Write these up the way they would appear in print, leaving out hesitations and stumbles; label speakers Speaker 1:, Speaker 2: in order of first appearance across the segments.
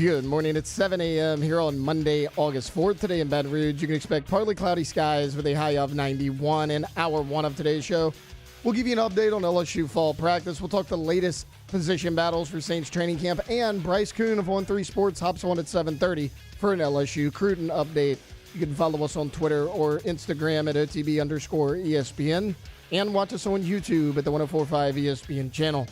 Speaker 1: Good morning. It's 7 a.m. here on Monday, August 4th. Today in Baton Rouge, you can expect partly cloudy skies with a high of 91 in hour one of today's show. We'll give you an update on LSU fall practice. We'll talk the latest position battles for Saints training camp, and Bryce Coon of 1-3 Sports hops on at 7:30 for an LSU Cruton update. You can follow us on Twitter or Instagram at OTB_ESPN and watch us on YouTube at the 104.5 ESPN channel.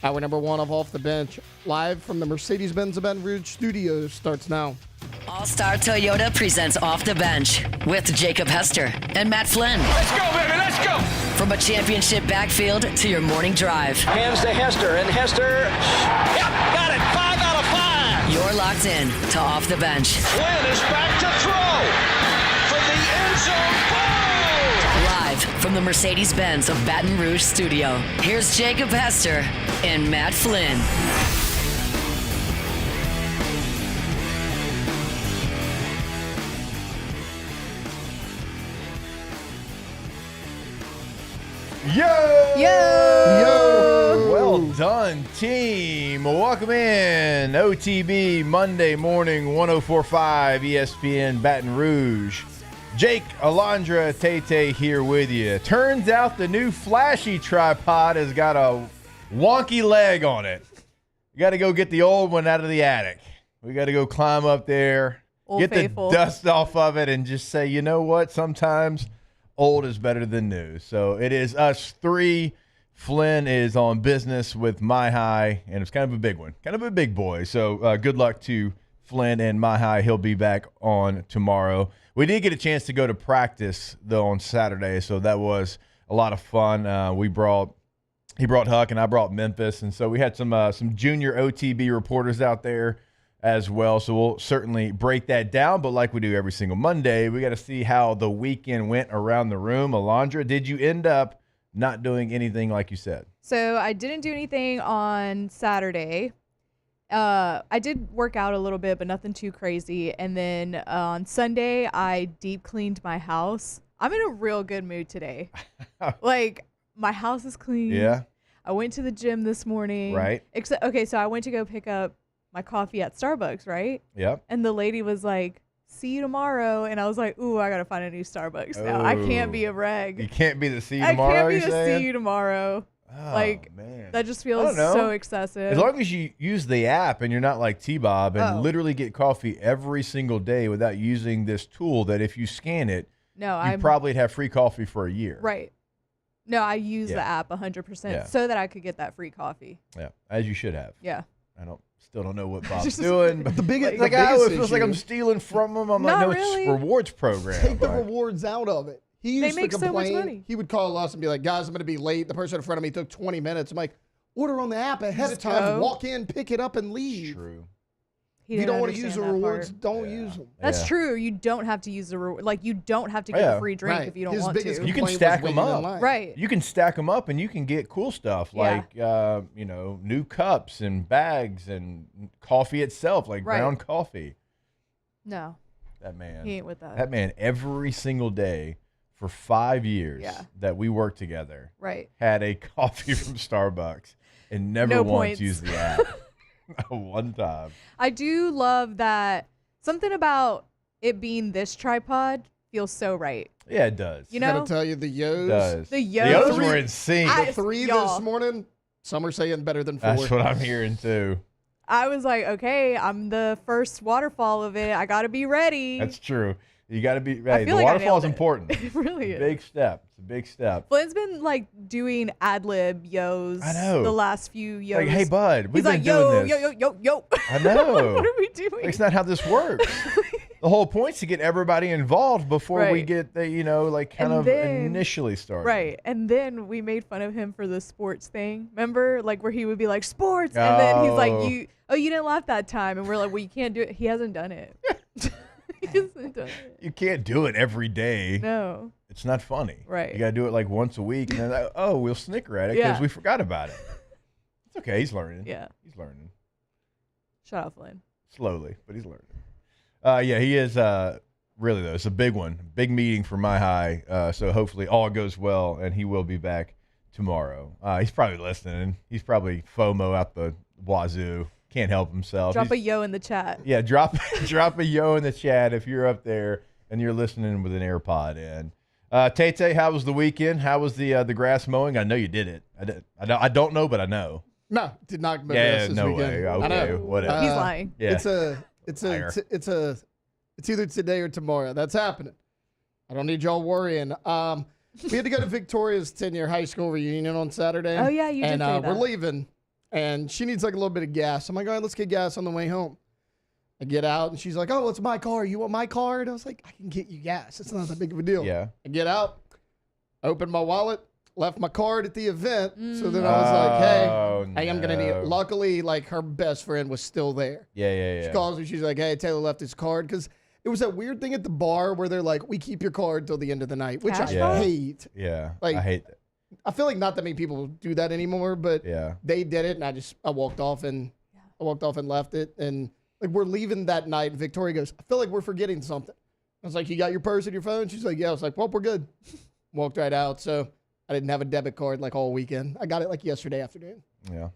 Speaker 1: Hour number one of Off the Bench, live from the Mercedes-Benz of Baton Rouge studios, starts now.
Speaker 2: All-Star Toyota presents Off the Bench with Jacob Hester and Matt Flynn.
Speaker 3: Let's go, baby, let's go!
Speaker 2: From a championship backfield to your morning drive.
Speaker 3: Hands to Hester, and Hester, yep, got it, 5 out of 5!
Speaker 2: You're locked in to Off the Bench.
Speaker 3: Flynn is back to throw from the end zone, boom!
Speaker 2: Live from the Mercedes-Benz of Baton Rouge studio, here's Jacob Hester and Matt Flynn.
Speaker 4: Yo!
Speaker 1: Yo!
Speaker 4: Well done, team. Welcome in. OTB Monday morning, 104.5 ESPN Baton Rouge. Jake, Alondra, Tay here with you. Turns out the new flashy tripod has got a wonky leg on it. You got to go get the old one out of the attic. We got to go climb up there,
Speaker 5: Old
Speaker 4: get
Speaker 5: faithful.
Speaker 4: the dust off of it, and just say, you know what? Sometimes old is better than new. So it is us three. Flynn is on business with My High, and it's kind of a big one, kind of a big boy. So good luck to Flynn and My High. He'll be back on tomorrow. We did get a chance to go to practice, though, on Saturday, so that was a lot of fun. He brought Huck, and I brought Memphis, and so we had some junior OTB reporters out there as well, so we'll certainly break that down. But like we do every single Monday, we got to see how the weekend went around the room. Alondra, did you end up not doing anything like you said?
Speaker 5: So I didn't do anything on Saturday. I did work out a little bit, but nothing too crazy. And then on Sunday, I deep cleaned my house. I'm in a real good mood today. Like, my house is clean.
Speaker 4: Yeah.
Speaker 5: I went to the gym this morning.
Speaker 4: Right.
Speaker 5: Okay, so I went to go pick up my coffee at Starbucks, right?
Speaker 4: Yep.
Speaker 5: And the lady was like, see you tomorrow. And I was like, ooh, I got to find a new Starbucks now. I can't be a reg.
Speaker 4: You can't be the see you
Speaker 5: I
Speaker 4: tomorrow,
Speaker 5: can't be
Speaker 4: you're
Speaker 5: the
Speaker 4: saying?
Speaker 5: see you tomorrow.
Speaker 4: Oh,
Speaker 5: Like,
Speaker 4: man.
Speaker 5: that just
Speaker 4: I
Speaker 5: feels
Speaker 4: don't know.
Speaker 5: so excessive.
Speaker 4: As long as you use the app and you're not like T-Bob and
Speaker 5: Oh.
Speaker 4: literally get coffee every single day without using this tool that if you scan it,
Speaker 5: No,
Speaker 4: you probably have free coffee for a year.
Speaker 5: right. No, I use
Speaker 4: Yeah.
Speaker 5: the app 100%
Speaker 4: Yeah.
Speaker 5: so that I could get that free coffee.
Speaker 4: Yeah, as you should have.
Speaker 5: Yeah.
Speaker 4: I still don't know what Bob's doing. But
Speaker 1: The biggest,
Speaker 4: like,
Speaker 1: the
Speaker 4: I
Speaker 1: biggest
Speaker 4: it feels like I'm
Speaker 1: issue-
Speaker 4: stealing from him. I'm like,
Speaker 5: Not
Speaker 4: no,
Speaker 5: really.
Speaker 4: it's rewards program.
Speaker 1: Take the
Speaker 4: Like,
Speaker 1: rewards out of it. He
Speaker 5: They
Speaker 1: used
Speaker 5: make
Speaker 1: to
Speaker 5: so much
Speaker 1: complain.
Speaker 5: money.
Speaker 1: He would call us and be like, guys, I'm going to be late. The person in front of me took 20 minutes. I'm like, order on the app ahead of
Speaker 5: Just
Speaker 1: time.
Speaker 5: go.
Speaker 1: Walk in, pick it up, and leave.
Speaker 4: True.
Speaker 5: He
Speaker 1: If you
Speaker 5: didn't
Speaker 1: don't want to use the
Speaker 5: understand that
Speaker 1: rewards,
Speaker 5: part.
Speaker 1: don't
Speaker 4: Yeah.
Speaker 1: use them.
Speaker 5: That's
Speaker 4: Yeah.
Speaker 5: true. You don't have to use the reward. Like, you don't have to get
Speaker 4: Yeah.
Speaker 5: a free drink
Speaker 1: Right.
Speaker 5: if you don't
Speaker 1: His
Speaker 5: want
Speaker 1: biggest
Speaker 5: to.
Speaker 4: You can
Speaker 1: complaint
Speaker 4: stack
Speaker 1: was
Speaker 4: 'em
Speaker 1: waiting in
Speaker 4: up.
Speaker 1: line.
Speaker 5: Right.
Speaker 4: You can stack them up and you can get cool stuff
Speaker 5: Yeah.
Speaker 4: like, new cups and bags and coffee itself, like
Speaker 5: Right.
Speaker 4: ground coffee.
Speaker 5: No,
Speaker 4: That man.
Speaker 5: he ain't with that.
Speaker 4: That man, every single day for 5 years
Speaker 5: Yeah.
Speaker 4: that we worked together,
Speaker 5: Right.
Speaker 4: had a coffee from Starbucks and never
Speaker 5: No
Speaker 4: once
Speaker 5: points.
Speaker 4: used the app. Not one time.
Speaker 5: I do love that something about it being this tripod feels so right.
Speaker 4: Yeah, it does.
Speaker 5: You
Speaker 1: I
Speaker 5: know?
Speaker 1: got to tell you, the
Speaker 4: It
Speaker 1: Yo's.
Speaker 4: does.
Speaker 5: The
Speaker 4: The
Speaker 5: Yo's.
Speaker 4: Yo's were in sync.
Speaker 5: I-
Speaker 1: Three
Speaker 5: y'all.
Speaker 1: this morning. Some are saying better than 4.
Speaker 4: That's what I'm hearing too.
Speaker 5: I was like, okay, I'm the first waterfall of it. I got to be ready.
Speaker 4: That's true. You got to be
Speaker 5: I
Speaker 4: ready.
Speaker 5: feel
Speaker 4: The
Speaker 5: like I
Speaker 4: waterfall is
Speaker 5: nailed it.
Speaker 4: important.
Speaker 5: It really is.
Speaker 4: Big step. It's a big step.
Speaker 5: Flynn's been like doing ad lib Yo's
Speaker 4: I know.
Speaker 5: the last few Yo's.
Speaker 4: Like, hey, bud, we've
Speaker 5: He's
Speaker 4: been
Speaker 5: like,
Speaker 4: doing
Speaker 5: yo,
Speaker 4: this.
Speaker 5: yo.
Speaker 4: I know.
Speaker 5: What are we doing?
Speaker 4: It's not how this works. The whole point's to get everybody involved before we
Speaker 5: Right.
Speaker 4: get the, like kind
Speaker 5: And
Speaker 4: of
Speaker 5: then-
Speaker 4: initially started.
Speaker 5: Right. And then we made fun of him for the sports thing. Remember? Like where he would be like, sports. And then he's like,
Speaker 4: Oh.
Speaker 5: you didn't laugh that time. And we're like, well, you can't do it. He hasn't done it. He hasn't done it.
Speaker 4: You can't do it every day.
Speaker 5: No.
Speaker 4: It's not funny.
Speaker 5: Right.
Speaker 4: You got to do it like once a week. And then, we'll snicker at it because
Speaker 5: Yeah.
Speaker 4: we forgot about it. It's okay. He's learning.
Speaker 5: Yeah.
Speaker 4: He's learning.
Speaker 5: Shut up, Flynn.
Speaker 4: Slowly, but he's learning. Yeah, he is really, though. It's a big one. Big meeting for My High. So hopefully all goes well, and he will be back tomorrow. He's probably listening. He's probably FOMO out the wazoo. can't help himself.
Speaker 5: Drop a yo in the chat.
Speaker 4: Yeah, drop a yo in the chat if you're up there and you're listening with an AirPod in. Tay, how was the weekend? How was the grass mowing? I know you did it. I don't know, but I know.
Speaker 1: No, did not mow
Speaker 4: Yeah,
Speaker 1: grass this
Speaker 4: no
Speaker 1: weekend.
Speaker 4: way.
Speaker 1: I
Speaker 4: Okay,
Speaker 1: know.
Speaker 4: whatever.
Speaker 5: He's lying.
Speaker 4: Yeah.
Speaker 1: It's either today or tomorrow. That's happening. I don't need y'all worrying. We had to go to Victoria's 10-year high school reunion on Saturday.
Speaker 5: Oh, yeah, you did
Speaker 1: and
Speaker 5: say that.
Speaker 1: we're leaving, and she needs like a little bit of gas. I'm like, all right, let's get gas on the way home. I get out, and she's like, oh, it's my car. You want my card? I was like, I can get you gas. It's not that big of a deal.
Speaker 4: Yeah.
Speaker 1: I get out, open my wallet, left my card at the event. So then I was like, hey, I'm going to need it. Luckily, like, her best friend was still there.
Speaker 4: Yeah.
Speaker 1: She calls me. She's like, hey, Taylor left his card. Because it was that weird thing at the bar where they're like, we keep your card till the end of the night, which
Speaker 5: Cash
Speaker 1: I
Speaker 5: bar?
Speaker 1: hate.
Speaker 4: Yeah.
Speaker 1: Like,
Speaker 4: I hate that.
Speaker 1: I feel like not that many people do that anymore, but
Speaker 4: Yeah.
Speaker 1: they did it, and I walked off and left it. And like, we're leaving that night. And Victoria goes, I feel like we're forgetting something. I was like, you got your purse and your phone? She's like, yeah. I was like, well, we're good. Walked right out. So I didn't have a debit card like all weekend. I got it like yesterday afternoon.
Speaker 4: Yeah.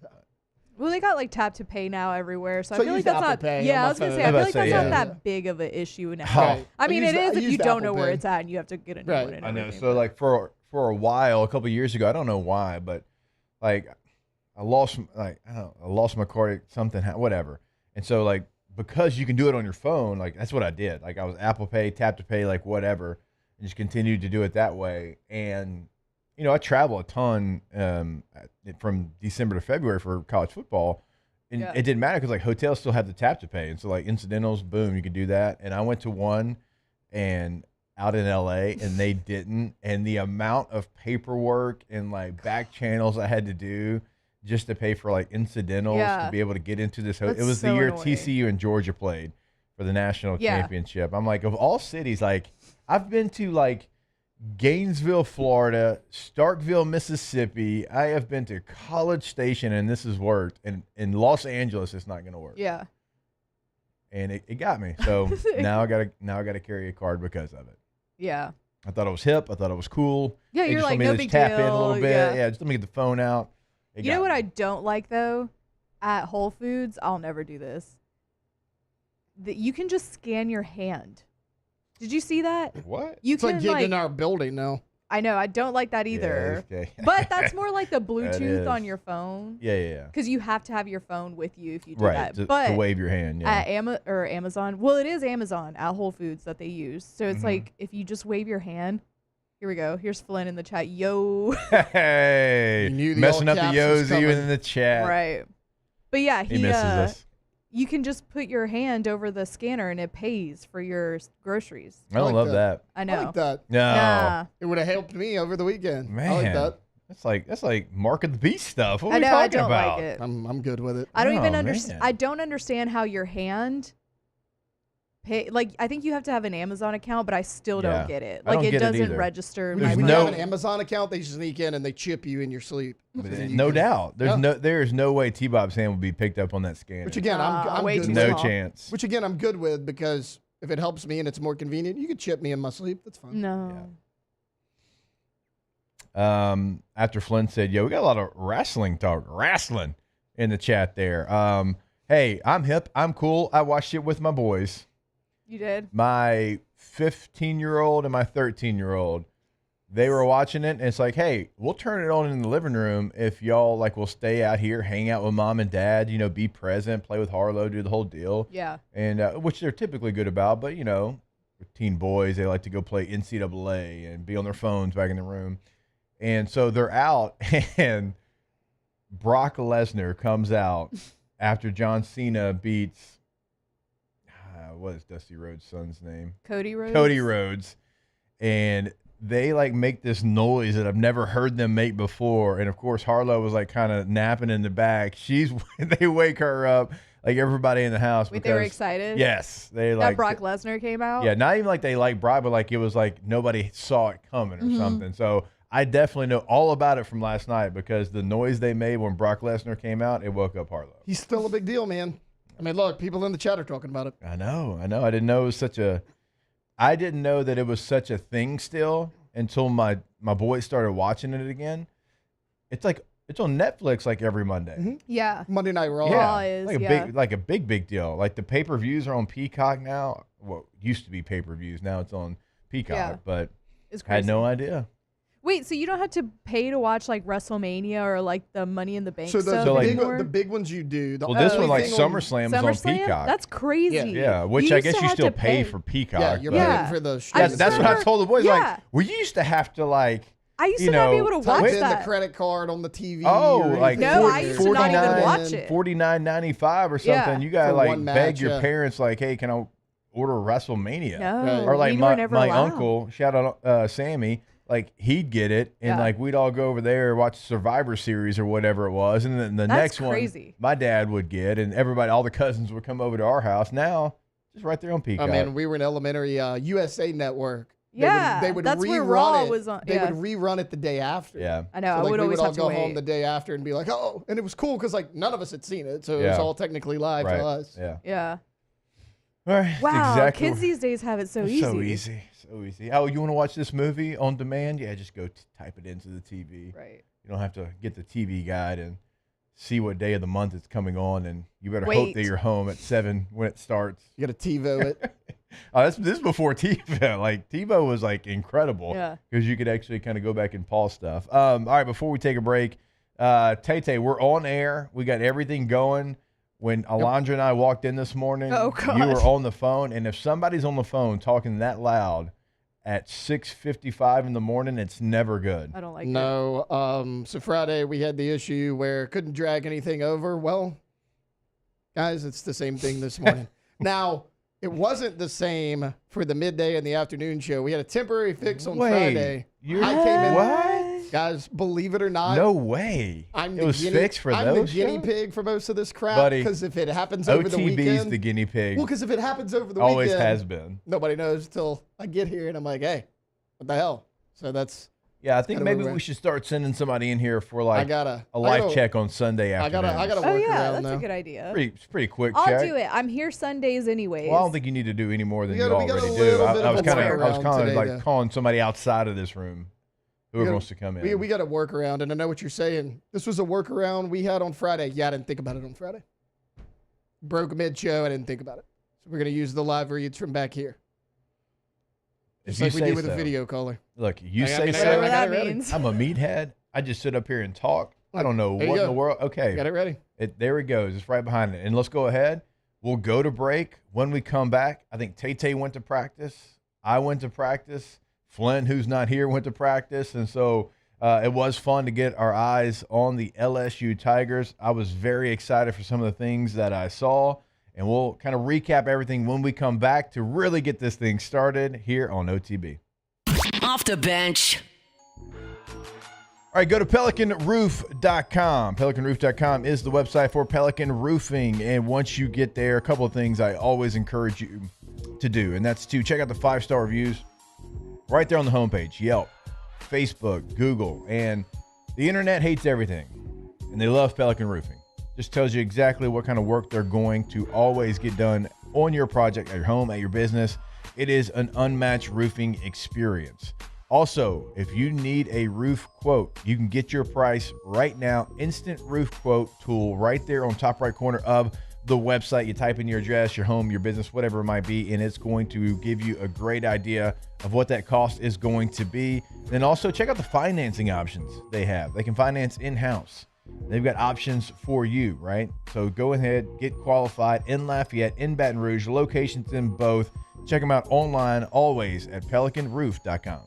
Speaker 5: Well, they got like tap to pay now everywhere, so
Speaker 1: So
Speaker 5: I feel
Speaker 1: I
Speaker 5: like
Speaker 1: use
Speaker 5: that's
Speaker 1: Apple
Speaker 5: not.
Speaker 1: Pay on
Speaker 5: Yeah,
Speaker 1: my
Speaker 5: I was gonna
Speaker 1: phone.
Speaker 5: say I
Speaker 4: I
Speaker 5: feel
Speaker 4: was
Speaker 5: like
Speaker 4: about
Speaker 5: that's
Speaker 4: to say,
Speaker 5: not
Speaker 4: yeah.
Speaker 5: that big of an issue now.
Speaker 4: Right.
Speaker 5: I mean,
Speaker 1: I
Speaker 5: it
Speaker 1: use
Speaker 5: is
Speaker 1: the- I
Speaker 5: if you
Speaker 1: use the
Speaker 5: don't
Speaker 1: Apple
Speaker 5: know where
Speaker 1: Pay.
Speaker 5: it's at and you have to get a new
Speaker 1: Right.
Speaker 5: one. And
Speaker 4: I know.
Speaker 5: everything,
Speaker 4: So
Speaker 5: but-
Speaker 4: like for a while, a couple of years ago, I don't know why, but like I lost my card, something, whatever. And so like because you can do it on your phone, like that's what I did. Like I was Apple Pay, tap to pay, like whatever, and just continued to do it that way. And I travel a ton from December to February for college football. And
Speaker 5: Yeah.
Speaker 4: it didn't matter because like hotels still have the tap to pay, and so like incidentals, boom, you could do that. And I went to one, and out in LA, and they didn't. And the amount of paperwork and like back channels I had to do just to pay for like incidentals
Speaker 5: Yeah.
Speaker 4: to be able to get into this. It
Speaker 5: That's
Speaker 4: was the
Speaker 5: so
Speaker 4: year
Speaker 5: annoying.
Speaker 4: TCU and Georgia played for the national
Speaker 5: Yeah.
Speaker 4: championship. I'm like, of all cities, like I've been to like Gainesville, Florida, Starkville, Mississippi. I have been to College Station, and this has worked. And in Los Angeles, it's not going to work.
Speaker 5: Yeah.
Speaker 4: And it got me. So now I gotta carry a card because of it.
Speaker 5: Yeah.
Speaker 4: I thought it was hip. I thought it was cool.
Speaker 5: Yeah,
Speaker 4: Hey,
Speaker 5: you're
Speaker 4: just
Speaker 5: like,
Speaker 4: let me
Speaker 5: no
Speaker 4: just
Speaker 5: big
Speaker 4: tap in a
Speaker 5: deal,
Speaker 4: little bit.
Speaker 5: yeah.
Speaker 4: Yeah, just let me get the phone out.
Speaker 5: You know what I don't like though? At Whole Foods, I'll never do this. That you can just scan your hand. Did you see that?
Speaker 4: What?
Speaker 5: You
Speaker 1: It's
Speaker 5: can
Speaker 1: like getting
Speaker 5: like.
Speaker 1: in our building now.
Speaker 5: I know. I don't like that either.
Speaker 4: Yeah, okay.
Speaker 5: But that's more like the
Speaker 4: That
Speaker 5: Bluetooth on
Speaker 4: is.
Speaker 5: your phone.
Speaker 4: Yeah.
Speaker 5: Because you have to have your phone with you if you do
Speaker 4: Right.
Speaker 5: that.
Speaker 4: To
Speaker 5: But
Speaker 4: wave your hand. Yeah.
Speaker 5: at Amazon, well, it is Amazon at Whole Foods that they use. So it's like if you just wave your hand. Here we go. Here's Flynn in the chat. Yo.
Speaker 4: Hey,
Speaker 1: You knew the
Speaker 4: messing
Speaker 1: all
Speaker 4: up the
Speaker 1: caps
Speaker 4: yos
Speaker 1: was
Speaker 4: even
Speaker 1: coming.
Speaker 4: in the chat.
Speaker 5: Right. But yeah,
Speaker 4: He misses us.
Speaker 5: you can just put your hand over the scanner and it pays for your groceries.
Speaker 4: I don't
Speaker 1: like
Speaker 4: love
Speaker 1: that.
Speaker 4: that.
Speaker 5: I
Speaker 1: I
Speaker 5: know.
Speaker 1: like that.
Speaker 4: No.
Speaker 5: Nah.
Speaker 1: It would have helped me over the weekend.
Speaker 4: Man,
Speaker 1: I like that.
Speaker 4: that's like Mark of the Beast stuff. What are
Speaker 5: I
Speaker 4: we
Speaker 5: know. I
Speaker 4: talking
Speaker 5: don't
Speaker 4: about?
Speaker 5: like it.
Speaker 1: I'm good with it.
Speaker 5: I don't even
Speaker 4: Oh,
Speaker 5: understand.
Speaker 4: man.
Speaker 5: I don't understand how your hand pay. Like, I think you have to have an Amazon account, but I still
Speaker 4: Yeah.
Speaker 5: don't get it.
Speaker 4: I don't
Speaker 5: Like, it
Speaker 4: get it
Speaker 5: doesn't
Speaker 4: either.
Speaker 5: register.
Speaker 1: When
Speaker 5: my
Speaker 4: There's
Speaker 1: you
Speaker 4: no-
Speaker 1: have an Amazon account, they sneak in and they chip you in your sleep.
Speaker 4: No doubt.
Speaker 1: Yeah.
Speaker 4: There is no way T-Bob's hand will be picked up on that scanner.
Speaker 1: Which again, I'm
Speaker 5: way
Speaker 1: good
Speaker 5: too
Speaker 1: with.
Speaker 4: no
Speaker 5: small.
Speaker 4: chance.
Speaker 1: Which again, I'm good with because if it helps me and it's more convenient, you can chip me in my sleep. That's fine.
Speaker 5: No.
Speaker 4: After Flynn said, "Yo, we got a lot of wrestling talk, wrestling in the chat there." Hey, I'm hip. I'm cool. I watched it with my boys.
Speaker 5: You did?
Speaker 4: My 15-year-old and my 13-year-old. They were watching it, and it's like, hey, we'll turn it on in the living room if y'all like will stay out here, hang out with mom and dad, be present, play with Harlow, do the whole deal.
Speaker 5: Yeah.
Speaker 4: And which they're typically good about, but with teen boys, they like to go play NCAA and be on their phones back in the room. And so they're out, and Brock Lesnar comes out after John Cena beats, what is Dusty Rhodes' son's name?
Speaker 5: Cody Rhodes.
Speaker 4: Cody Rhodes. And they like make this noise that I've never heard them make before. And of course, Harlow was like kind of napping in the back. They wake her up, like everybody in the house.
Speaker 5: Wait,
Speaker 4: because,
Speaker 5: they were excited?
Speaker 4: Yes. They
Speaker 5: That
Speaker 4: like
Speaker 5: Brock Lesnar came out?
Speaker 4: Yeah, not even like they like Brock, but like it was like nobody saw it coming or something. So I definitely know all about it from last night because the noise they made when Brock Lesnar came out, it woke up Harlow.
Speaker 1: He's still a big deal, man. I mean, look, people in the chat are talking about it.
Speaker 4: I know. I didn't know it was I didn't know that it was such a thing still until my boys started watching it again. It's like It's on Netflix like every Monday.
Speaker 5: Yeah.
Speaker 1: Monday Night Raw.
Speaker 5: Raw is,
Speaker 4: like a
Speaker 5: yeah.
Speaker 4: big deal. Like the pay-per-views are on Peacock now. Well, used to be pay-per-views. Now it's on Peacock.
Speaker 5: Yeah.
Speaker 4: But
Speaker 5: It's crazy.
Speaker 4: had no idea.
Speaker 5: Wait, so you don't have to pay to watch like WrestleMania or like the Money in the Bank
Speaker 1: So
Speaker 5: stuff
Speaker 4: like-
Speaker 5: anymore?
Speaker 1: the big ones you do. The
Speaker 4: Well, this
Speaker 1: only
Speaker 4: one, like
Speaker 1: thing on-
Speaker 4: SummerSlam, is on
Speaker 5: SummerSlam?
Speaker 4: Peacock.
Speaker 5: That's crazy.
Speaker 4: yeah, which
Speaker 5: You
Speaker 4: I
Speaker 5: used
Speaker 4: guess
Speaker 5: to
Speaker 4: you
Speaker 5: have
Speaker 4: still
Speaker 5: to
Speaker 4: pay for Peacock.
Speaker 1: Yeah, you're
Speaker 4: but-
Speaker 5: Yeah.
Speaker 1: paying for the
Speaker 5: I
Speaker 1: streaming.
Speaker 5: just
Speaker 4: That's what I
Speaker 5: remember-
Speaker 4: told the boys.
Speaker 5: yeah.
Speaker 4: Like, we used to have to like.
Speaker 5: I used
Speaker 4: you
Speaker 5: to not be
Speaker 4: know,
Speaker 5: able to
Speaker 1: Type
Speaker 5: watch
Speaker 1: in
Speaker 5: that.
Speaker 1: the credit card on the TV.
Speaker 4: Oh,
Speaker 1: or
Speaker 4: like
Speaker 1: anything.
Speaker 5: No, I used to not even watch it.
Speaker 4: $49.95 or something.
Speaker 5: Yeah.
Speaker 4: You gotta
Speaker 1: For
Speaker 4: like
Speaker 1: one
Speaker 4: beg
Speaker 1: match,
Speaker 4: your
Speaker 1: yeah.
Speaker 4: parents, like, hey, can I order WrestleMania?
Speaker 5: No,
Speaker 4: Or like
Speaker 5: we
Speaker 4: my
Speaker 5: were never allowed.
Speaker 4: uncle, shout out Sammy, like he'd get it, and
Speaker 5: Yeah.
Speaker 4: like we'd all go over there watch Survivor Series or whatever it was, and then the
Speaker 5: That's
Speaker 4: next
Speaker 5: crazy.
Speaker 4: one, my dad would get, and everybody, all the cousins would come over to our house. Now, just right there on Peacock.
Speaker 1: I mean, we were in elementary. USA Network.
Speaker 5: Yeah,
Speaker 1: they would
Speaker 5: that's
Speaker 1: rerun
Speaker 5: where Raw
Speaker 1: it.
Speaker 5: was on.
Speaker 1: They
Speaker 5: Yeah.
Speaker 1: would rerun it the day after.
Speaker 4: yeah,
Speaker 5: I know.
Speaker 1: So,
Speaker 5: I
Speaker 1: like,
Speaker 5: would
Speaker 1: we
Speaker 5: always
Speaker 1: would all
Speaker 5: have to
Speaker 1: go
Speaker 5: wait.
Speaker 1: home the day after and be like, oh, and it was cool because like none of us had seen it, so it was
Speaker 4: Yeah.
Speaker 1: all technically live
Speaker 4: right,
Speaker 1: to us.
Speaker 4: yeah.
Speaker 5: Yeah.
Speaker 4: All right, that's
Speaker 5: Wow.
Speaker 4: exactly
Speaker 5: Kids these days have it so
Speaker 4: It's
Speaker 5: easy.
Speaker 4: So easy. So easy. Oh, you want to watch this movie on demand? Yeah, just go type it into the TV.
Speaker 5: Right.
Speaker 4: You don't have to get the TV guide and see what day of the month it's coming on, and you better hope
Speaker 5: Wait.
Speaker 4: that you're home at 7 when it starts.
Speaker 1: You got to TiVo it.
Speaker 4: This is before TiVo. Like TiVo was like incredible
Speaker 5: Yeah.
Speaker 4: because you could actually kind of go back and pause stuff. All right, before we take a break, Tay, we're on air. We got everything going. When Alondra and I walked in this morning,
Speaker 5: Oh,
Speaker 4: you were
Speaker 5: gosh.
Speaker 4: on the phone, and if somebody's on the phone talking that loud at 6:55 in the morning, it's never good.
Speaker 5: I don't like it.
Speaker 1: No. So Friday we had the issue where couldn't drag anything over. Well, guys, it's the same thing this morning. Now, it wasn't the same for the midday and the afternoon show. We had a temporary fix on Friday. I came in.
Speaker 4: What?
Speaker 1: Guys, believe it or not,
Speaker 4: No way.
Speaker 1: I'm
Speaker 4: it
Speaker 1: the
Speaker 4: was
Speaker 1: guinea,
Speaker 4: fixed for
Speaker 1: I'm
Speaker 4: those
Speaker 1: the guinea
Speaker 4: shows?
Speaker 1: pig for most of this crap.
Speaker 4: Buddy,
Speaker 1: Because if it happens over the
Speaker 4: OTB's
Speaker 1: weekend,
Speaker 4: the guinea pig.
Speaker 1: well, because if it happens over the
Speaker 4: Always
Speaker 1: weekend,
Speaker 4: has been.
Speaker 1: nobody knows till I get here and I'm like, hey, what the hell? So that's
Speaker 4: Yeah, I think
Speaker 1: Gotta
Speaker 4: maybe
Speaker 1: work
Speaker 4: we
Speaker 1: around.
Speaker 4: should start sending somebody in here for
Speaker 1: I
Speaker 4: like
Speaker 1: gotta
Speaker 4: a life
Speaker 1: I gotta-
Speaker 4: check on Sunday
Speaker 1: I
Speaker 4: afternoon.
Speaker 1: gotta
Speaker 5: Oh
Speaker 1: work
Speaker 5: yeah,
Speaker 1: around
Speaker 5: that's
Speaker 1: though.
Speaker 5: a good idea.
Speaker 4: It's pretty quick
Speaker 5: I'll
Speaker 4: check.
Speaker 5: do it. I'm here Sundays anyways.
Speaker 4: Well, I don't think you need to do any more than
Speaker 1: We
Speaker 4: you
Speaker 1: got a
Speaker 4: already do.
Speaker 1: little bit
Speaker 4: I
Speaker 1: of
Speaker 4: was
Speaker 1: a
Speaker 4: kind of
Speaker 1: workaround today,
Speaker 4: like
Speaker 1: though.
Speaker 4: calling somebody outside of this room, whoever wants to come in.
Speaker 1: We got a workaround, and I know what you're saying. This was a workaround we had on Friday. Yeah, I didn't think about it on Friday. Broke mid-show. I didn't think about it. So we're gonna use the live reads from back here,
Speaker 4: If
Speaker 1: just
Speaker 4: you
Speaker 1: like we
Speaker 4: say
Speaker 1: do with
Speaker 4: so.
Speaker 1: a video caller.
Speaker 4: Look, you
Speaker 1: I
Speaker 4: say
Speaker 1: mean,
Speaker 4: so.
Speaker 5: whatever
Speaker 1: I got
Speaker 5: that
Speaker 1: it ready.
Speaker 5: means.
Speaker 4: I'm a meathead. I just sit up here and talk. I don't know
Speaker 1: There you
Speaker 4: what in
Speaker 1: go.
Speaker 4: the world. Okay,
Speaker 1: Got it ready.
Speaker 4: There it goes. It's right behind it. And let's go ahead. We'll go to break. When we come back, I think Tay went to practice. I went to practice. Flynn, who's not here, went to practice. And so it was fun to get our eyes on the LSU Tigers. I was very excited for some of the things that I saw. And we'll kind of recap everything when we come back to really get this thing started here on OTB.
Speaker 2: Off the bench.
Speaker 4: All right, go to pelicanroof.com. Pelicanroof.com is the website for Pelican Roofing. And once you get there, a couple of things I always encourage you to do, and that's to check out the 5-star reviews right there on the homepage. Yelp, Facebook, Google, and the internet hates everything, and they love Pelican Roofing. Just tells you exactly what kind of work they're going to always get done on your project, at your home, at your business. It is an unmatched roofing experience. Also, if you need a roof quote, you can get your price right now. Instant roof quote tool right there on top right corner of the website. You type in your address, your home, your business, whatever it might be, and it's going to give you a great idea of what that cost is going to be. Then also check out the financing options they have. They can finance in-house. They've got options for you, right? So go ahead, get qualified in Lafayette, in Baton Rouge, locations in both. Check them out online, always at pelicanroof.com.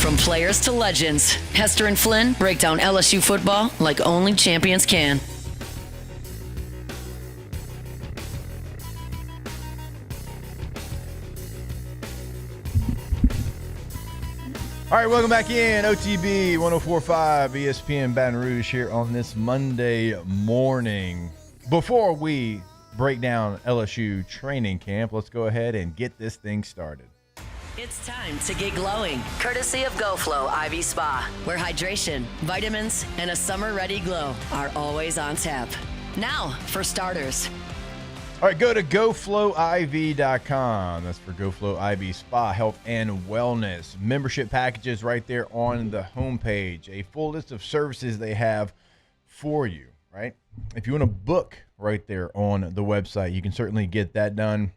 Speaker 2: From players to legends, Hester and Flynn break down LSU football like only champions can.
Speaker 4: All right, welcome back in. OTB 104.5 ESPN Baton Rouge here on this Monday morning. Before we break down LSU training camp, let's go ahead and get this thing started.
Speaker 2: It's time to get glowing, courtesy of GoFlow IV Spa, where hydration, vitamins, and a summer-ready glow are always on tap. Now, for starters.
Speaker 4: All right, go to GoFlowIV.com. That's for GoFlow IV Spa, Health, and Wellness. Membership packages right there on the homepage. A full list of services they have for you, right? If you want to book right there on the website, you can certainly get that done.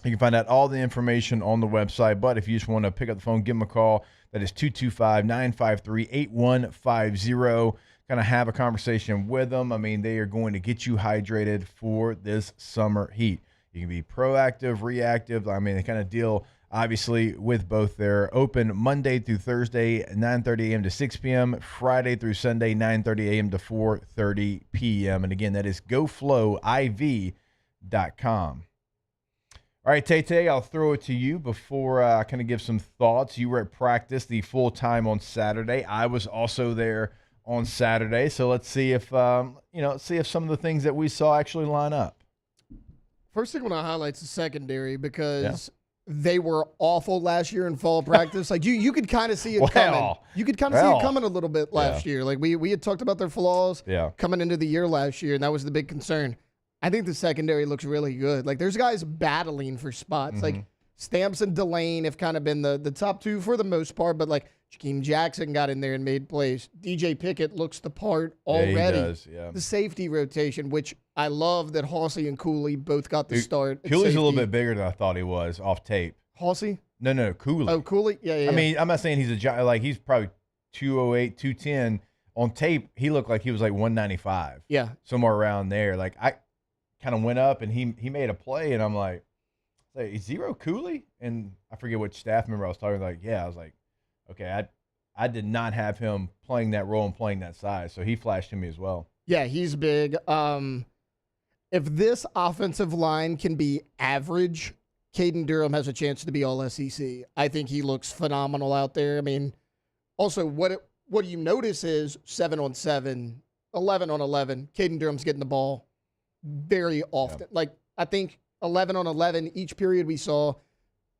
Speaker 4: You can find out all the information on the website, but if you just want to pick up the phone, give them a call. That is 225-953-8150. Kind of have a conversation with them. I mean, they are going to get you hydrated for this summer heat. You can be proactive, reactive. I mean, they kind of deal, obviously, with both. They're open Monday through Thursday, 9:30 a.m. to 6 p.m., Friday through Sunday, 9:30 a.m. to 4:30 p.m. And again, that is GoFlowIV.com. All right, Tay, I'll throw it to you before I kind of give some thoughts. You were at practice the full time on Saturday. I was also there on Saturday, so let's see if some of the things that we saw actually line up.
Speaker 1: First thing I want to highlight is the secondary because they were awful last year in fall practice. Like you could kind of see it coming. You could kind of see it coming a little bit last year. Like we had talked about their flaws coming into the year last year, and that was the big concern. I think the secondary looks really good. Like there's guys battling for spots. Mm-hmm. Like Stamps and Delane have kind of been the top two for the most part, but like Jakeem Jackson got in there and made plays. DJ Pickett looks the part already.
Speaker 4: Yeah, he does, yeah.
Speaker 1: The safety rotation, which I love that Hossey and Cooley both got the start.
Speaker 4: Cooley's a little bit bigger than I thought he was off tape.
Speaker 1: Hossey?
Speaker 4: No, Cooley.
Speaker 1: Oh, Cooley? Yeah.
Speaker 4: I mean, I'm not saying he's a giant. Like he's probably 208, 210. On tape, he looked like he was like 195.
Speaker 1: Yeah.
Speaker 4: Somewhere around there. Like I kind of went up and he made a play and I'm like, Zero Cooley? And I forget which staff member I was talking like, I was like, okay, I did not have him playing that role and playing that size. So he flashed to me as well.
Speaker 1: Yeah, he's big. If this offensive line can be average, Caden Durham has a chance to be all SEC. I think he looks phenomenal out there. I mean, also what you notice is 7-on-7, 11-on-11. Caden Durham's getting the ball very often. Yeah. Like I think 11-on-11 each period we saw,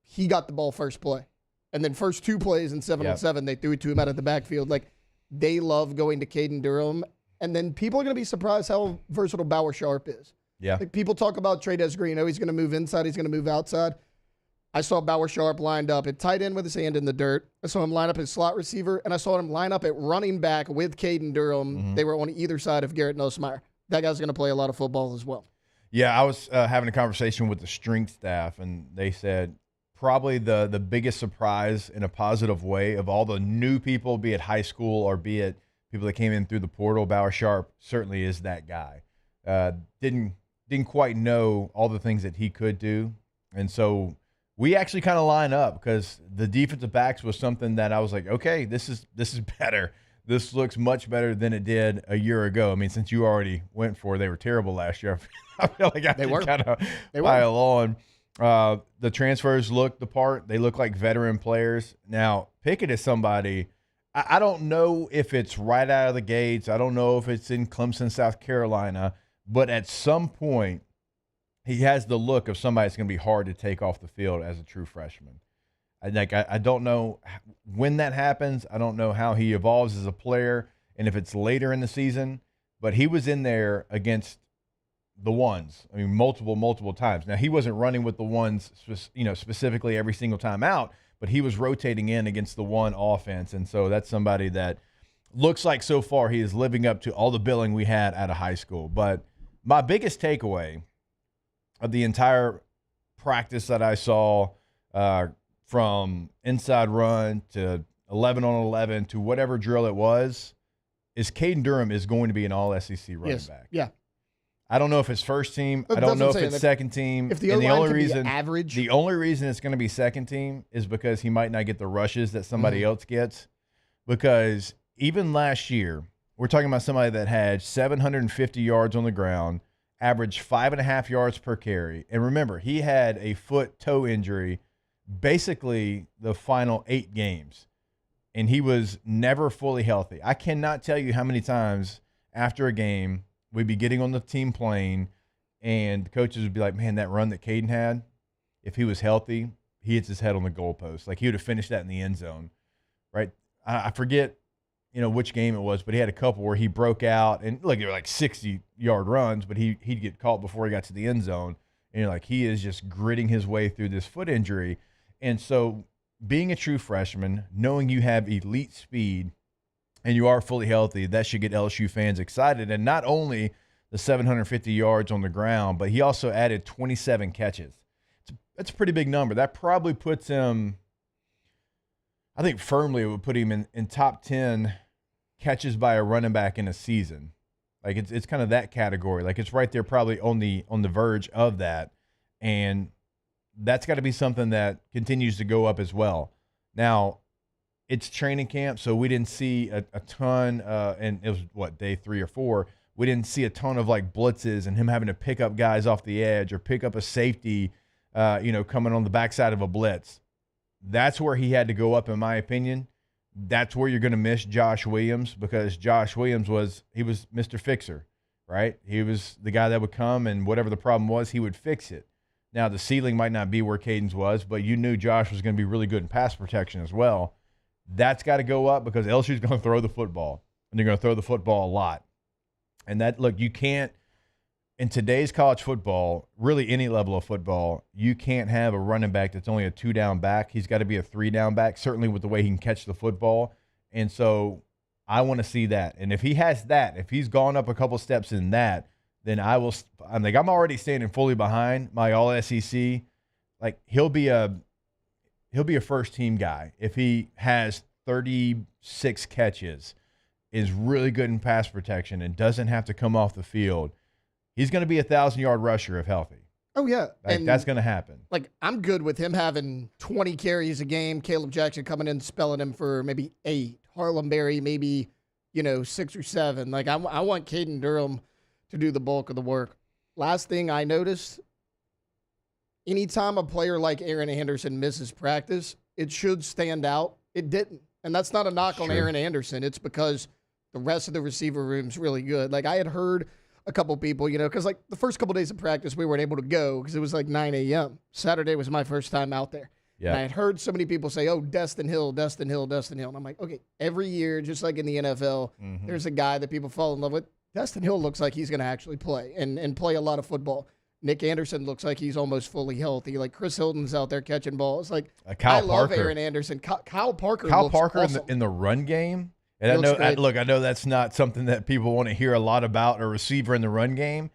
Speaker 1: he got the ball first play. And then first two plays in 7-on-7, they threw it to him out of the backfield. Like, they love going to Caden Durham. And then people are going to be surprised how versatile Bauer Sharp is.
Speaker 4: Yeah.
Speaker 1: Like, people talk about Trey'Dez Green. Oh, he's going to move inside. He's going to move outside. I saw Bauer Sharp lined up at tight end with his hand in the dirt. I saw him line up as slot receiver. And I saw him line up at running back with Caden Durham. Mm-hmm. They were on either side of Garrett Nussmeier. That guy's going to play a lot of football as well.
Speaker 4: Yeah, I was having a conversation with the strength staff, and they said probably the biggest surprise in a positive way of all the new people, be it high school or be it people that came in through the portal, Bauer Sharp certainly is that guy. Didn't quite know all the things that he could do, and so we actually kind of line up because the defensive backs was something that I was like, okay, this is better. This looks much better than it did a year ago. I mean, since you already went for it, they were terrible last year. I feel like I should kind of pile on. The transfers look the part. They look like veteran players. Now, Pickett is somebody, I don't know if it's right out of the gates. I don't know if it's in Clemson, South Carolina. But at some point, he has the look of somebody that's going to be hard to take off the field as a true freshman. I don't know when that happens. I don't know how he evolves as a player and if it's later in the season. But he was in there against the ones. I mean, multiple times. Now, he wasn't running with the ones, specifically every single time out, but he was rotating in against the one offense. And so that's somebody that looks like so far he is living up to all the billing we had out of high school. But my biggest takeaway of the entire practice that I saw, from inside run to 11-on-11 to whatever drill it was, is Caden Durham is going to be an all-SEC running back.
Speaker 1: Yeah.
Speaker 4: I don't know if it's first team.
Speaker 1: That's
Speaker 4: I don't know
Speaker 1: what I'm
Speaker 4: if it's
Speaker 1: saying.
Speaker 4: second team.
Speaker 1: If the
Speaker 4: And
Speaker 1: O-line can be average.
Speaker 4: The only reason it's going to be second team is because he might not get the rushes that somebody else gets. Because even last year, we're talking about somebody that had 750 yards on the ground, averaged 5.5 yards per carry. And remember, he had a foot-toe injury basically the final 8 games. And he was never fully healthy. I cannot tell you how many times after a game we'd be getting on the team plane and the coaches would be like, man, that run that Caden had, if he was healthy, he hits his head on the goalpost. Like, he would have finished that in the end zone, right? I forget, which game it was, but he had a couple where he broke out. And, look, they were like 60-yard runs, but he'd get caught before he got to the end zone. And, you're like, he is just gritting his way through this foot injury. And so being a true freshman, knowing you have elite speed and you are fully healthy, that should get LSU fans excited. And not only the 750 yards on the ground, but he also added 27 catches. That's a pretty big number. That probably puts him, I think firmly it would put him in top 10 catches by a running back in a season. Like, it's kind of that category. Like, it's right there probably on the verge of that. And that's got to be something that continues to go up as well. Now, it's training camp, so we didn't see a ton, and it was, day 3 or 4, we didn't see a ton of, blitzes and him having to pick up guys off the edge or pick up a safety, coming on the backside of a blitz. That's where he had to go up, in my opinion. That's where you're going to miss Josh Williams, because Josh Williams was Mr. Fixer, right? He was the guy that would come, and whatever the problem was, he would fix it. Now, the ceiling might not be where Caden's was, but you knew Josh was going to be really good in pass protection as well. That's got to go up because LSU's going to throw the football, and they're going to throw the football a lot. And you can't, in today's college football, really any level of football, you can't have a running back that's only a 2-down back. He's got to be a 3-down back, certainly with the way he can catch the football. And so I want to see that. And if he has that, if he's gone up a couple steps in that, then I'm already standing fully behind my all-SEC. Like, he'll be a first team guy if he has 36 catches, is really good in pass protection, and doesn't have to come off the field. He's going to be a 1,000-yard rusher if healthy.
Speaker 1: Oh, yeah.
Speaker 4: And that's going to happen.
Speaker 1: I'm good with him having 20 carries a game. Caleb Jackson coming in, spelling him for maybe 8. Harlem Berry maybe, 6 or 7. I want Caden Durham to do the bulk of the work. Last thing I noticed, anytime a player like Aaron Anderson misses practice, it should stand out. It didn't. And that's not a knock on Aaron Anderson. It's because the rest of the receiver room's really good. I had heard a couple people, because the first couple days of practice, we weren't able to go because it was 9 a.m. Saturday was my first time out there. Yeah. And I had heard so many people say, oh, Destin Hill. And I'm like, okay, every year, just like in the NFL, there's a guy that people fall in love with. Destin Hill looks like he's going to actually play and play a lot of football. Nick Anderson looks like he's almost fully healthy. Chris Hilton's out there catching balls. I love Aaron Anderson. Kyle Parker looks awesome.
Speaker 4: in the run game. And I know that's not something that people want to hear a lot about, a receiver in the run game.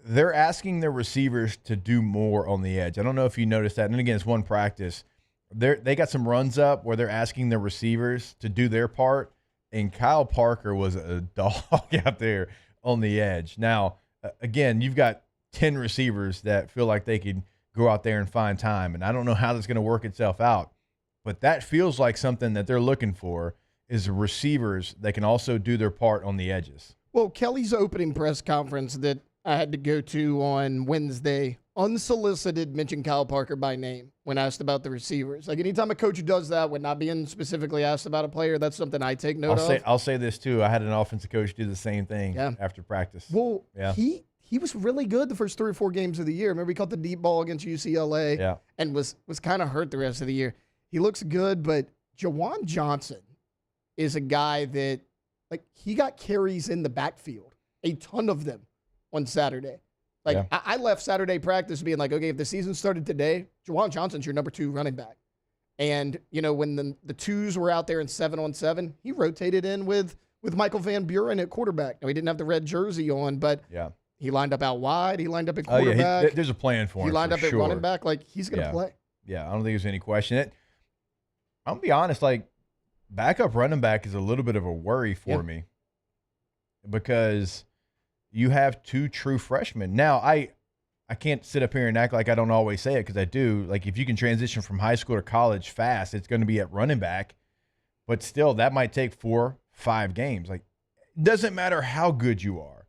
Speaker 4: They're asking their receivers to do more on the edge. I don't know if you noticed that. And again, it's one practice. They got some runs up where they're asking their receivers to do their part. And Kyle Parker was a dog out there on the edge. Now, again, you've got 10 receivers that feel like they could go out there and find time. And I don't know how that's going to work itself out. But that feels like something that they're looking for, is receivers that can also do their part on the edges.
Speaker 1: Well, Kelly's opening press conference that I had to go to on Wednesday, unsolicited, mentioned Kyle Parker by name when asked about the receivers. Anytime a coach does that when not being specifically asked about a player, that's something I take note of.
Speaker 4: I'll say this too. I had an offensive coach do the same thing after practice.
Speaker 1: Well, he was really good the first 3 or 4 games of the year. Remember, he caught the deep ball against UCLA and was kind of hurt the rest of the year. He looks good, but Jawan Johnson is a guy that, he got carries in the backfield, a ton of them on Saturday. I left Saturday practice being okay, if the season started today, Jawan Johnson's your number 2 running back. And, when the 2s were out there in 7-on-7, he rotated in with Michael Van Buren at quarterback. Now, he didn't have the red jersey on, but he lined up out wide. He lined up at quarterback.
Speaker 4: There's a plan for him.
Speaker 1: He lined up at running back. He's going to play.
Speaker 4: Yeah, I don't think there's any question. I'm going to be honest, backup running back is a little bit of a worry for me, because you have two true freshmen. Now, I can't sit up here and act like I don't always say it, because I do. Like, if you can transition from high school to college fast, it's going to be at running back. But still, that might take 4-5 games. Like, it doesn't matter how good you are.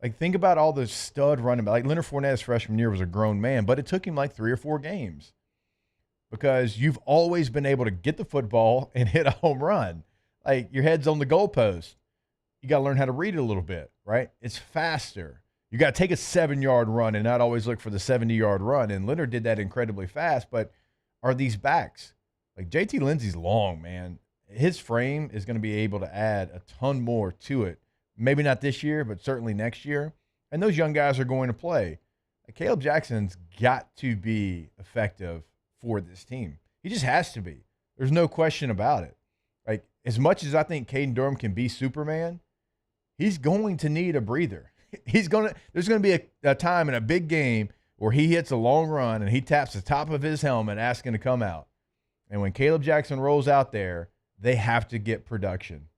Speaker 4: Like, think about all the stud running back. Like, Leonard Fournette's freshman year was a grown man, but it took him like 3 or 4 games, because you've always been able to get the football and hit a home run. Like, your head's on the goalpost. You got to learn how to read it a little bit, right? It's faster. You got to take a 7-yard run and not always look for the 70-yard run. And Leonard did that incredibly fast. But are these backs? Like, JT Lindsey's long, man. His frame is going to be able to add a ton more to it. Maybe not this year, but certainly next year. And those young guys are going to play. Like, Caleb Jackson's got to be effective for this team. He just has to be. There's no question about it. Like, as much as I think Caden Durham can be Superman, he's going to need a breather. There's going to be a time in a big game where he hits a long run and he taps the top of his helmet asking to come out. And when Caleb Jackson rolls out there, they have to get production.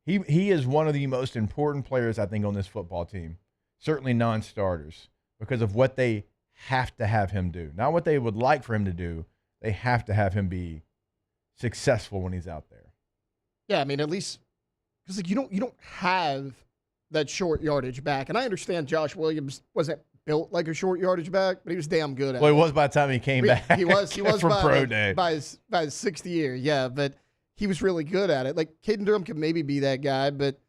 Speaker 4: He is one of the most important players, I think, on this football team. Certainly non-starters, because of what they have to have him do. Not what they would like for him to do. They have to have him be successful when he's out there.
Speaker 1: Yeah, I mean, at least because like you don't have that short yardage back. And I understand Josh Williams wasn't built like a short yardage back, but he was damn good at it.
Speaker 4: Well, he was by the time he came back.
Speaker 1: He was
Speaker 4: for
Speaker 1: by,
Speaker 4: pro day.
Speaker 1: by his sixth year, yeah, but he was really good at it. Like, Caden Durham could maybe be that guy, but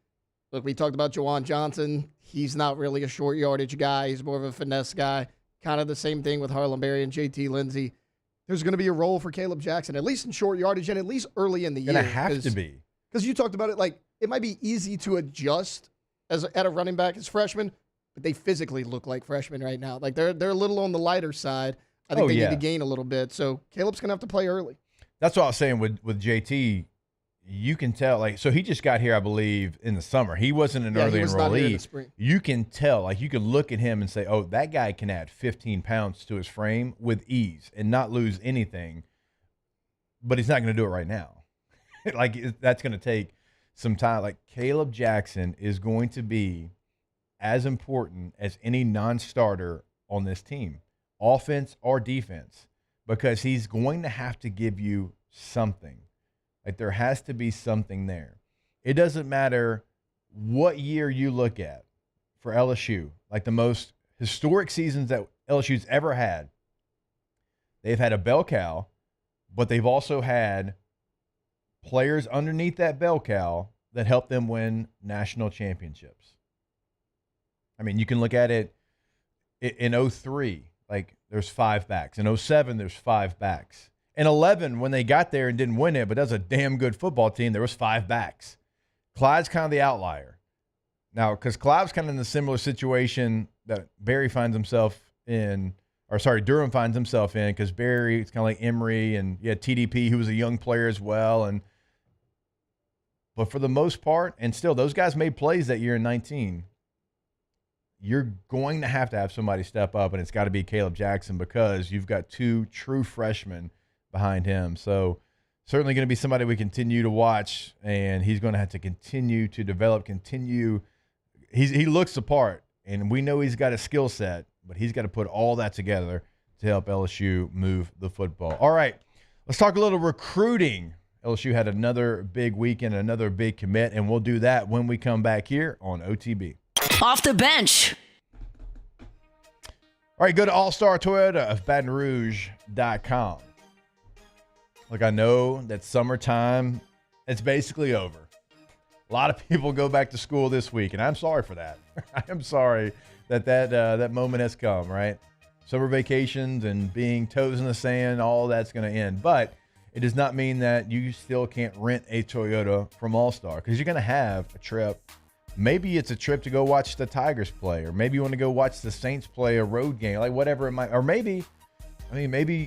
Speaker 1: look, we talked about Juwan Johnson. He's not really a short yardage guy. He's more of a finesse guy. Kind of the same thing with Harlem Berry and JT Lindsey. There's going to be a role for Caleb Jackson, at least in short yardage and at least early in the year.
Speaker 4: Going to have to be.
Speaker 1: Because you talked about it, like, it might be easy to adjust at a running back as freshmen, but they physically look like freshmen right now. Like, they're a little on the lighter side. I think they need to gain a little bit. So Caleb's going to have to play early.
Speaker 4: That's what I was saying with JT. You can tell, like, so he just got here, I believe, in the summer. He wasn't an early enrollee.
Speaker 1: Not here in the spring.
Speaker 4: You can tell, like, you can look at him and say, oh, that guy can add 15 pounds to his frame with ease and not lose anything, but he's not going to do it right now. Like, that's going to take some time. Like, Caleb Jackson is going to be as important as any non-starter on this team, offense or defense, because he's going to have to give you something. Like, there has to be something there. It doesn't matter what year you look at for LSU, like the most historic seasons that LSU's ever had. They've had a bell cow, but they've also had players underneath that bell cow that helped them win national championships. I mean, you can look at it in 03, like there's 5 backs. In 07, there's 5 backs. In 11, when they got there and didn't win it, but that was a damn good football team, there was 5 backs. Clyde's kind of the outlier. Now, because Clyde's kind of in a similar situation that Barry finds himself in, or sorry, Durham finds himself in, because Barry, it's kind of like Emory, and you had TDP, who was a young player as well. But for the most part, and still, those guys made plays that year in 19. You're going to have somebody step up, and it's got to be Caleb Jackson, because you've got 2 true freshmen behind him. So certainly going to be somebody we continue to watch, and he's going to have to continue to develop, he looks the part, and we know he's got a skill set, but he's got to put all that together to help LSU move the football. All right, let's talk a little recruiting. LSU had another big weekend, another big commit, and we'll do that when we come back here on OTB.
Speaker 2: Off the bench.
Speaker 4: All right, go to All-Star Toyota of BatonRouge.com. Look, I know that summertime, it's basically over. A lot of people go back to school this week, and I'm sorry for that. I am sorry that moment has come, right? Summer vacations and being toes in the sand, all that's going to end. But it does not mean that you still can't rent a Toyota from All-Star, because you're going to have a trip. Maybe it's a trip to go watch the Tigers play, or maybe you want to go watch the Saints play a road game, like whatever it might, or maybe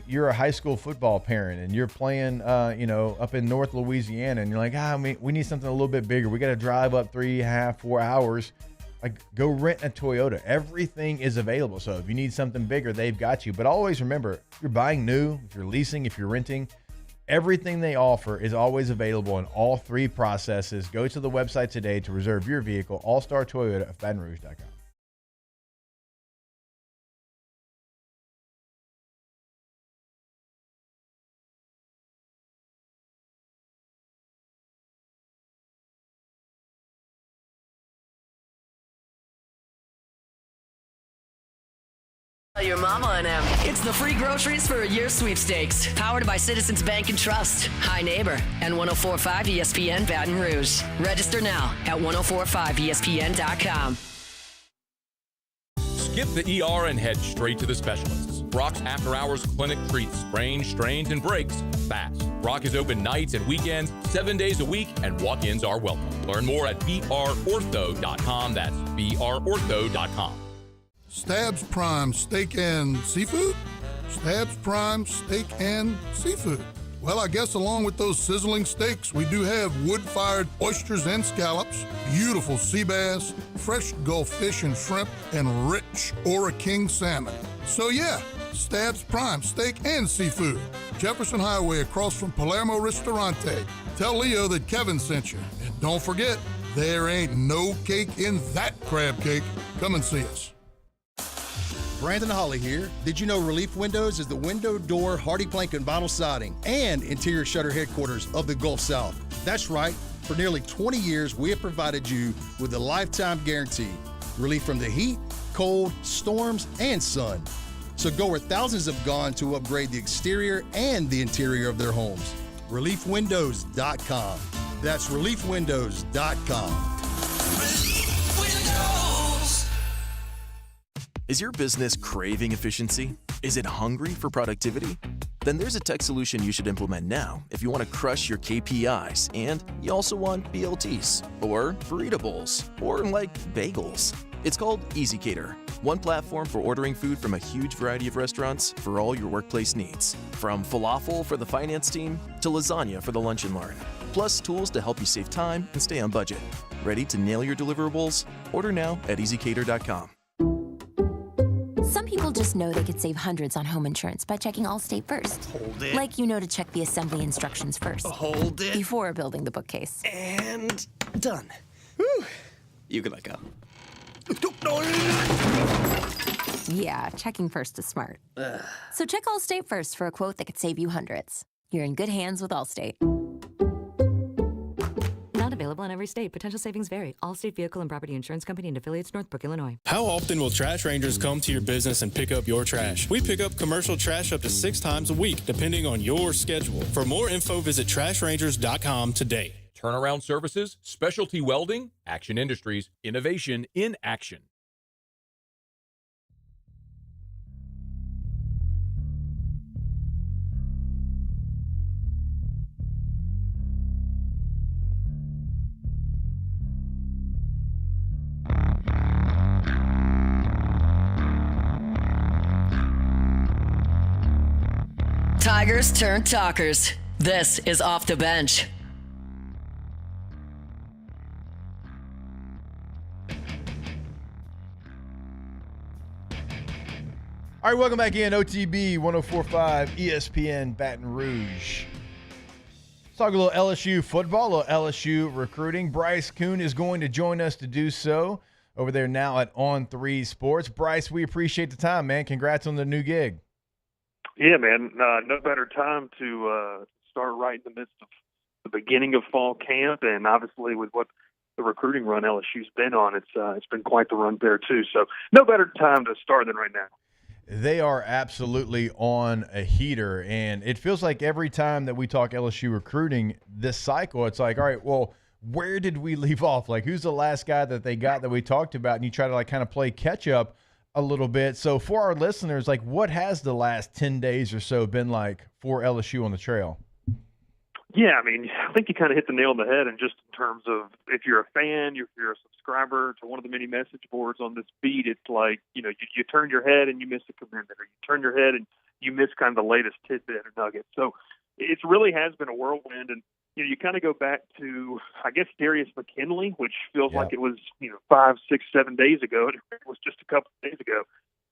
Speaker 4: you're a high school football parent and you're playing, up in North Louisiana, and you're like, we need something a little bit bigger. We got to drive up 3.5, 4 hours. Like, go rent a Toyota. Everything is available. So if you need something bigger, they've got you. But always remember, if you're buying new, if you're leasing, if you're renting, Everything they offer is always available in all three processes. Go to the website today to reserve your vehicle. All-Star Toyota of BatonRouge.com.
Speaker 2: Your mama and him. It's the free groceries for a year sweepstakes, powered by Citizens Bank and Trust, High Neighbor, and 104.5 ESPN Baton Rouge. Register now at 104.5ESPN.com.
Speaker 6: Skip the ER and head straight to the specialists. Brock's After Hours Clinic treats sprains, strains, and breaks fast. Brock is open nights and weekends, 7 days a week, and walk-ins are welcome. Learn more at brortho.com. That's brortho.com.
Speaker 7: Stabs Prime Steak and Seafood? Stabs Prime Steak and Seafood. Well, I guess along with those sizzling steaks, we do have wood-fired oysters and scallops, beautiful sea bass, fresh Gulf fish and shrimp, and rich Ora King salmon. So yeah, Stabs Prime Steak and Seafood. Jefferson Highway across from Palermo Ristorante. Tell Leo that Kevin sent you. And don't forget, there ain't no cake in that crab cake. Come and see us.
Speaker 8: Brandon Holly here. Did you know Relief Windows is the window, door, hardy plank, and vinyl siding and interior shutter headquarters of the Gulf South? That's right. For nearly 20 years, we have provided you with a lifetime guarantee. Relief from the heat, cold, storms, and sun. So go where thousands have gone to upgrade the exterior and the interior of their homes. ReliefWindows.com. That's ReliefWindows.com.
Speaker 9: Is your business craving efficiency? Is it hungry for productivity? Then there's a tech solution you should implement now if you want to crush your KPIs and you also want BLTs or burrito bowls or like bagels. It's called EasyCater, one platform for ordering food from a huge variety of restaurants for all your workplace needs. From falafel for the finance team to lasagna for the lunch and learn. Plus tools to help you save time and stay on budget. Ready to nail your deliverables? Order now at easycater.com.
Speaker 10: Some people just know they could save hundreds on home insurance by checking Allstate first.
Speaker 11: Hold it.
Speaker 10: Like you know to check the assembly instructions first.
Speaker 11: Hold it.
Speaker 10: Before building the bookcase.
Speaker 11: And done. Whew. You can let go.
Speaker 10: Yeah, checking first is smart. So check Allstate first for a quote that could save you hundreds. You're in good hands with Allstate.
Speaker 12: Not available in every state. Potential savings vary. Allstate Vehicle and Property Insurance Company and affiliates, Northbrook, Illinois.
Speaker 13: How often will trash rangers come to your business and pick up your trash? We pick up commercial trash up to 6 times a week, depending on your schedule. For more info, visit trashrangers.com today.
Speaker 6: Turnaround services, specialty welding, Action Industries, innovation in action.
Speaker 2: Tigers turn talkers. This is Off the Bench.
Speaker 4: All right, welcome back in. OTB 104.5 ESPN Baton Rouge. Let's talk a little LSU football, a little LSU recruiting. Bryce Coon is going to join us to do so over there now at On3 Sports. Bryce, we appreciate the time, man. Congrats on the new gig.
Speaker 14: Yeah, man. No better time to start right in the midst of the beginning of fall camp, and obviously with what the recruiting run LSU's been on, it's been quite the run there too. So no better time to start than right now.
Speaker 4: They are absolutely on a heater, and it feels like every time that we talk LSU recruiting this cycle, it's like, all right, well, where did we leave off? Like, who's the last guy that they got that we talked about? And you try to like kind of play catch up a little bit. So for our listeners, like, what has the last 10 days or so been like for LSU on the trail?
Speaker 14: Yeah, I mean, I think you kind of hit the nail on the head, and just in terms of if you're a fan, if you're a subscriber to one of the many message boards on this beat, it's like, you turn your head and you miss a commitment, or you turn your head and you miss kind of the latest tidbit or nugget. So it really has been a whirlwind, and you kind of go back to, I guess, Darius McKinley, which feels like it was 5, 6, 7 days ago. It was just a couple of days ago.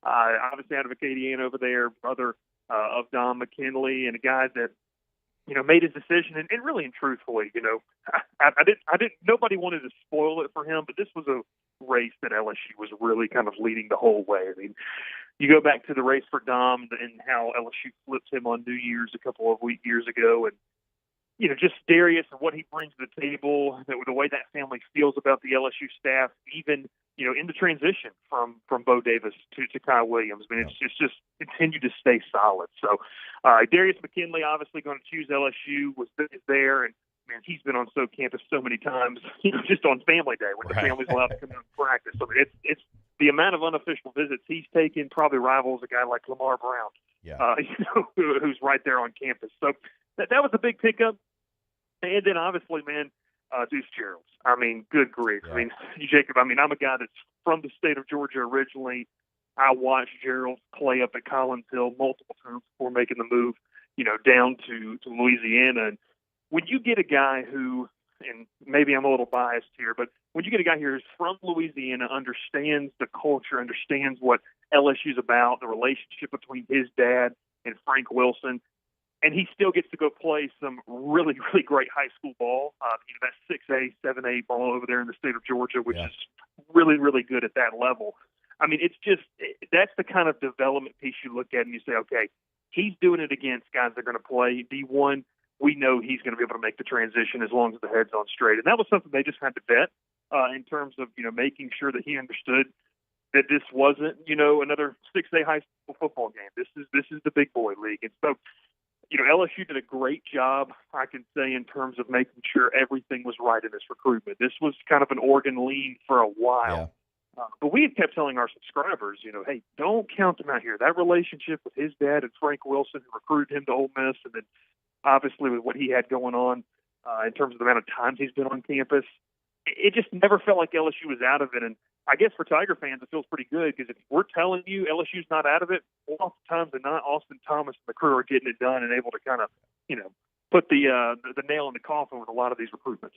Speaker 14: Obviously out of Acadiana over there, brother of Don McKinley, and a guy that made his decision, and really and truthfully, I didn't. Nobody wanted to spoil it for him, but this was a race that LSU was really kind of leading the whole way. I mean, you go back to the race for Dom and how LSU flipped him on New Year's a couple of years ago, and just Darius and what he brings to the table, the way that family feels about the LSU staff, even in the transition from Bo Davis to Kyle Williams. I mean, it's just continued to stay solid. So Darius McKinley obviously going to choose LSU is there, and man, he's been on campus so many times, just on family day when the family's allowed to come in and practice. I mean, it's the amount of unofficial visits he's taken probably rivals a guy like Lamar Brown, who's right there on campus. So that was a big pickup. And then obviously, man, Deuce Gerald's. I mean, good grief. Yeah. I mean, Jacob, I'm a guy that's from the state of Georgia originally. I watched Gerald play up at Collins Hill multiple times before making the move, down to Louisiana. And when you get a guy who, and maybe I'm a little biased here, but when you get a guy here who's from Louisiana, understands the culture, understands what LSU's about, the relationship between his dad and Frank Wilson, and he still gets to go play some really, really great high school ball. That 6A, 7A ball over there in the state of Georgia, which is really, really good at that level. I mean, that's the kind of development piece you look at and you say, okay, he's doing it against guys that are going to play D1. We know he's going to be able to make the transition as long as the head's on straight. And that was something they just had to vet in terms of, making sure that he understood that this wasn't, another 6A high school football game. This is the big boy league. And so, LSU did a great job, I can say, in terms of making sure everything was right in this recruitment. This was kind of an Oregon lean for a while. Yeah. But we had kept telling our subscribers, hey, don't count them out here. That relationship with his dad and Frank Wilson, who recruited him to Ole Miss, and then obviously with what he had going on in terms of the amount of times he's been on campus, it just never felt like LSU was out of it. And I guess for Tiger fans, it feels pretty good because if we're telling you LSU's not out of it, oftentimes than not, Austin Thomas and the crew are getting it done and able to kind of, put the nail in the coffin with a lot of these recruitments.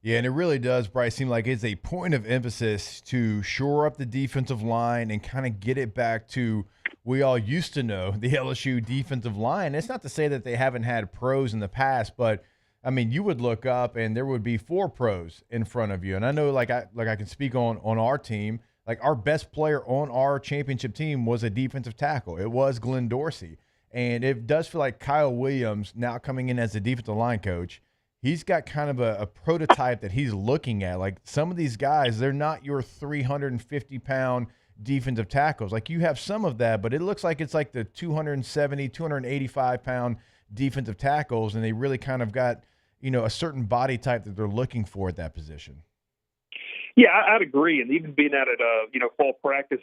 Speaker 4: Yeah, and it really does, Bryce, seem like it's a point of emphasis to shore up the defensive line and kind of get it back to we all used to know the LSU defensive line. It's not to say that they haven't had pros in the past, but I mean, you would look up and there would be 4 pros in front of you. And I know I can speak on our team, like our best player on our championship team was a defensive tackle. It was Glenn Dorsey. And it does feel like Kyle Williams now coming in as a defensive line coach, he's got kind of a prototype that he's looking at. Like some of these guys, they're not your 350-pound defensive tackles. Like you have some of that, but it looks like it's like the 270, 285-pound defensive tackles, and they really kind of got, a certain body type that they're looking for at that position.
Speaker 14: Yeah, I'd agree. And even being out at, fall practice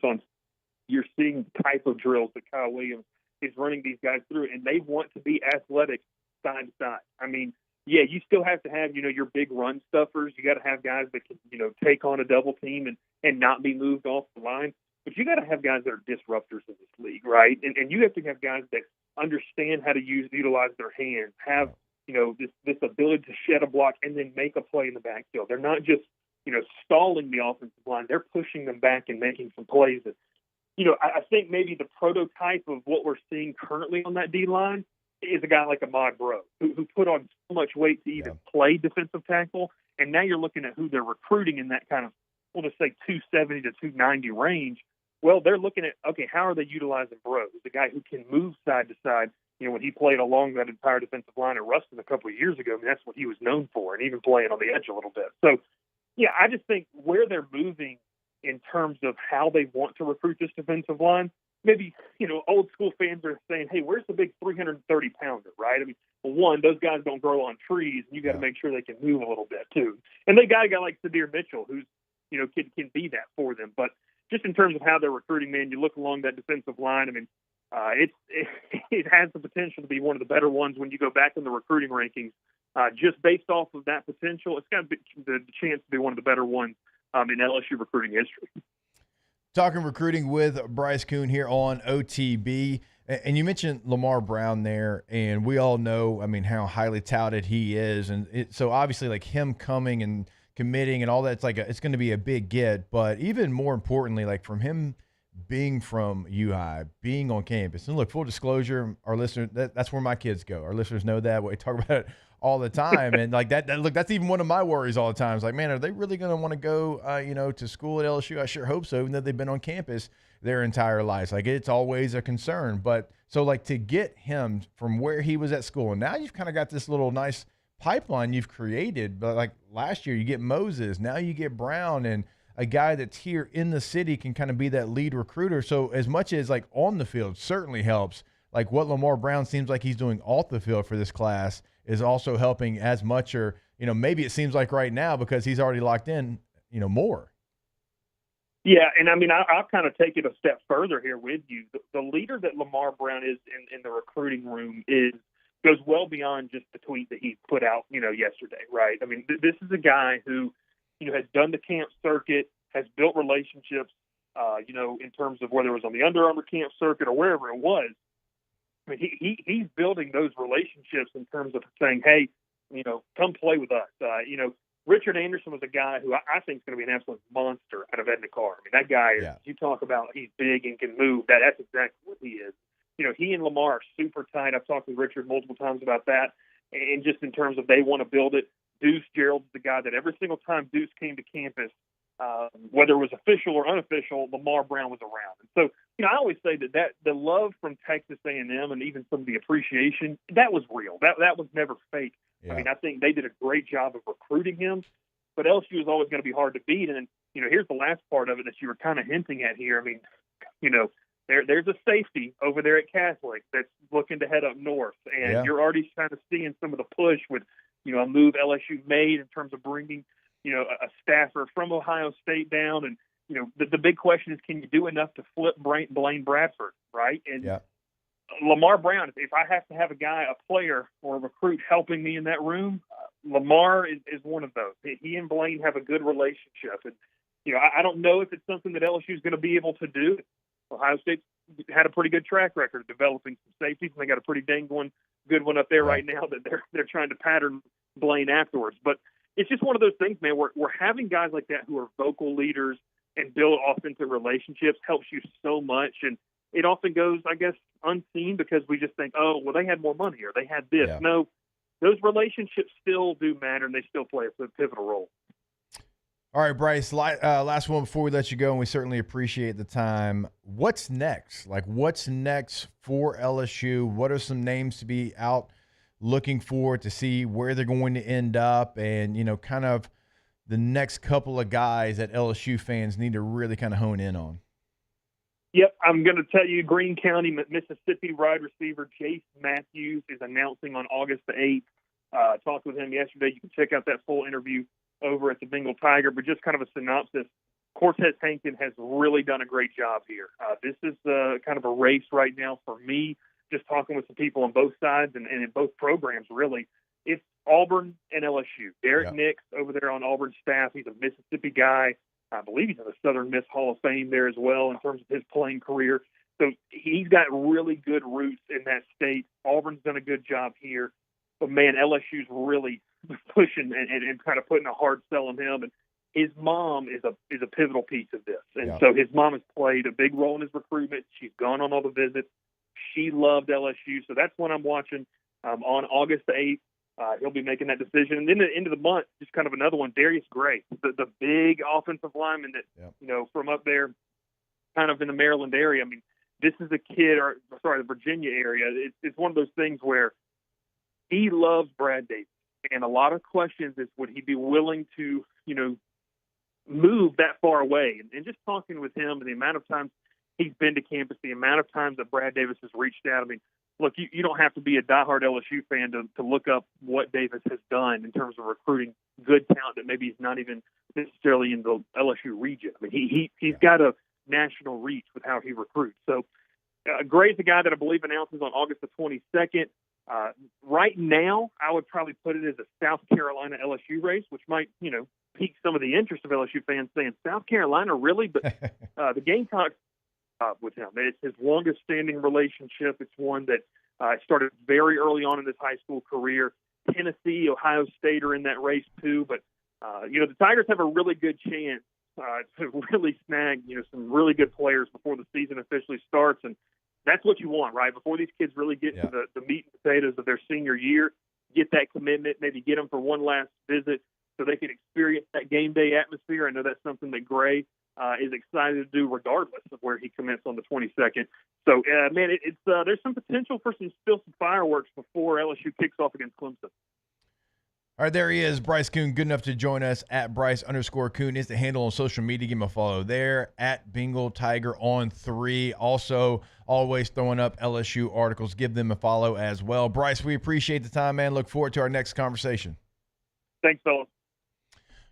Speaker 14: you're seeing type of drills that Kyle Williams is running these guys through, and they want to be athletic side to side. I mean, yeah, you still have to have, your big run stuffers. You got to have guys that can, take on a double team and not be moved off the line. But you got to have guys that are disruptors in this league, right? And you have to have guys that understand how to utilize their hands, have, this ability to shed a block and then make a play in the backfield. They're not just, stalling the offensive line. They're pushing them back and making some plays. And, I think maybe the prototype of what we're seeing currently on that D-line is a guy like Ahmad Bro, who put on so much weight to even play defensive tackle. And now you're looking at who they're recruiting in that kind of, we'll just say 270 to 290 range. Well, they're looking at, okay, how are they utilizing Bro? He's a guy who can move side to side. When he played along that entire defensive line at Ruston a couple of years ago, I mean, that's what he was known for, and even playing on the edge a little bit. So, yeah, I just think where they're moving in terms of how they want to recruit this defensive line, maybe, old school fans are saying, hey, where's the big 330-pounder, right? I mean, one, those guys don't grow on trees, and you got to make sure they can move a little bit, too. And they got a guy like Sadir Mitchell who's, can be that for them. But just in terms of how they're recruiting, man, you look along that defensive line, I mean, it has the potential to be one of the better ones when you go back in the recruiting rankings. Just based off of that potential, it's got the chance to be one of the better ones in LSU recruiting history.
Speaker 4: Talking recruiting with Bryce Coon here on OTB. And you mentioned Lamar Brown there, and we all know, I mean, how highly touted he is. And so obviously, like him coming and committing and all that, it's going to be a big get. But even more importantly, like from him being from U-High, being on campus. And look, full disclosure, our listeners, that's where my kids go. Our listeners know that. We talk about it all the time. And like that, look, that's even one of my worries all the time. It's like, man, are they really going to want to go, to school at LSU? I sure hope so, even though they've been on campus their entire lives. Like, it's always a concern. But so, like, to get him from where he was at school, and now you've kind of got this little nice pipeline you've created. But like last year, you get Moses, now you get Brown, and a guy that's here in the city can kind of be that lead recruiter. So as much as like on the field certainly helps, like what Lamar Brown seems like he's doing off the field for this class is also helping as much, or, maybe it seems like right now because he's already locked in, more.
Speaker 14: Yeah, and I mean, I'll kind of take it a step further here with you. The leader that Lamar Brown is in the recruiting room goes well beyond just the tweet that he put out, yesterday, right? I mean, this is a guy who, has done the camp circuit, has built relationships, in terms of whether it was on the Under Armour camp circuit or wherever it was. I mean, he's building those relationships in terms of saying, hey, come play with us. Richard Anderson was a guy who I think is going to be an absolute monster out of Ed-Car. I mean, that guy, you talk about he's big and can move. That's exactly what he is. He and Lamar are super tight. I've talked with Richard multiple times about that. And just in terms of they want to build it, Deuce Gerald's the guy that every single time Deuce came to campus, whether it was official or unofficial, Lamar Brown was around. And so, I always say that the love from Texas A&M and even some of the appreciation, that was real. That was never fake. Yeah. I mean, I think they did a great job of recruiting him, but LSU is always going to be hard to beat. And, here's the last part of it that you were kind of hinting at here. I mean, there's a safety over there at Catholic that's looking to head up north, and you're already kind of seeing some of the push with, a move LSU made in terms of bringing, a staffer from Ohio State down. And, the big question is, can you do enough to flip Blaine Bradford, right? And Lamar Brown, if I have to have a player or a recruit helping me in that room, Lamar is one of those. He and Blaine have a good relationship. And, I don't know if it's something that LSU is going to be able to do. Ohio State had a pretty good track record of developing some safeties, and they got a pretty dang good one up there right now that they're trying to pattern Blaine afterwards. But it's just one of those things, man. We're having guys like that who are vocal leaders and build authentic relationships helps you so much. And it often goes, I guess, unseen because we just think, oh, well, they had more money or they had this. Yeah. No, those relationships still do matter, and they still play a pivotal role.
Speaker 4: All right, Bryce, last one before we let you go, and we certainly appreciate the time. What's next? Like, what's next for LSU? What are some names to be out looking for to see where they're going to end up, and, kind of the next couple of guys that LSU fans need to really kind of hone in on?
Speaker 14: Yep, I'm going to tell you, Greene County, Mississippi wide receiver Jace Matthews is announcing on August the 8th. I talked with him yesterday. You can check out that full interview over at the Bengal Tiger, but just kind of a synopsis. Cortez Hankton has really done a great job here. This is kind of a race right now for me, just talking with some people on both sides and in both programs, really. It's Auburn and LSU. Derek Nix over there on Auburn's staff, he's a Mississippi guy. I believe he's in the Southern Miss Hall of Fame there as well in terms of his playing career. So he's got really good roots in that state. Auburn's done a good job here. But, man, LSU's really pushing and kind of putting a hard sell on him. And his mom is a pivotal piece of this. And so his mom has played a big role in his recruitment. She's gone on all the visits. She loved LSU. So that's what I'm watching on August the 8th. He'll be making that decision. And then at the end of the month, just kind of another one, Darius Gray, the big offensive lineman that, from up there kind of in the Maryland area. I mean, this is a kid, the Virginia area. It's one of those things where he loves Brad Davis. And a lot of questions is, would he be willing to, move that far away? And just talking with him and the amount of times he's been to campus, the amount of times that Brad Davis has reached out. I mean, look, you don't have to be a diehard LSU fan to look up what Davis has done in terms of recruiting good talent that maybe is not even necessarily in the LSU region. I mean, he's got a national reach with how he recruits. So Gray's the guy that I believe announces on August the 22nd. Right now, I would probably put it as a South Carolina LSU race, which might, pique some of the interest of LSU fans saying, South Carolina, really? But the Gamecocks with him. It's his longest standing relationship. It's one that started very early on in his high school career. Tennessee, Ohio State are in that race too. But, the Tigers have a really good chance to really snag, some really good players before the season officially starts. And that's what you want, right? Before these kids really get to the meat and potatoes of their senior year, get that commitment, maybe get them for one last visit so they can experience that game day atmosphere. I know that's something that Gray is excited to do regardless of where he commits on the 22nd. So, man, it's there's some potential for some fireworks before LSU kicks off against Clemson.
Speaker 4: All right, there he is, Bryce Coon, good enough to join us. At Bryce_Coon is the handle on social media. Give him a follow there. At Bengal Tiger on 3. Also, always throwing up LSU articles. Give them a follow as well. Bryce, we appreciate the time, man. Look forward to our next conversation.
Speaker 14: Thanks, fellas.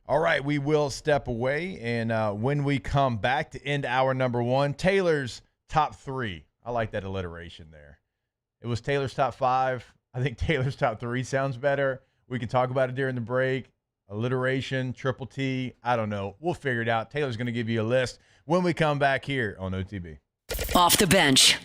Speaker 4: All right, we will step away, and when we come back to end hour number 1, Taylor's top 3. I like that alliteration there. It was Taylor's top 5. I think Taylor's top 3 sounds better. We can talk about it during the break. Alliteration, triple T, I don't know. We'll figure it out. Taylor's going to give you a list when we come back here on OTB.
Speaker 2: Off the bench.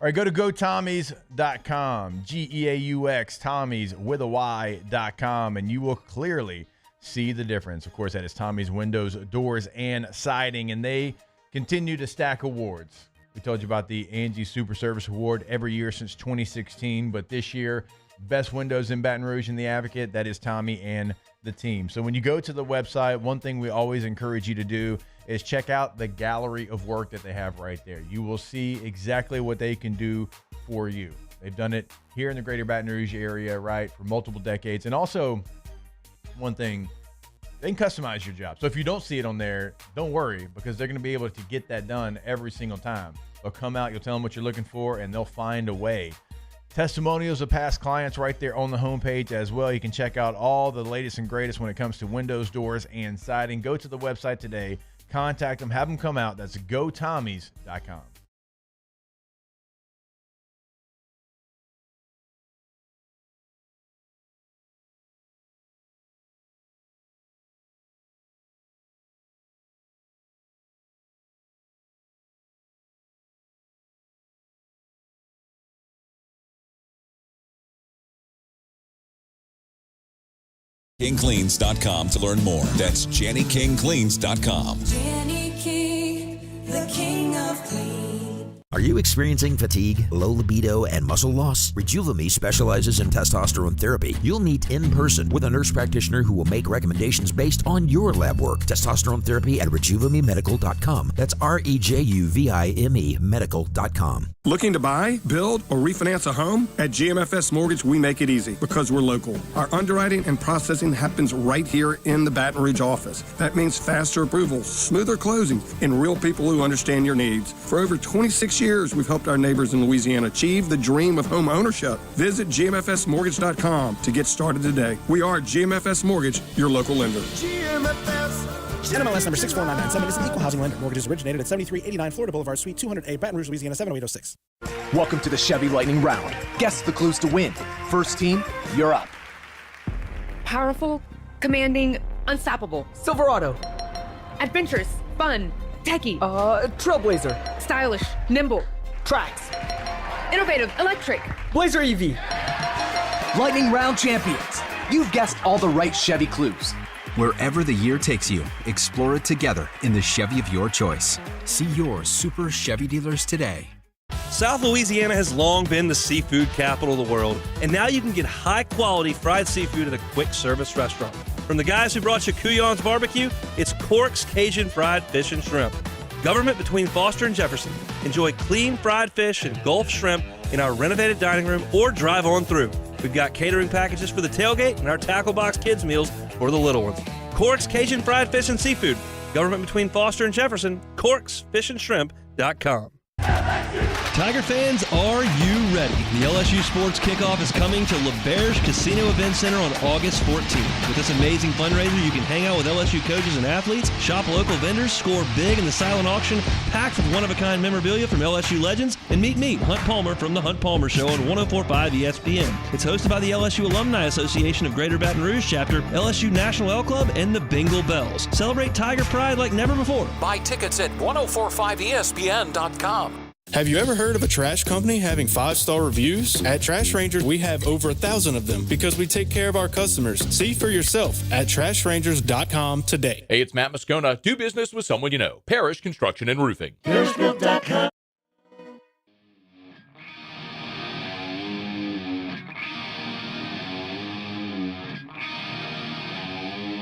Speaker 4: All right, go to gotommies.com, Geaux, Tommies with a Y.com, and you will clearly see the difference. Of course, that is Tommy's Windows, Doors, and Siding, and they continue to stack awards. We told you about the Angie Super Service Award every year since 2016, but this year, Best Windows in Baton Rouge and the Advocate, that is Tommy and the team. So when you go to the website, one thing we always encourage you to do is check out the gallery of work that they have right there. You will see exactly what they can do for you. They've done it here in the greater Baton Rouge area, right, for multiple decades. And also, one thing, they can customize your job. So if you don't see it on there, don't worry, because they're going to be able to get that done every single time. They'll come out, you'll tell them what you're looking for, and they'll find a way. Testimonials of past clients right there on the homepage as well. You can check out all the latest and greatest when it comes to windows, doors, and siding. Go to the website today. Contact them. Have them come out. That's gotommies.com.
Speaker 15: JannyKingCleans.com to learn more. That's JannyKingCleans.com.
Speaker 16: Jenny King, the king of clean.
Speaker 17: Are you experiencing fatigue, low libido, and muscle loss? Rejuvame specializes in testosterone therapy. You'll meet in person with a nurse practitioner who will make recommendations based on your lab work. Testosterone therapy at RejuvameMedical.com. That's REJUVIME Medical.com.
Speaker 18: Looking to buy, build, or refinance a home? At GMFS Mortgage, we make it easy because we're local. Our underwriting and processing happens right here in the Baton Rouge office. That means faster approvals, smoother closings, and real people who understand your needs. For over 26 years, we've helped our neighbors in Louisiana achieve the dream of home ownership. Visit GMFSmortgage.com to get started today. We are GMFS Mortgage, your local lender.
Speaker 19: GMFS. NMLS number 64997 is an equal housing lender. Mortgages originated at 7389 Florida Boulevard, Suite 200A, Baton Rouge, Louisiana 70806.
Speaker 11: Welcome to the Chevy Lightning Round. Guess the clues to win. First team, you're up.
Speaker 20: Powerful, commanding, unstoppable.
Speaker 11: Silverado.
Speaker 20: Adventurous, fun, techie.
Speaker 11: Trailblazer.
Speaker 20: Stylish, nimble.
Speaker 11: Trax.
Speaker 20: Innovative, electric.
Speaker 11: Blazer EV. Lightning Round champions. You've guessed all the right Chevy clues.
Speaker 21: Wherever the year takes you, explore it together in the Chevy of your choice. See your Super Chevy dealers today.
Speaker 22: South Louisiana has long been the seafood capital of the world, and now you can get high-quality fried seafood at a quick-service restaurant. From the guys who brought you Couillon's Barbecue, it's Cork's Cajun Fried Fish and Shrimp. Government between Foster and Jefferson. Enjoy clean fried fish and Gulf shrimp in our renovated dining room or drive on through. We've got catering packages for the tailgate and our tackle box kids meals for the little ones. Cork's Cajun Fried Fish and Seafood. Government between Foster and Jefferson. CorksFishandShrimp.com.
Speaker 23: Tiger fans, are you ready? The LSU Sports Kickoff is coming to LeBerge Casino Event Center on August 14th. With this amazing fundraiser, you can hang out with LSU coaches and athletes, shop local vendors, score big in the silent auction, packed with one-of-a-kind memorabilia from LSU legends, and meet Hunt Palmer from The Hunt Palmer Show on 104.5 ESPN. It's hosted by the LSU Alumni Association of Greater Baton Rouge Chapter, LSU National L Club, and the Bengal Bells. Celebrate Tiger Pride like never before.
Speaker 24: Buy tickets at 1045ESPN.com.
Speaker 13: Have you ever heard of a trash company having 5-star reviews? At Trash Rangers, we have over 1,000 of them because we take care of our customers. See for yourself at trashrangers.com today.
Speaker 6: Hey, it's Matt Moscona. Do business with someone you know. Parish Construction and Roofing.
Speaker 16: ParishGroup.com.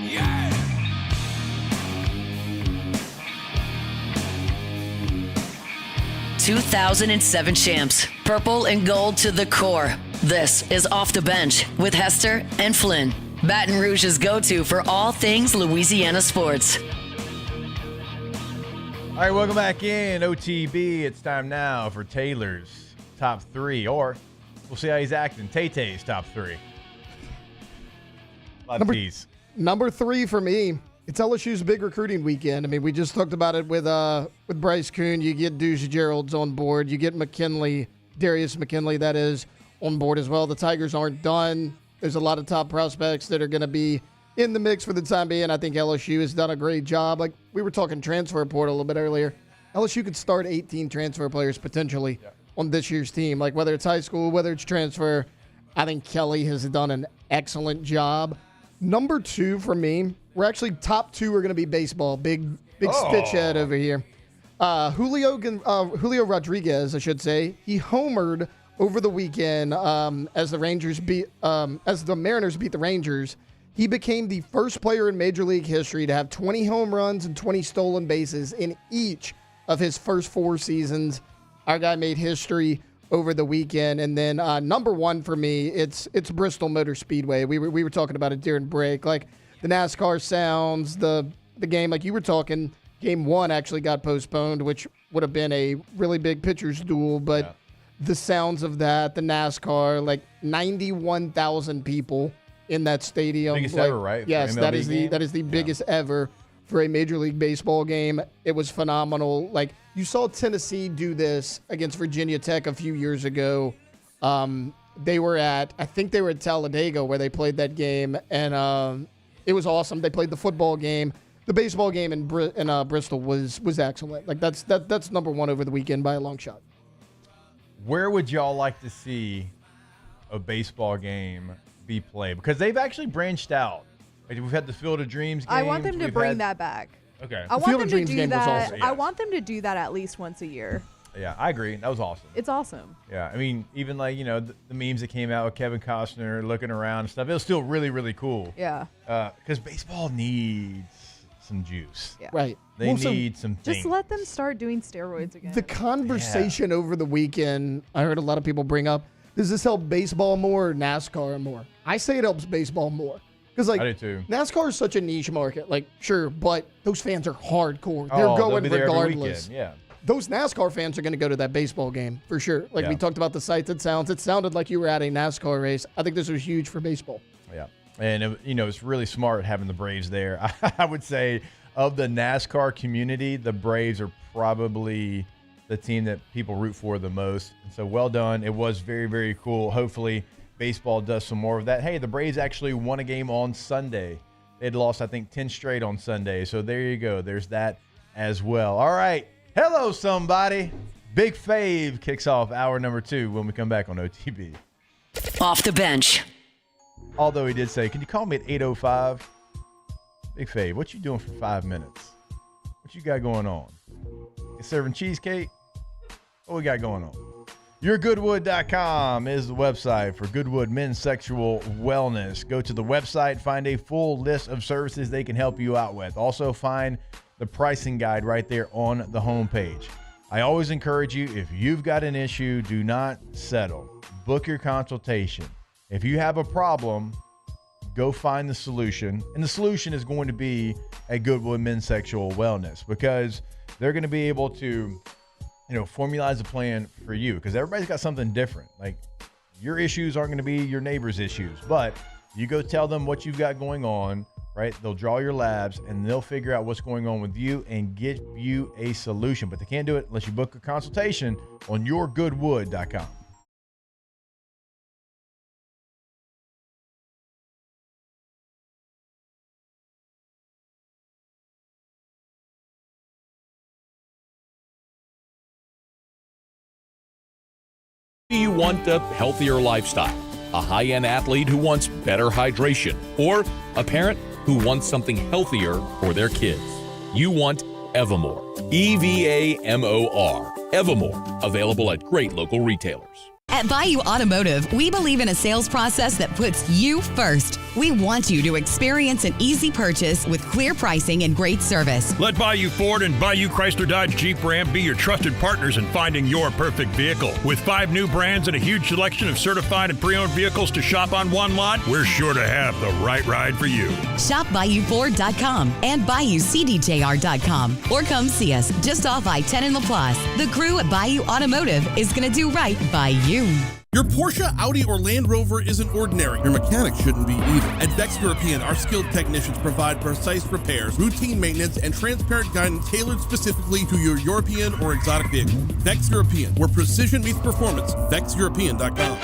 Speaker 16: Yeah!
Speaker 2: 2007 champs, purple and gold to the core. This is Off the Bench with Hester and Flynn, Baton Rouge's go-to for all things Louisiana sports.
Speaker 4: All right, welcome back in OTB. It's time now for Taylor's top 3, or we'll see how he's acting. Tay-Tay's top 3.
Speaker 1: Number 3 for me. It's LSU's big recruiting weekend. I mean, we just talked about it with Bryce Coon. You get Deuce Gerald's on board. You get McKinley, Darius McKinley, that is, on board as well. The Tigers aren't done. There's a lot of top prospects that are going to be in the mix for the time being. I think LSU has done a great job. Like, we were talking transfer portal a little bit earlier. LSU could start 18 transfer players potentially on this year's team. Like, whether it's high school, whether it's transfer, I think Kelly has done an excellent job. Number 2 for me, we're actually top 2 are going to be baseball. Big stitch head over here. Julio Rodriguez, I should say, he homered over the weekend as the Mariners beat the Rangers. He became the first player in Major League history to have 20 home runs and 20 stolen bases in each of his first 4 seasons. Our guy made history over the weekend. And then number 1 for me, it's Bristol Motor Speedway. We were talking about it during break. Like, the NASCAR sounds, the game, like you were talking, game 1 actually got postponed, which would have been a really big pitcher's duel. But the sounds of that, the NASCAR, like 91,000 people in that stadium.
Speaker 4: Biggest ever, right?
Speaker 1: Yes, that is the biggest ever for a Major League Baseball game. It was phenomenal. Like, you saw Tennessee do this against Virginia Tech a few years ago. They were at Talladega where they played that game, and it was awesome. They played the football game. The baseball game in Bristol was excellent. Like, that's number 1 over the weekend by a long shot.
Speaker 4: Where would y'all like to see a baseball game be played? Because they've actually branched out. Like, we've had the Field of Dreams games.
Speaker 3: I want them to bring that back.
Speaker 4: Okay.
Speaker 3: I want them to do that. I want them to do that at least once a year.
Speaker 4: Yeah, I agree. That was awesome.
Speaker 3: It's awesome.
Speaker 4: Yeah, I mean, even like, the memes that came out with Kevin Costner looking around and stuff, it was still really, really cool.
Speaker 3: Yeah.
Speaker 4: Because baseball needs some juice.
Speaker 3: Yeah.
Speaker 1: Right.
Speaker 4: They need some things.
Speaker 3: Just let them start doing steroids again.
Speaker 1: The conversation over the weekend, I heard a lot of people bring up, does this help baseball more or NASCAR more? I say it helps baseball more. Because, like,
Speaker 4: I do too.
Speaker 1: NASCAR is such a niche market. Like, sure, but those fans are hardcore. They're going regardless.
Speaker 4: Yeah.
Speaker 1: Those NASCAR fans are going to go to that baseball game for sure. Like, we talked about the sights and sounds. It sounded like you were at a NASCAR race. I think this was huge for baseball.
Speaker 4: Yeah. And, it's really smart having the Braves there. I would say of the NASCAR community, the Braves are probably the team that people root for the most. And so well done. It was very, very cool. Hopefully baseball does some more of that. Hey, the Braves actually won a game on Sunday. They'd lost, I think, 10 straight on Sunday. So there you go. There's that as well. All right. Hello, somebody. Big Fave kicks off hour number 2 when we come back on OTB.
Speaker 2: Off the Bench.
Speaker 4: Although he did say, can you call me at 8:05? Big Fave, what you doing for 5 minutes? What you got going on? You serving cheesecake? What we got going on? YourGoodwood.com is the website for Goodwood Men's Sexual Wellness. Go to the website, find a full list of services they can help you out with. Also find the pricing guide right there on the homepage. I always encourage you, if you've got an issue, do not settle. Book your consultation. If you have a problem, go find the solution. And the solution is going to be a Goodwood Men's Sexual Wellness, because they're going to be able to, formalize a plan for you, because everybody's got something different. Like, your issues aren't going to be your neighbor's issues, but you go tell them what you've got going on, right? They'll draw your labs and they'll figure out what's going on with you and get you a solution. But they can't do it unless you book a consultation on YourGoodwood.com.
Speaker 6: Do you want a healthier lifestyle, a high-end athlete who wants better hydration, or a parent who wants something healthier for their kids? You want Evamore. EVAMOR. Evamore. Available at great local retailers.
Speaker 5: At Bayou Automotive, we believe in a sales process that puts you first. We want you to experience an easy purchase with clear pricing and great service.
Speaker 7: Let Bayou Ford and Bayou Chrysler Dodge Jeep Ram be your trusted partners in finding your perfect vehicle. With 5 new brands and a huge selection of certified and pre-owned vehicles to shop on one lot, we're sure to have the right ride for you.
Speaker 5: Shop BayouFord.com and BayouCDJR.com or come see us just off I-10 in LaPlace. The crew at Bayou Automotive is going to do right by you.
Speaker 8: Your Porsche, Audi, or Land Rover isn't ordinary. Your mechanic shouldn't be either. At Vex European, our skilled technicians provide precise repairs, routine maintenance, and transparent guidance tailored specifically to your European or exotic vehicle. Vex European, where precision meets performance. VexEuropean.com.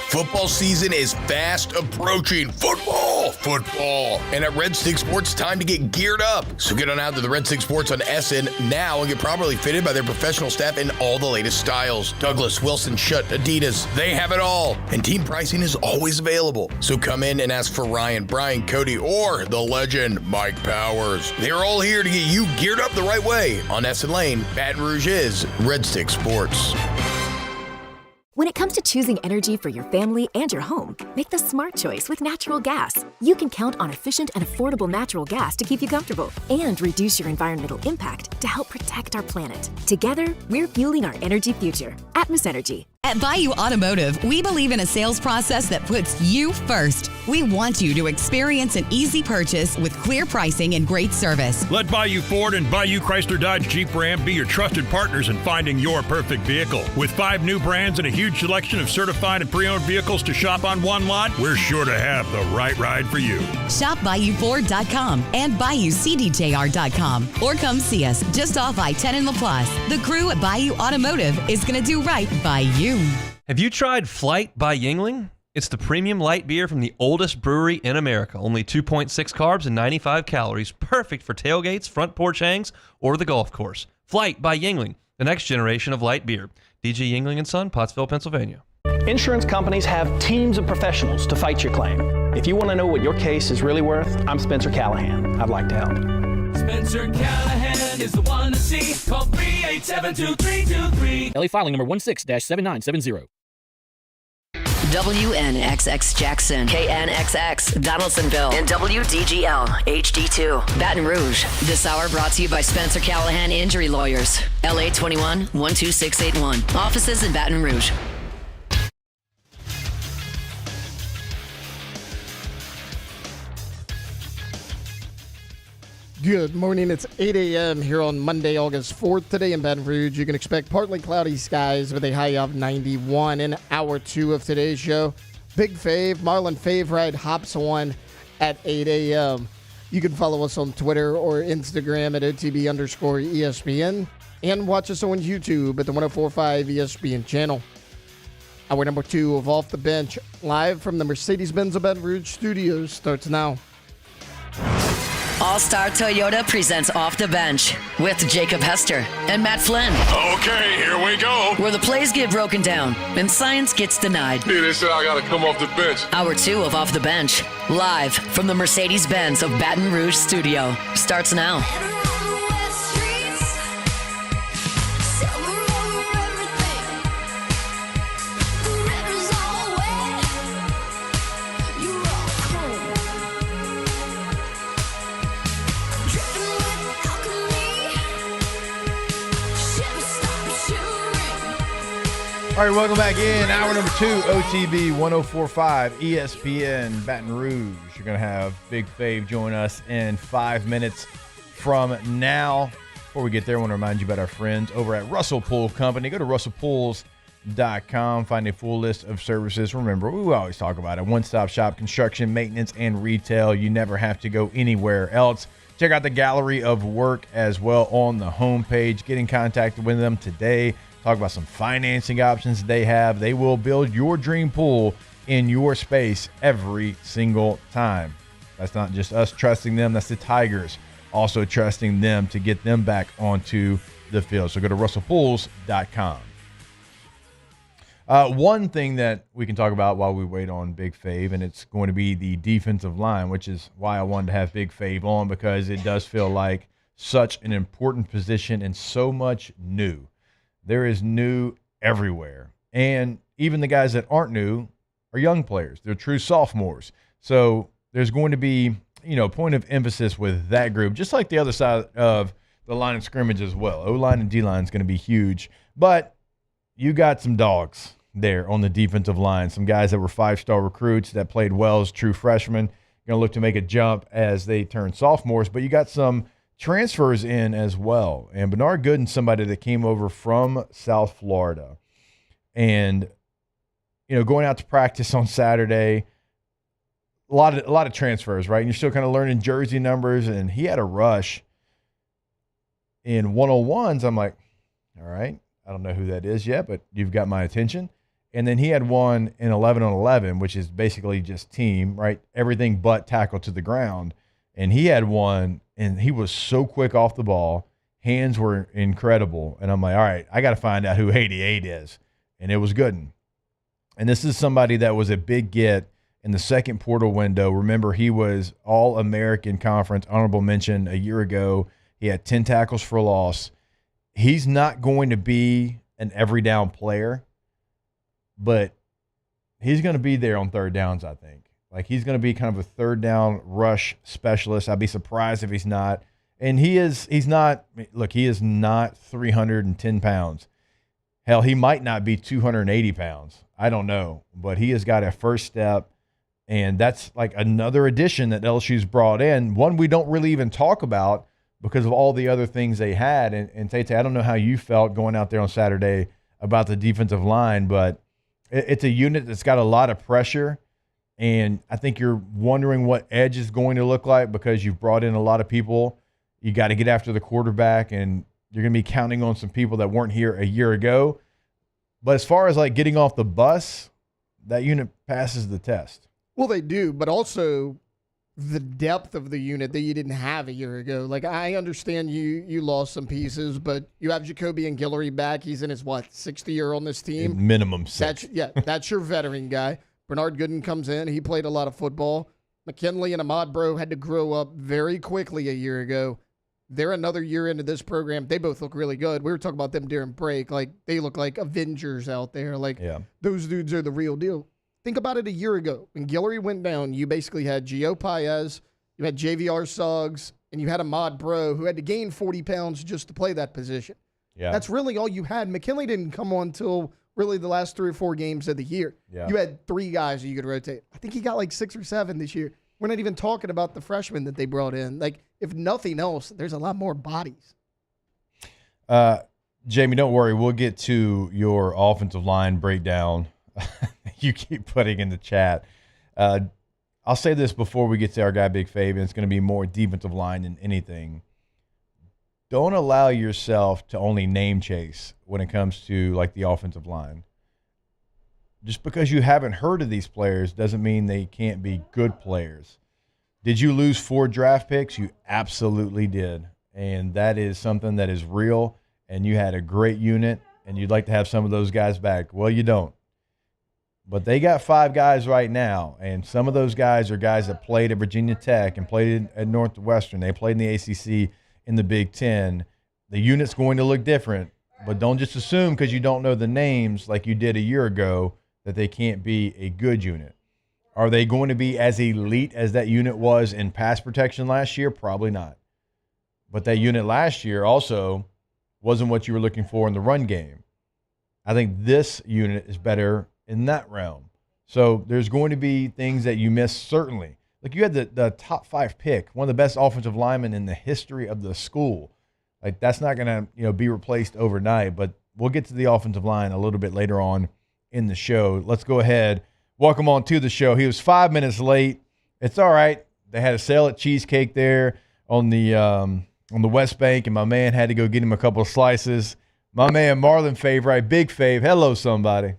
Speaker 24: Football season is fast approaching. Football. And at Red Stick Sports, time to get geared up. So get on out to the Red Stick Sports on SN now and get properly fitted by their professional staff in all the latest styles. Douglas, Wilson, Schutt, Adidas, they have it all. And team pricing is always available. So come in and ask for Ryan, Brian, Cody, or the legend, Mike Powers. They're all here to get you geared up the right way. On SN Lane, Baton Rouge is Red Stick Sports.
Speaker 25: When it comes to choosing energy for your family and your home, make the smart choice with natural gas. You can count on efficient and affordable natural gas to keep you comfortable and reduce your environmental impact to help protect our planet. Together, we're fueling our energy future. Atmos Energy.
Speaker 5: At Bayou Automotive, we believe in a sales process that puts you first. We want you to experience an easy purchase with clear pricing and great service.
Speaker 7: Let Bayou Ford and Bayou Chrysler Dodge Jeep Ram be your trusted partners in finding your perfect vehicle. With 5 new brands and a huge selection of certified and pre-owned vehicles to shop on one lot, we're sure to have the right ride for you.
Speaker 5: Shop BayouFord.com and BayouCDJR.com or come see us just off I-10 in LaPlace. The crew at Bayou Automotive is going to do right by you.
Speaker 23: Have you tried Flight by Yuengling? It's the premium light beer from the oldest brewery in America. Only 2.6 carbs and 95 calories. Perfect for tailgates, front porch hangs, or the golf course. Flight by Yuengling, the next generation of light beer. D.G. Yuengling & Son, Pottsville, Pennsylvania.
Speaker 26: Insurance companies have teams of professionals to fight your claim. If you want to know what your case is really worth, I'm Spencer Callahan. I'd like to help.
Speaker 16: Spencer Callahan is the one to see. Call 387-2323.
Speaker 27: LA filing number 16-7970.
Speaker 2: WNXX Jackson, KNXX Donaldsonville, and WDGL HD2 Baton Rouge. This hour brought to you by Spencer Callahan Injury Lawyers. LA 21 12681. Offices in Baton Rouge.
Speaker 1: Good morning. It's 8 a.m. here on Monday, August 4th. Today in Baton Rouge, you can expect partly cloudy skies with a high of 91 in hour 2 of today's show. Big Fave, Marlon Favorite hops on at 8 a.m. You can follow us on Twitter or Instagram at OTB_ESPN and watch us on YouTube at the 104.5 ESPN channel. Hour number 2 of Off the Bench, live from the Mercedes-Benz of Baton Rouge studios, starts now.
Speaker 2: All-Star Toyota presents Off the Bench with Jacob Hester and Matt Flynn.
Speaker 28: Okay, here we go.
Speaker 2: Where the plays get broken down and science gets denied.
Speaker 28: Hey, they said I got to come off the bench.
Speaker 2: Hour 2 of Off the Bench, live from the Mercedes-Benz of Baton Rouge studio, starts now.
Speaker 4: All right, welcome back in. Hour number 2, OTB 104.5 ESPN Baton Rouge. You're going to have Big Fave join us in 5 minutes from now. Before we get there, I want to remind you about our friends over at Russell Pool Company. Go to russellpools.com, find a full list of services. Remember, we always talk about it. One-stop shop, construction, maintenance, and retail. You never have to go anywhere else. Check out the gallery of work as well on the homepage. Get in contact with them today. Talk about some financing options they have. They will build your dream pool in your space every single time. That's not just us trusting them. That's the Tigers also trusting them to get them back onto the field. So go to russellpools.com. One thing that we can talk about while we wait on Big Fave, and it's going to be the defensive line, which is why I wanted to have Big Fave on, because it does feel like such an important position and so much new. There is new everywhere. And even the guys that aren't new are young players. They're true sophomores. So there's going to be, point of emphasis with that group, just like the other side of the line of scrimmage as well. O-line and D-line is going to be huge. But you got some dogs there on the defensive line, some guys that were 5-star recruits that played well as true freshmen, going to look to make a jump as they turn sophomores. But you got some transfers in as well. And Bernard Gooden's somebody that came over from South Florida. And, going out to practice on Saturday, a lot of transfers, right? And you're still kind of learning jersey numbers. And he had a rush in 101s. I'm like, all right, I don't know who that is yet, but you've got my attention. And then he had one in 11-on-11, which is basically just team, right? Everything but tackle to the ground. And he had one, and he was so quick off the ball. Hands were incredible. And I'm like, all right, I got to find out who 88 is. And it was Gooden. And this is somebody that was a big get in the second portal window. Remember, he was All-American Conference, honorable mention a year ago. He had 10 tackles for loss. He's not going to be an every down player, but he's going to be there on third downs, I think. Like, he's going to be kind of a third down rush specialist. I'd be surprised if he's not. And he is not 310 pounds. Hell, he might not be 280 pounds. I don't know. But he has got a first step, and that's like another addition that LSU's brought in, one we don't really even talk about because of all the other things they had. And Tate, I don't know how you felt going out there on Saturday about the defensive line, but it's a unit that's got a lot of pressure, and I think you're wondering what edge is going to look like because you've brought in a lot of people. You got to get after the quarterback, and you're going to be counting on some people that weren't here a year ago. But as far as like getting off the bus, that unit passes the test.
Speaker 1: Well, they do, but also the depth of the unit that you didn't have a year ago. Like, I understand you lost some pieces, but you have Jacoby and Guillory back. He's in his, sixth year on this team?
Speaker 4: Minimum 6.
Speaker 1: That's your veteran guy. Bernard Gooden comes in. He played a lot of football. McKinley and Ahmad Bro had to grow up very quickly a year ago. They're another year into this program. They both look really good. We were talking about them during break. Like, they look like Avengers out there. Like, those dudes are the real deal. Think about it a year ago. When Guillory went down, you basically had Gio Paez, you had JVR Suggs, and you had Ahmad Bro, who had to gain 40 pounds just to play that position.
Speaker 4: Yeah.
Speaker 1: That's really all you had. McKinley didn't come on until really the last 3 or 4 games of the year.
Speaker 4: Yeah.
Speaker 1: You had 3 guys that you could rotate. I think he got like 6 or 7 this year. We're not even talking about the freshmen that they brought in. Like, if nothing else, there's a lot more bodies.
Speaker 4: Jamie, don't worry. We'll get to your offensive line breakdown. You keep putting in the chat. I'll say this before we get to our guy Big Fave, and it's going to be more defensive line than anything. Don't allow yourself to only name chase when it comes to like the offensive line. Just because you haven't heard of these players doesn't mean they can't be good players. Did you lose 4 draft picks? You absolutely did. And that is something that is real, and you had a great unit, and you'd like to have some of those guys back. Well, you don't. But they got 5 guys right now, and some of those guys are guys that played at Virginia Tech and played at Northwestern. They played in the ACC, in the Big Ten. The unit's going to look different, but don't just assume because you don't know the names like you did a year ago that they can't be a good unit. Are they going to be as elite as that unit was in pass protection last year? Probably not. But that unit last year also wasn't what you were looking for in the run game. I think this unit is better in that realm. So there's going to be things that you miss, certainly. Like, you had the top 5 pick, one of the best offensive linemen in the history of the school. Like, that's not going to be replaced overnight, but we'll get to the offensive line a little bit later on in the show. Let's go ahead. Welcome on to the show. He was 5 minutes late. It's all right. They had a sale at Cheesecake there on the West Bank, and my man had to go get him a couple of slices. My man Marlon Fave, right? Big Fave. Hello, somebody.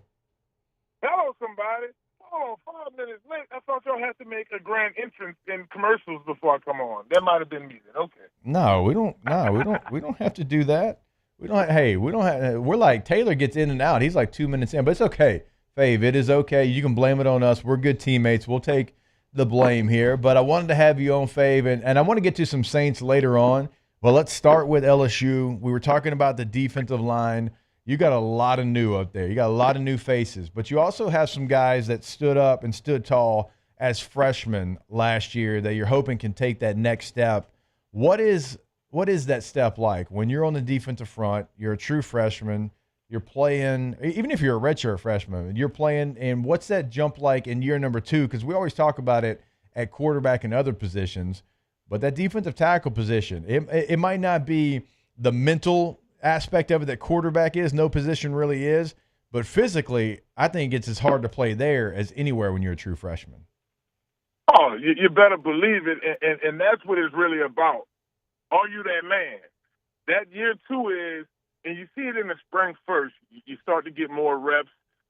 Speaker 9: Hello, somebody. Hold on, 5 minutes late. I thought y'all had to make a grand entrance in commercials before I come on. That might have been me then. Okay.
Speaker 4: No, we don't. No, we don't. We don't have to do that. We're like Taylor gets in and out. He's like 2 minutes in, but it's okay. Fave, it is okay. You can blame it on us. We're good teammates. We'll take the blame here. But I wanted to have you on, Fave, and I want to get to some Saints later on. But let's start with LSU. We were talking about the defensive line. You got a lot of new up there. You got a lot of new faces. But you also have some guys that stood up and stood tall as freshmen last year that you're hoping can take that next step. What is that step like when you're on the defensive front, you're a true freshman, you're playing, even if you're a redshirt freshman, you're playing, and what's that jump like in year number 2? Because we always talk about it at quarterback and other positions, but that defensive tackle position, it might not be the mental aspect of it that quarterback is, no position really is, but physically, I think it's as hard to play there as anywhere when you're a true freshman.
Speaker 9: Oh, you better believe it, and that's what it's really about. Are you that man? That year 2 is, and you see it in the spring first, you start to get more reps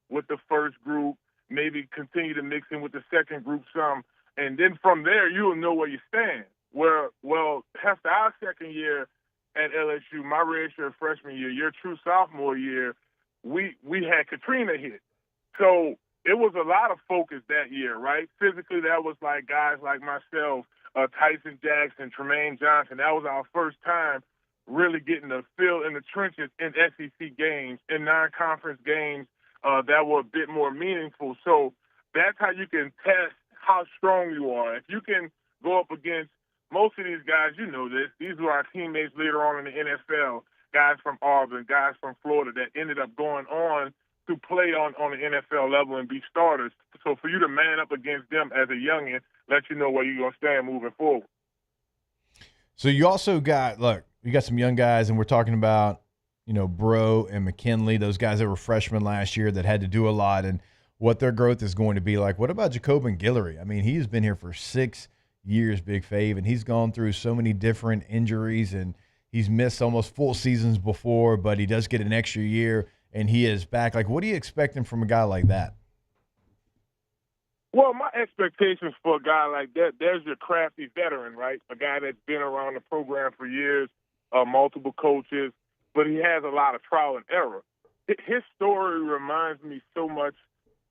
Speaker 9: with the first group, maybe continue to mix in with the second group some, and then from there you'll know where you stand. Well, after our second year at LSU, my redshirt freshman year, your true sophomore year, we had Katrina hit. So it was a lot of focus that year, right? Physically, that was like guys like myself, Tyson Jackson, Tremaine Johnson. That was our first time really getting to feel in the trenches in SEC games, in non-conference games that were a bit more meaningful. So that's how you can test how strong you are. If you can go up against most of these guys, you know this, these were our teammates later on in the NFL, guys from Auburn, guys from Florida that ended up going on to play on the NFL level and be starters. So for you to man up against them as a youngin, let you know where you're going to stand moving forward.
Speaker 4: So you also got, you got some young guys, and we're talking about, Bro and McKinley, those guys that were freshmen last year that had to do a lot and what their growth is going to be like. What about Jacobin Guillory? I mean, he's been here for 6 years, Big Fave, and he's gone through so many different injuries, and he's missed almost full seasons before, but he does get an extra year, and he is back. Like, what are you expecting from a guy like that?
Speaker 9: Well, my expectations for a guy like that, there's your crafty veteran, right? A guy that's been around the program for years, multiple coaches, but he has a lot of trial and error. His story reminds me so much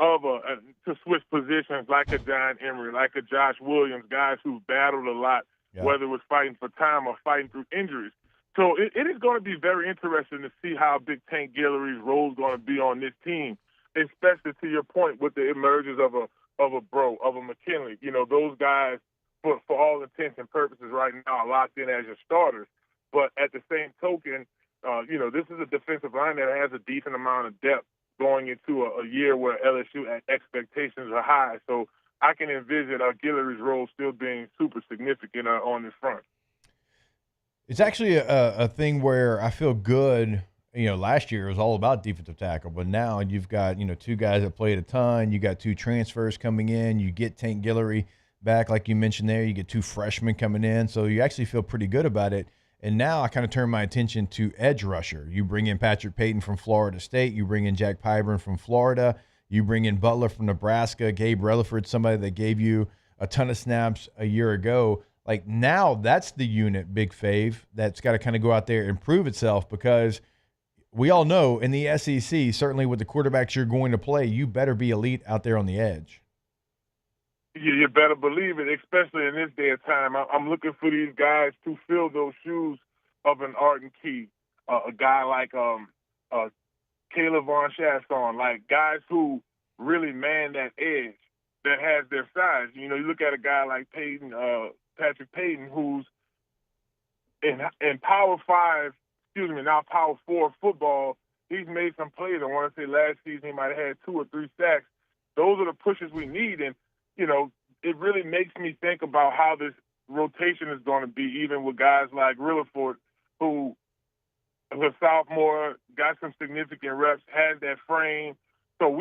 Speaker 9: of to switch positions like a John Emery, like a Josh Williams, guys who've battled a lot, whether it was fighting for time or fighting through injuries. So it is going to be very interesting to see how Big Tank Guillory's role is going to be on this team, especially to your point with the emergence of a Bro, of a McKinley. Those guys, for all intents and purposes right now, are locked in as your starters. But at the same token, this is a defensive line that has a decent amount of depth going into a year where LSU expectations are high. So I can envision Guillory's role still being super significant on this front.
Speaker 4: It's actually a thing where I feel good. Last year it was all about defensive tackle, but now you've got, 2 guys that played a ton. You got 2 transfers coming in. You get Tank Guillory back, like you mentioned there. You get 2 freshmen coming in. So you actually feel pretty good about it. And now I kind of turn my attention to edge rusher. You bring in Patrick Payton from Florida State. You bring in Jack Pyburn from Florida. You bring in Butler from Nebraska. Gabe Relaford, somebody that gave you a ton of snaps a year ago. Like, now that's the unit, Big Fave, that's got to kind of go out there and prove itself, because we all know in the SEC, certainly with the quarterbacks you're going to play, you better be elite out there on the edge.
Speaker 9: You better believe it, especially in this day of time. I'm looking for these guys to fill those shoes of an Arden Key, a guy like Caleb Von Chasson, like guys who really man that edge that has their size. You look at a guy like Payton, Patrick Payton, who's in Power 5, now Power 4 football. He's made some plays. I want to say last season he might have had 2 or 3 sacks. Those are the pushes we need, and it really makes me think about how this rotation is going to be, even with guys like Relaford, who was a sophomore, got some significant reps, has that frame. So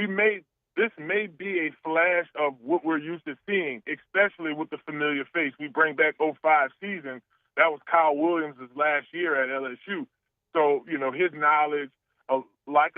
Speaker 9: this may be a flash of what we're used to seeing, especially with the familiar face. We bring back 05 season. That was Kyle Williams' last year at LSU. So, his knowledge, like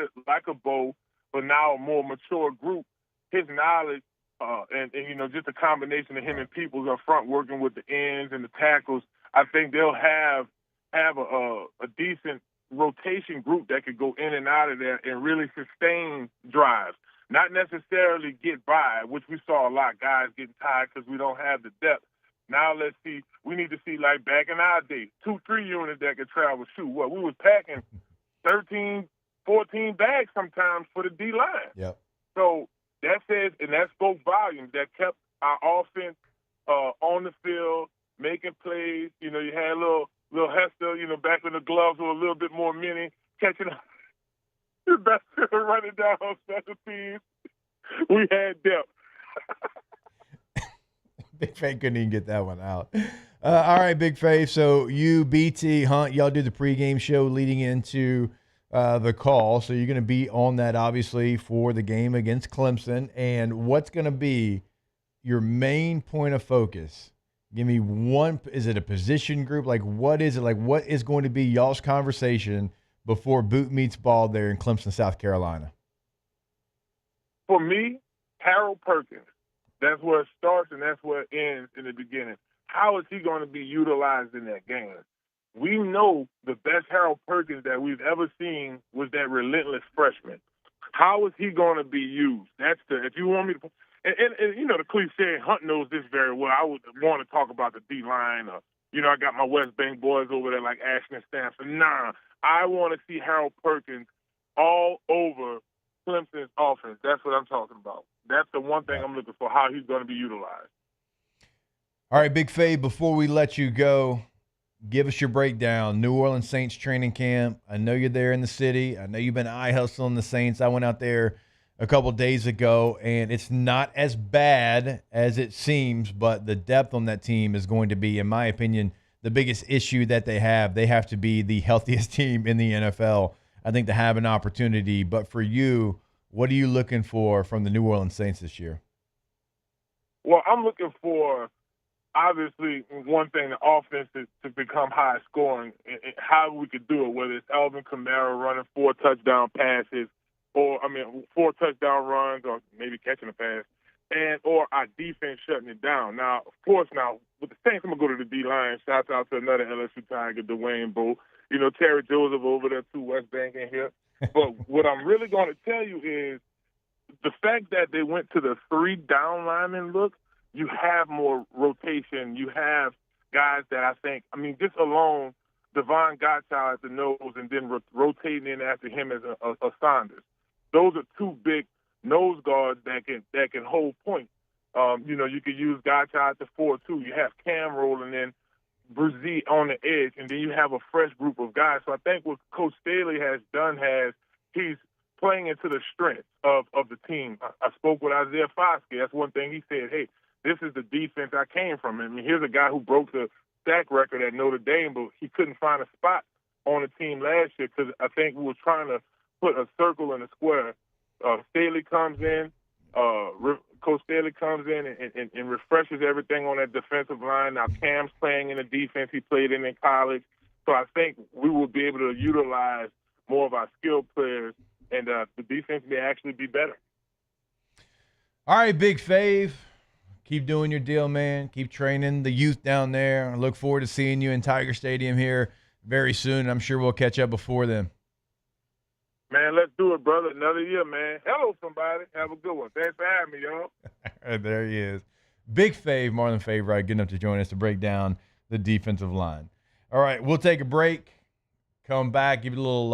Speaker 9: a Bo, but now a more mature group, his knowledge, and just a combination of him and Peoples up front working with the ends and the tackles, I think they'll have a decent rotation group that could go in and out of there and really sustain drives, not necessarily get by, which we saw a lot of guys getting tired because we don't have the depth. Now let's see. We need to see, like back in our day, 2-3 units that could travel. Shoot, what we was packing 13, 14 bags sometimes for the D-line.
Speaker 4: Yep.
Speaker 9: So that says, and that spoke volumes. That kept our offense on the field, making plays. You know, you had a little Hester, you know, back when the gloves were a little bit more mini, catching the best running down on special teams. We had depth.
Speaker 4: Big Fave couldn't even get that one out. All right, Big Fave. So you, BT, Hunt, y'all do the pregame show leading into the call. So you're going to be on that, obviously, for the game against Clemson. And what's going to be your main point of focus? Give me one. Is it a position group? Like, what is it? Like, what is going to be y'all's conversation before boot meets ball there in Clemson, South Carolina?
Speaker 9: For me, Harold Perkins. That's where it starts and that's where it ends in the beginning. How is he going to be utilized in that game? We know the best Harold Perkins that we've ever seen was that relentless freshman. How is he going to be used? That's the, if you want me to, and you know, the cliche, Hunt knows this very well. I would want to talk about the D-line. You know, I got my West Bank boys over there like Ashton Stanford. Nah, I want to see Harold Perkins all over Clemson's offense. That's what I'm talking about. That's the one thing I'm looking for, how he's going to be utilized.
Speaker 4: All right, Big Fave, before we let you go, give us your breakdown. New Orleans Saints training camp. I know you're there in the city. I know you've been eye hustling the Saints. I went out there a couple days ago, and it's not as bad as it seems, but the depth on that team is going to be, in my opinion, the biggest issue that they have. They have to be the healthiest team in the NFL, I think, to have an opportunity. But for you, what are you looking for from the New Orleans Saints this year?
Speaker 9: Well, I'm looking for, obviously, one thing, the offense to become high scoring, and how we could do it, whether it's Alvin Kamara running 4 touchdown passes, or, 4 touchdown runs, or maybe catching a pass, or our defense shutting it down. Now, of course, with the Saints, I'm going to go to the D-line. Shouts out to another LSU Tiger, Dwayne Bowe. You know, Terry Joseph over there, too, West Bank in here. But what I'm really going to tell you is the fact that they went to the 3 down lineman look, you have more rotation. You have guys that I think, just alone, Devon Gottschall at the nose and then rotating in after him as a Saunders. Those are 2 big nose guards that can hold point. You could use Gottschall at the 4 too. You have Cam rolling in, Brzee on the edge, and then you have a fresh group of guys. So I think what Coach Staley has done he's playing into the strength of the team. I spoke with Isaiah Foskey. That's one thing he said, hey, this is the defense I came from. Here's a guy who broke the sack record at Notre Dame, but he couldn't find a spot on the team last year because I think we were trying to put a circle in a square. Staley comes in, Coach Staley comes in and refreshes everything on that defensive line. Now Cam's playing in the defense he played in college. So I think we will be able to utilize more of our skilled players, and the defense may actually be better.
Speaker 4: All right, Big Fave. Keep doing your deal, man. Keep training the youth down there. I look forward to seeing you in Tiger Stadium here very soon. I'm sure we'll catch up before then.
Speaker 9: Man, let's do it, brother. Another year, man. Hello, somebody. Have a good one. Thanks for having me, y'all.
Speaker 4: There he is. Big Fave, Marlon Favorite, good enough to join us to break down the defensive line. All right, we'll take a break. Come back, give you a little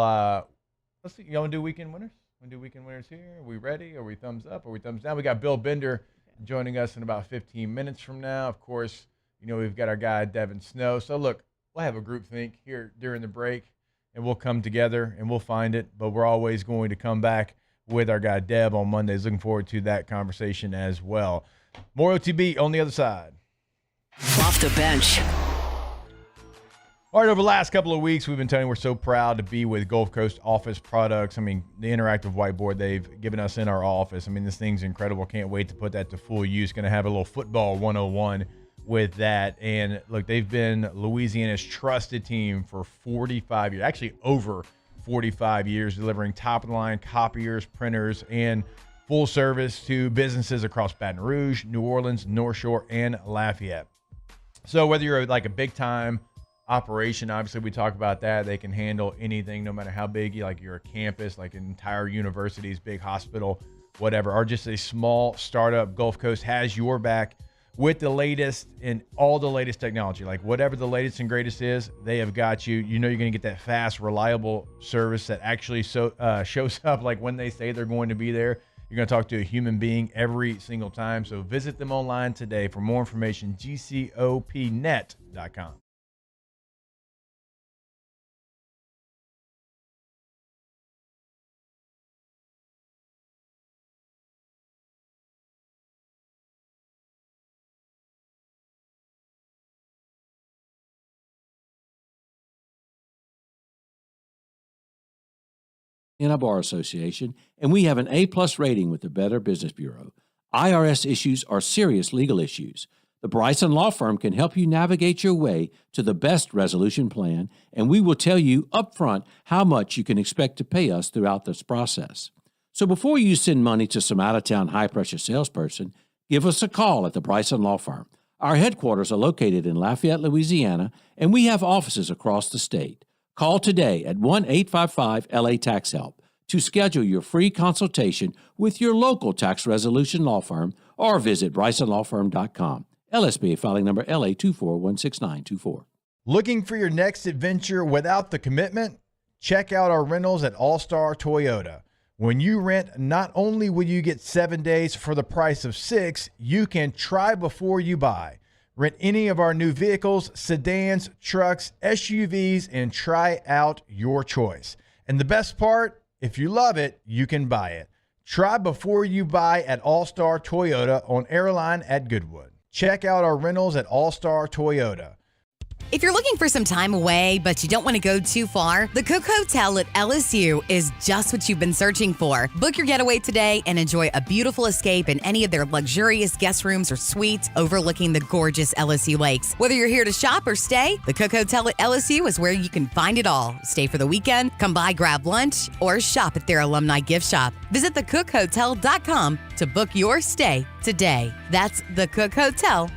Speaker 4: let's see. Y'all want to do weekend winners? Want to do weekend winners here? Are we ready? Are we thumbs up? Are we thumbs down? We got Bill Bender joining us in about 15 minutes from now. Of course, we've got our guy, Devin Snow. So, look, we'll have a group think here during the break, and we'll come together, and we'll find it. But we're always going to come back with our guy, Deb, on Mondays. Looking forward to that conversation as well. More OTB on the other side.
Speaker 2: Off the bench.
Speaker 4: All right, over the last couple of weeks, we've been telling you we're so proud to be with Gulf Coast Office Products. The interactive whiteboard they've given us in our office. This thing's incredible. Can't wait to put that to full use. Going to have a little football 101 with that. And, look, they've been Louisiana's trusted team for 45 years, actually over 45 years, delivering top-of-the-line copiers, printers, and full service to businesses across Baton Rouge, New Orleans, North Shore, and Lafayette. So whether you're like a big-time operation. Obviously, we talk about that. They can handle anything, no matter how big you're a campus, like an entire university's big hospital, whatever, or just a small startup. Gulf Coast has your back with the latest and all the latest technology. Like whatever the latest and greatest is, they have got you. You know you're going to get that fast, reliable service that actually shows up like when they say they're going to be there. You're going to talk to a human being every single time. So visit them online today. For more information, gcopnet.com.
Speaker 10: In a bar association, and we have an A+ rating with the Better Business Bureau. IRS issues are serious legal issues. The Bryson Law Firm can help you navigate your way to the best resolution plan, and we will tell you upfront how much you can expect to pay us throughout this process. So before you send money to some out-of-town high-pressure salesperson, give us a call at the Bryson Law Firm. Our headquarters are located in Lafayette, Louisiana, and we have offices across the state. Call today at 1-855-LA-TAX-HELP to schedule your free consultation with your local tax resolution law firm or visit brysonlawfirm.com. LSBA filing number LA2416924.
Speaker 4: Looking for your next adventure without the commitment? Check out our rentals at All-Star Toyota. When you rent, not only will you get 7 days for the price of 6, you can try before you buy. Rent any of our new vehicles, sedans, trucks, SUVs, and try out your choice. And the best part, if you love it, you can buy it. Try before you buy at All-Star Toyota on Airline at Goodwood. Check out our rentals at All-Star Toyota.
Speaker 5: If you're looking for some time away, but you don't want to go too far, the Cook Hotel at LSU is just what you've been searching for. Book your getaway today and enjoy a beautiful escape in any of their luxurious guest rooms or suites overlooking the gorgeous LSU lakes. Whether you're here to shop or stay, the Cook Hotel at LSU is where you can find it all. Stay for the weekend, come by, grab lunch, or shop at their alumni gift shop. Visit thecookhotel.com to book your stay today. That's thecookhotel.com.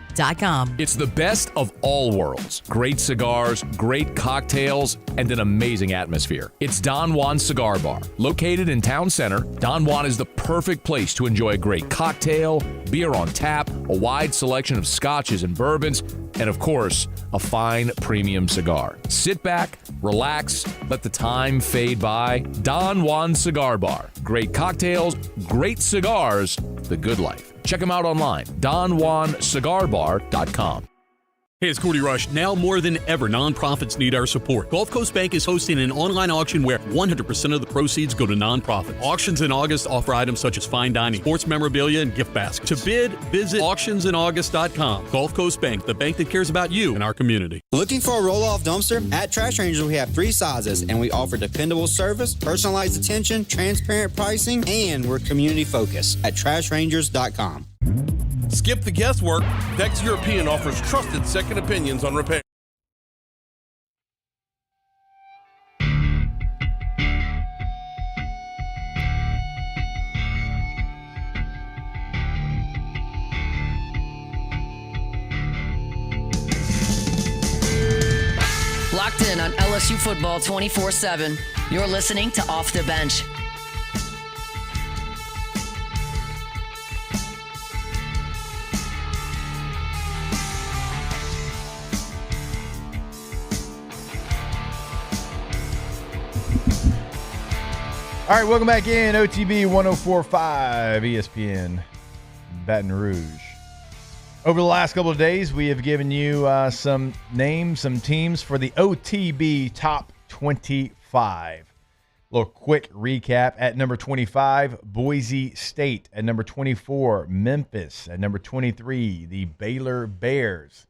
Speaker 12: It's the best of all worlds. Great cigars, great cocktails, and an amazing atmosphere. It's Don Juan's Cigar Bar. Located in Town Center, Don Juan is the perfect place to enjoy a great cocktail, beer on tap, a wide selection of scotches and bourbons, and of course, a fine premium cigar. Sit back, relax, let the time fade by. Don Juan Cigar Bar. Great cocktails, great cigars, the good life. Check them out online, DonJuanCigarBar.com.
Speaker 14: Hey, it's Cody Rush. Now more than ever, nonprofits need our support. Gulf Coast Bank is hosting an online auction where 100% of the proceeds go to nonprofits. Auctions in August offer items such as fine dining, sports memorabilia, and gift baskets. To bid, visit auctionsinAugust.com. Gulf Coast Bank, the bank that cares about you and our community.
Speaker 15: Looking for a roll-off dumpster? At Trash Rangers, we have 3 sizes, and we offer dependable service, personalized attention, transparent pricing, and we're community-focused at TrashRangers.com.
Speaker 8: Skip the guesswork. Dex European offers trusted second opinions on repair.
Speaker 2: Locked in on LSU football 24/7. You're listening to Off the Bench.
Speaker 4: All right, welcome back in. OTB 104.5 ESPN Baton Rouge. Over the last couple of days, we have given you some names, some teams for the OTB Top 25. A little quick recap. At number 25, Boise State. At number 24, Memphis. At number 23, the Baylor Bears.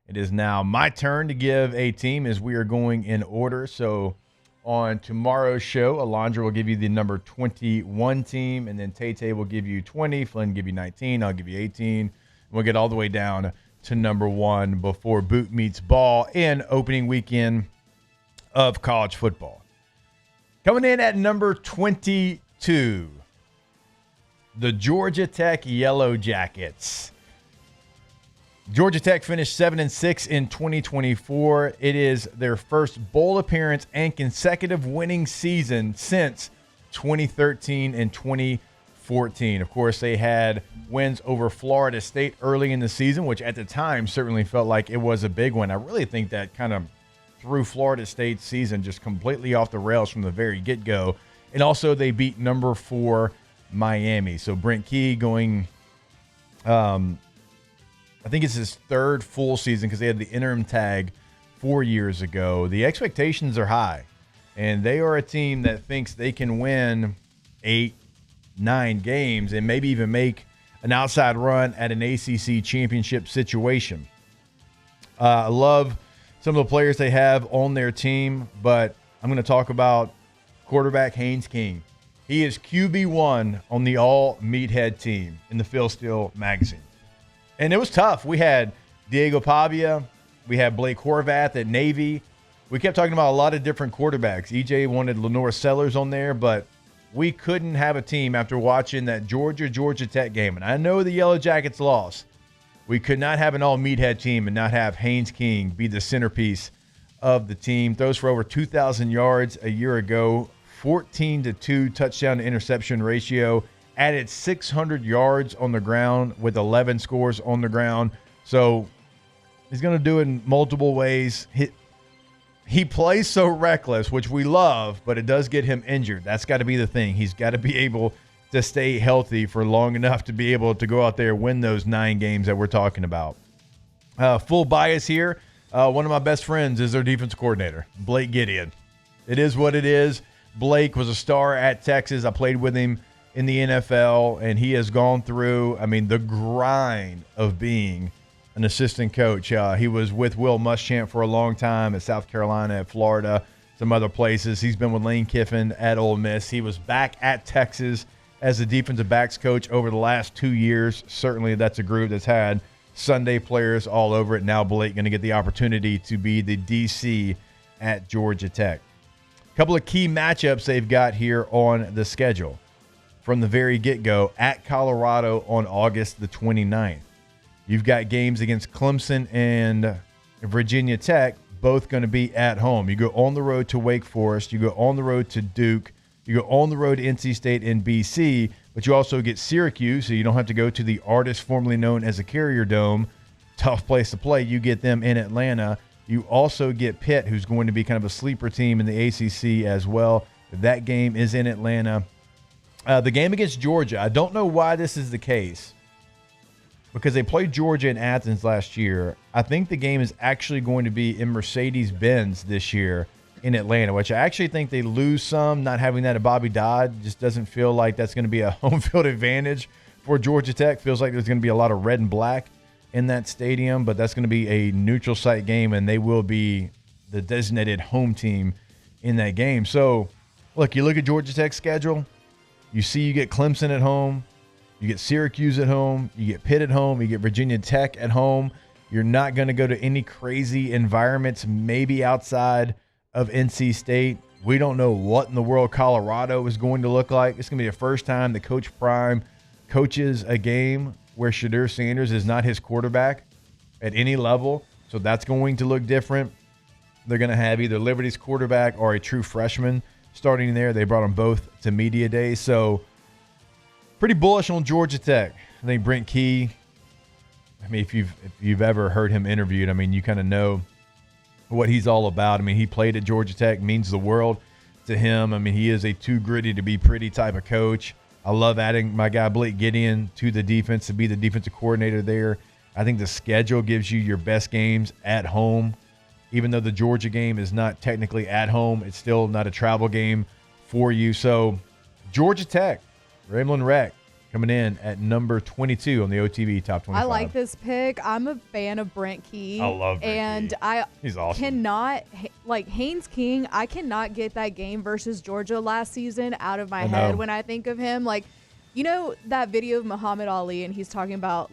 Speaker 4: It is now my turn to give a team as we are going in order. So on tomorrow's show, Alondra will give you the number 21 team, and then Tay will give you 20, Flynn will give you 19, I'll give you 18. We'll get all the way down to number 1 before boot meets ball in opening weekend of college football. Coming in at number 22, the Georgia Tech Yellow Jackets. Georgia Tech finished 7-6 in 2024. It is their first bowl appearance and consecutive winning season since 2013 and 2014. Of course, they had wins over Florida State early in the season, which at the time certainly felt like it was a big one. I really think that kind of threw Florida State's season just completely off the rails from the very get-go. And also they beat number 4 Miami. So Brent Key going I think it's his third full season because they had the interim tag 4 years ago. The expectations are high, and they are a team that thinks they can win 8, 9 games and maybe even make an outside run at an ACC championship situation. I love some of the players they have on their team, but I'm going to talk about quarterback Haynes King. He is QB1 on the all-meathead team in the Phil Steele magazine. And it was tough. We had Diego Pavia. We had Blake Horvath at Navy. We kept talking about a lot of different quarterbacks. EJ wanted Lenore Sellers on there, but we couldn't have a team after watching that Georgia Tech game. And I know the Yellow Jackets lost. We could not have an all-meathead team and not have Haynes King be the centerpiece of the team. Throws for over 2,000 yards a year ago, 14-2 touchdown to interception ratio. Added 600 yards on the ground with 11 scores on the ground. So he's going to do it in multiple ways. He plays so reckless, which we love, but it does get him injured. That's got to be the thing. He's got to be able to stay healthy for long enough to be able to go out there and win those 9 games that we're talking about. Full bias here. One of my best friends is their defensive coordinator, Blake Gideon. It is what it is. Blake was a star at Texas. I played with him in the NFL, and he has gone through, the grind of being an assistant coach. He was with Will Muschamp for a long time at South Carolina, at Florida, some other places. He's been with Lane Kiffin at Ole Miss. He was back at Texas as a defensive backs coach over the last 2 years. Certainly that's a group that's had Sunday players all over it. Now Blake going to get the opportunity to be the DC at Georgia Tech. A couple of key matchups they've got here on the schedule. From the very get-go, at Colorado on August the 29th. You've got games against Clemson and Virginia Tech, both going to be at home. You go on the road to Wake Forest. You go on the road to Duke. You go on the road to NC State and BC, but you also get Syracuse, so you don't have to go to the Artist formerly known as the Carrier Dome. Tough place to play. You get them in Atlanta. You also get Pitt, who's going to be kind of a sleeper team in the ACC as well. That game is in Atlanta. The game against Georgia, I don't know why this is the case because they played Georgia in Athens last year. I think the game is actually going to be in Mercedes-Benz this year in Atlanta, which I actually think they lose some. Not having that at Bobby Dodd just doesn't feel like that's going to be a home field advantage for Georgia Tech. Feels like there's going to be a lot of red and black in that stadium, but that's going to be a neutral site game, and they will be the designated home team in that game. So, look, you look at Georgia Tech's schedule. You see you get Clemson at home, you get Syracuse at home, you get Pitt at home, you get Virginia Tech at home. You're not going to go to any crazy environments, maybe outside of NC State. We don't know what in the world Colorado is going to look like. It's going to be the first time that Coach Prime coaches a game where Shadur Sanders is not his quarterback at any level, so that's going to look different. They're going to have either Liberty's quarterback or a true freshman starting there. They brought them both to media day. So pretty bullish on Georgia Tech. I think Brent Key, if you've ever heard him interviewed, you kind of know what he's all about. He played at Georgia Tech, means the world to him. He is a too gritty to be pretty type of coach. I love adding my guy Blake Gideon to the defense to be the defensive coordinator there. I think the schedule gives you your best games at home. Even though the Georgia game is not technically at home, it's still not a travel game for you. So Georgia Tech, Ramblin' Wreck, coming in at number 22 on the OTB Top 25.
Speaker 3: I like this pick. I'm a fan of Brent Key.
Speaker 4: I love Brent Key. He's awesome.
Speaker 3: Cannot, Haynes King, I cannot get that game versus Georgia last season out of my head when I think of him. That video of Muhammad Ali, and he's talking about,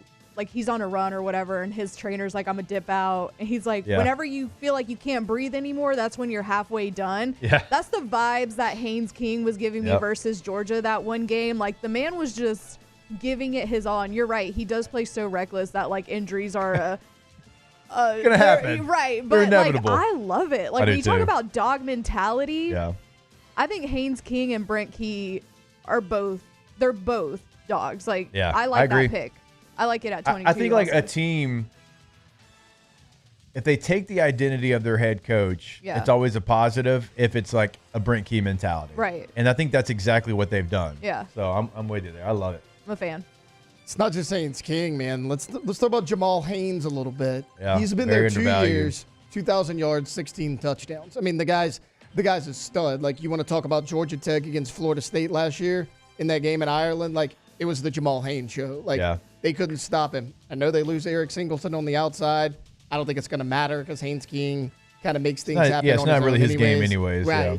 Speaker 3: he's on a run or whatever, and his trainer's like, I'm going to dip out. And he's like, whenever you feel like you can't breathe anymore, that's when you're halfway done. Yeah. That's the vibes that Haynes King was giving me versus Georgia that one game. The man was just giving it his all. And you're right. He does play so reckless that, like, injuries are
Speaker 4: gonna happen.
Speaker 3: Right.
Speaker 4: They're
Speaker 3: But, like,
Speaker 4: inevitable.
Speaker 3: I love it. Like,
Speaker 4: I do
Speaker 3: when you talk
Speaker 4: too.
Speaker 3: about dog mentality,
Speaker 4: Yeah.
Speaker 3: I think Haynes King and Brent Key are both dogs. Like,
Speaker 4: Yeah,
Speaker 3: I
Speaker 4: I
Speaker 3: like
Speaker 4: agree.
Speaker 3: that pick. I like it at 22.
Speaker 4: I think like a
Speaker 3: also.
Speaker 4: team, if they take the identity of their head coach,
Speaker 3: Yeah.
Speaker 4: it's always a positive if it's like a Brent Key mentality.
Speaker 3: Right.
Speaker 4: And I think that's exactly what they've done.
Speaker 3: Yeah.
Speaker 4: So I'm with you there. I love it.
Speaker 3: I'm a fan.
Speaker 1: It's not just Haynes King, man. Let's talk about Jamal Haynes a little bit.
Speaker 4: Yeah,
Speaker 1: He's been
Speaker 4: very
Speaker 1: there 2
Speaker 4: undervalued.
Speaker 1: years, 2,000 yards, 16 touchdowns. I mean, the guy's a stud. Like, you want to talk about Georgia Tech against Florida State last year in that game in Ireland? Like, it was the Jamal Haynes show. Like, they couldn't stop him. I know they lose Eric Singleton on the outside. I don't think it's going to matter because Haynes King kind of makes things happen.
Speaker 4: Yeah, it's
Speaker 1: on
Speaker 4: not
Speaker 1: his
Speaker 4: really
Speaker 1: own
Speaker 4: his game anyways.
Speaker 1: Right.
Speaker 4: Yeah.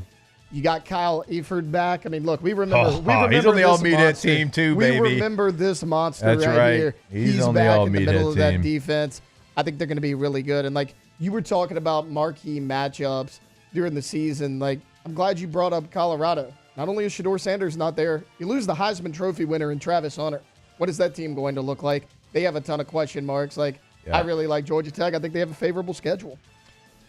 Speaker 1: You got Kyle Eford back. I mean, look, we remember.
Speaker 4: He's on the
Speaker 1: this
Speaker 4: all-media
Speaker 1: monster.
Speaker 4: team too,
Speaker 1: we
Speaker 4: baby.
Speaker 1: remember this monster
Speaker 4: That's right.
Speaker 1: here.
Speaker 4: He's on the
Speaker 1: back in the
Speaker 4: all-media
Speaker 1: middle of that
Speaker 4: team.
Speaker 1: defense. I think they're going to be really good. And like you were talking about marquee matchups during the season, like I'm glad you brought up Colorado. Not only is Shedeur Sanders not there, you lose the Heisman Trophy winner in Travis Hunter. What is that team going to look like? They have a ton of question marks. Like I really like Georgia Tech. I think they have a favorable schedule.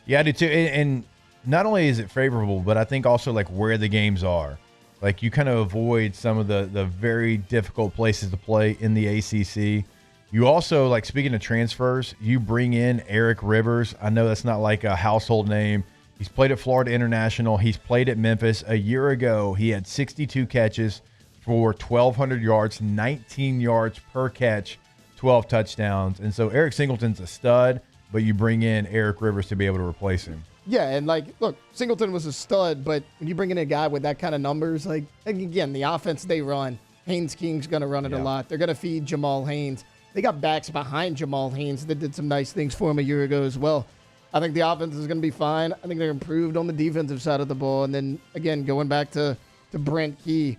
Speaker 4: Yeah, I do too. And not only is it favorable, but I think also like where the games are. Like you kind of avoid some of the very difficult places to play in the ACC. You also, like speaking of transfers, you bring in Eric Rivers. I know that's not like a household name. He's played at Florida International. He's played at Memphis. A year ago, he had 62 catches for 1,200 yards, 19 yards per catch, 12 touchdowns. And so Eric Singleton's a stud, but you bring in Eric Rivers to be able to replace him.
Speaker 1: Yeah, and like, look, Singleton was a stud, but when you bring in a guy with that kind of numbers, like, and again, the offense they run, Haynes King's going to run it a lot. They're going to feed Jamal Haynes. They got backs behind Jamal Haynes that did some nice things for him a year ago as well. I think the offense is going to be fine. I think they're improved on the defensive side of the ball. And then, again, going back to Brent Key,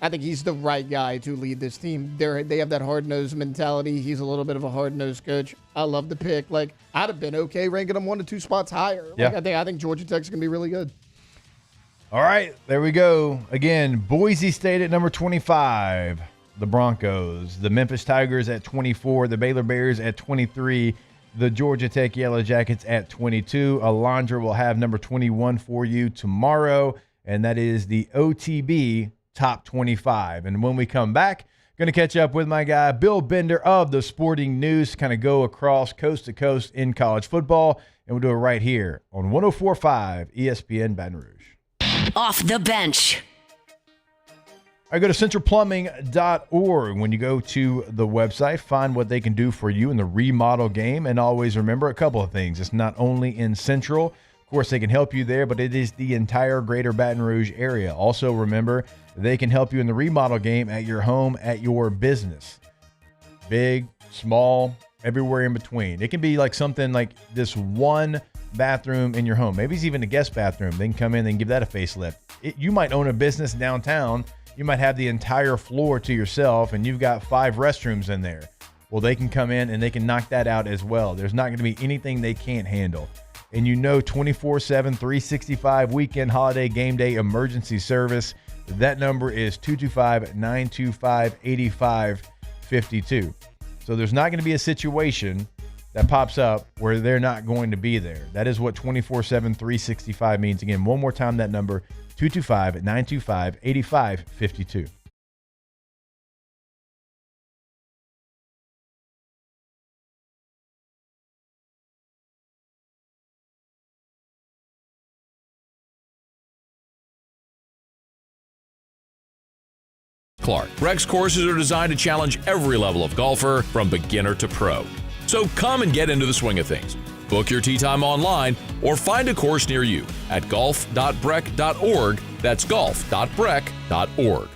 Speaker 1: I think he's the right guy to lead this team. They have that hard-nosed mentality. He's a little bit of a hard-nosed coach. I love the pick. Like, I'd have been okay ranking him 1 to 2 spots higher. Like, I think Georgia Tech's going to be really good.
Speaker 4: All right, there we go. Again, Boise State at number 25, the Broncos. The Memphis Tigers at 24, the Baylor Bears at 23, the Georgia Tech Yellow Jackets at 22. Alondra will have number 21 for you tomorrow, and that is the OTB Top 25. And when we come back, going to catch up with my guy, Bill Bender of the Sporting News, kind of go across coast to coast in college football, and we'll do it right here on 104.5 ESPN Baton Rouge.
Speaker 2: Off the bench.
Speaker 4: I go to centralplumbing.org. When you go to the website, find what they can do for you in the remodel game. And always remember a couple of things. It's not only in Central. Of course, they can help you there, but it is the entire greater Baton Rouge area. Also, remember, they can help you in the remodel game at your home, at your business. Big, small, everywhere in between. It can be like something like this one bathroom in your home. Maybe it's even a guest bathroom. They can come in and give that a facelift. You might own a business downtown. You might have the entire floor to yourself, and you've got 5 restrooms in there. Well, they can come in and they can knock that out as well. There's not going to be anything they can't handle. And 24/7, 365 weekend, holiday, game day, emergency service. That number is 225-925-8552. So there's not going to be a situation that pops up where they're not going to be there. That is what 24/7, 365 means. Again, one more time, that number, 225-925-8552.
Speaker 12: Clark. Breck's courses are designed to challenge every level of golfer from beginner to pro. So come and get into the swing of things. Book your tee time online or find a course near you at golf.breck.org. That's golf.breck.org.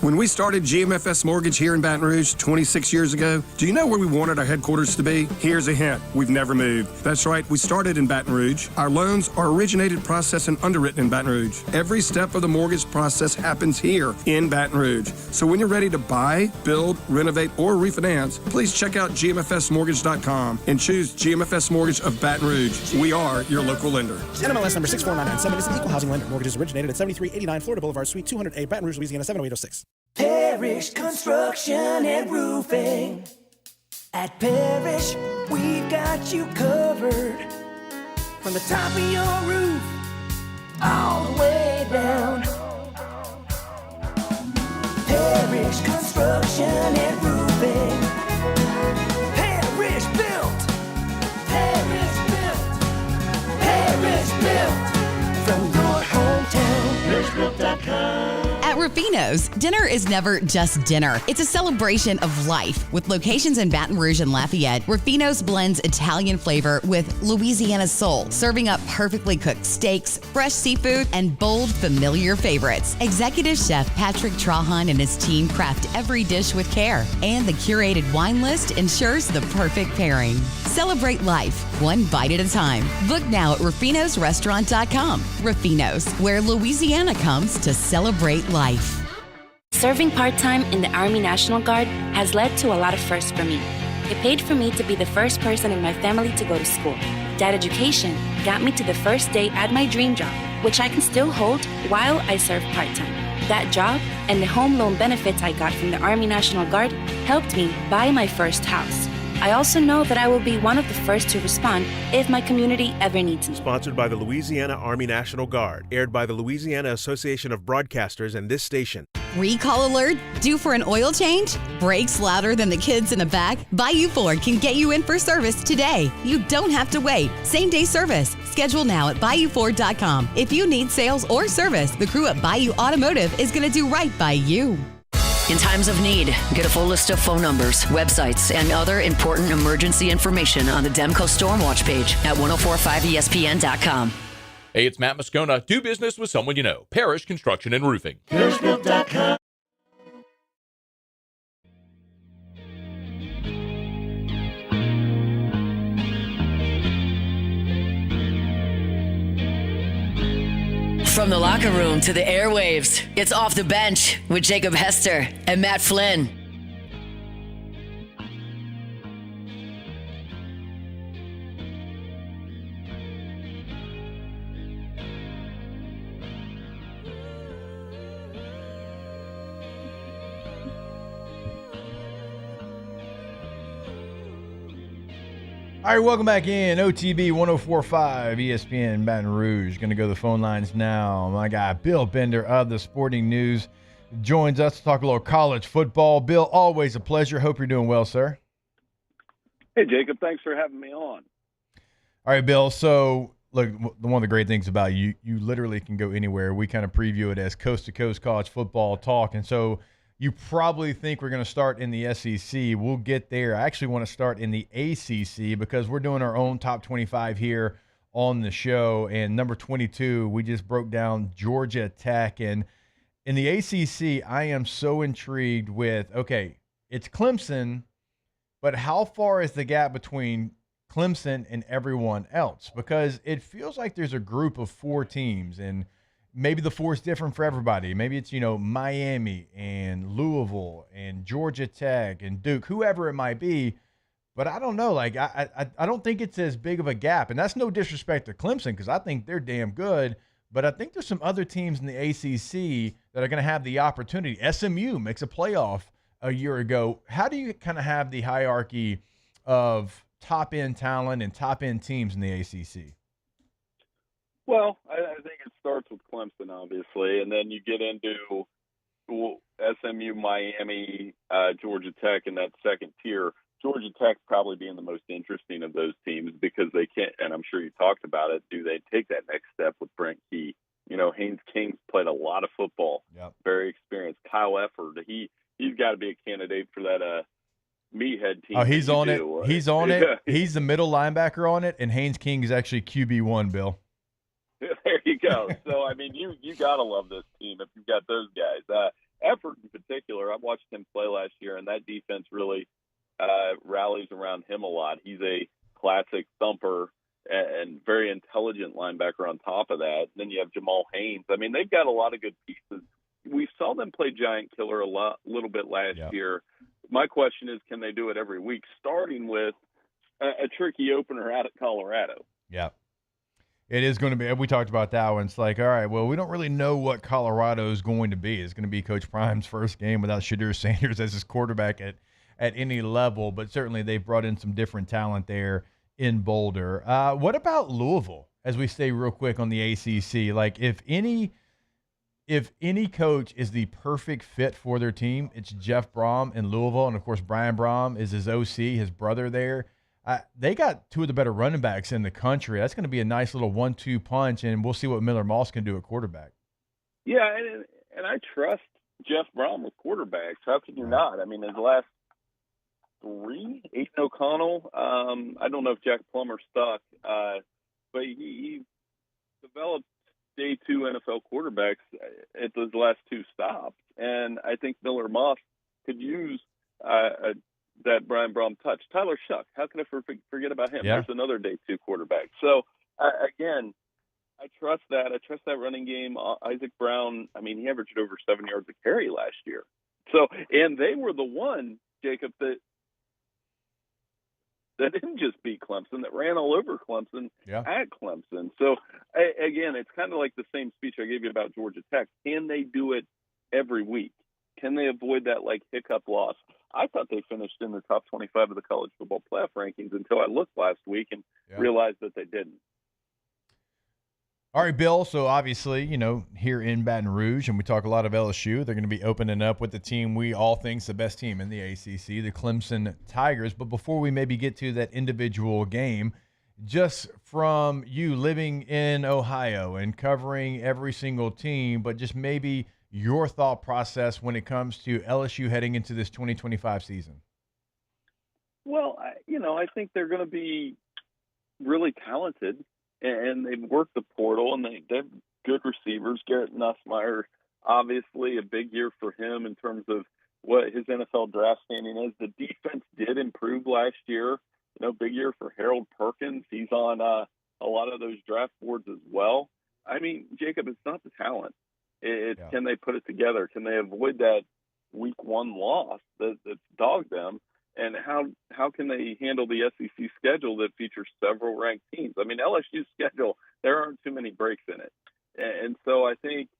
Speaker 11: When we started GMFS Mortgage here in Baton Rouge 26 years ago, do you know where we wanted our headquarters to be? Here's a hint. We've never moved. That's right. We started in Baton Rouge. Our loans are originated, processed, and underwritten in Baton Rouge. Every step of the mortgage process happens here in Baton Rouge. So when you're ready to buy, build, renovate, or refinance, please check out GMFSmortgage.com and choose GMFS Mortgage of Baton Rouge. We are your local lender.
Speaker 13: NMLS number 64997 is an equal housing lender. Mortgages originated at 7389 Florida Boulevard, Suite 200A, Baton Rouge, Louisiana 70806.
Speaker 16: Parish Construction and Roofing. At Parish, we've got you covered. From the top of your roof, all the way down. Parish Construction and Roofing. Parish Built. Parish Built. Parish Built. From your hometown, ParishBuilt.com.
Speaker 5: At Rufino's, dinner is never just dinner. It's a celebration of life. With locations in Baton Rouge and Lafayette, Rufino's blends Italian flavor with Louisiana soul, serving up perfectly cooked steaks, fresh seafood, and bold, familiar favorites. Executive Chef Patrick Trahan and his team craft every dish with care, and the curated wine list ensures the perfect pairing. Celebrate life, one bite at a time. Book now at Rufino'sRestaurant.com. Rufino's, where Louisiana comes to celebrate life.
Speaker 6: Serving part-time in the Army National Guard has led to a lot of firsts for me. It paid for me to be the first person in my family to go to school. That education got me to the first day at my dream job, which I can still hold while I serve part-time. That job and the home loan benefits I got from the Army National Guard helped me buy my first house. I also know that I will be one of the first to respond if my community ever needs me.
Speaker 13: Sponsored by the Louisiana Army National Guard. Aired by the Louisiana Association of Broadcasters and this station.
Speaker 5: Recall alert? Due for an oil change? Brakes louder than the kids in the back? Bayou Ford can get you in for service today. You don't have to wait. Same-day service. Schedule now at BayouFord.com. If you need sales or service, the crew at Bayou Automotive is going to do right by you.
Speaker 2: In times of need, get a full list of phone numbers, websites, and other important emergency information on the Demco Stormwatch page at 1045ESPN.com.
Speaker 12: Hey, it's Matt Moscona. Do business with someone you know. Parish Construction and Roofing.
Speaker 16: ParishBuilt.com.
Speaker 2: From the locker room to the airwaves, it's Off the Bench with Jacob Hester and Matt Flynn.
Speaker 4: All right, welcome back in. OTB 1045 ESPN Baton Rouge. Going to go to the phone lines now. My guy, Bill Bender of the Sporting News, joins us to talk a little college football. Bill, always a pleasure. Hope you're doing well, sir.
Speaker 17: Hey, Jacob. Thanks for having me on.
Speaker 4: All right, Bill. So, look, one of the great things about you literally can go anywhere. We kind of preview it as coast-to-coast college football talk. And so you probably think we're going to start in the SEC. We'll get there. I actually want to start in the ACC because we're doing our own top 25 here on the show. And number 22, we just broke down Georgia Tech. And in the ACC, I am so intrigued with, okay, it's Clemson, but how far is the gap between Clemson and everyone else? Because it feels like there's a group of 4 teams, and maybe the 4 is different for everybody. Maybe it's, Miami and Louisville and Georgia Tech and Duke, whoever it might be. But I don't know. Like, I don't think it's as big of a gap. And that's no disrespect to Clemson because I think they're damn good. But I think there's some other teams in the ACC that are going to have the opportunity. SMU makes a playoff a year ago. How do you kind of have the hierarchy of top-end talent and top-end teams in the ACC?
Speaker 17: Well, I think it starts with Clemson, obviously, and then you get into SMU, Miami, Georgia Tech in that second tier. Georgia Tech probably being the most interesting of those teams because they can't, and I'm sure you talked about it, do they take that next step with Brent Key? Haynes King's played a lot of football, very experienced. Kyle Efford, he's got to be a candidate for that meathead team.
Speaker 4: Oh, he's on it. He's on it. He's the middle linebacker on it, and Haynes King is actually QB1, Bill.
Speaker 17: There you go. So, I mean, you got to love this team if you've got those guys. Effort in particular, I've watched him play last year, and that defense really rallies around him a lot. He's a classic thumper and very intelligent linebacker on top of that. And then you have Jamal Haynes. I mean, they've got a lot of good pieces. We saw them play giant killer a little bit last year. My question is, can they do it every week, starting with a tricky opener out at Colorado?
Speaker 4: Yeah. It is going to be. We talked about that one. It's like, all right, well, we don't really know what Colorado is going to be. It's going to be Coach Prime's first game without Shadur Sanders as his quarterback at any level, but certainly they've brought in some different talent there in Boulder. What about Louisville? As we stay real quick on the ACC, like if any coach is the perfect fit for their team, it's Jeff Brom in Louisville, and of course Brian Brom is his OC, his brother there. They got two of the better running backs in the country. That's going to be a nice little 1-2 punch, and we'll see what Miller Moss can do at quarterback.
Speaker 17: Yeah, and I trust Jeff Brom with quarterbacks. How can you not? I mean, his last 3, Aiden O'Connell. I don't know if Jack Plummer stuck, but he developed day 2 NFL quarterbacks at those last 2 stops, and I think Miller Moss could use that Brian Brom touch. Tyler Shuck, how can I forget about him?
Speaker 4: Yeah.
Speaker 17: There's another day 2 quarterback. So again, I trust that. I trust that running game. Isaac Brown, I mean, he averaged over 7 yards a carry last year. So, and they were the one, Jacob, that didn't just beat Clemson, that ran all over Clemson at Clemson. So, again, it's kind of like the same speech I gave you about Georgia Tech. Can they do it every week? Can they avoid that, like, hiccup loss? I thought they finished in the top 25 of the college football playoff rankings until I looked last week and realized that they didn't.
Speaker 4: All right, Bill, so obviously, here in Baton Rouge, and we talk a lot of LSU, they're going to be opening up with the team we all think is the best team in the ACC, the Clemson Tigers. But before we maybe get to that individual game, just from you living in Ohio and covering every single team, but just maybe your thought process when it comes to LSU heading into this 2025 season.
Speaker 17: Well, I think they're going to be really talented. And they've worked the portal, and they have good receivers. Garrett Nussmeier, obviously a big year for him in terms of what his NFL draft standing is. The defense did improve last year. Big year for Harold Perkins. He's on a lot of those draft boards as well. I mean, Jacob, it's not the talent. It's can they put it together? Can they avoid that week 1 loss that's dogged them? And how can they handle the SEC schedule that features several ranked teams? I mean, LSU's schedule, there aren't too many breaks in it. And so I think,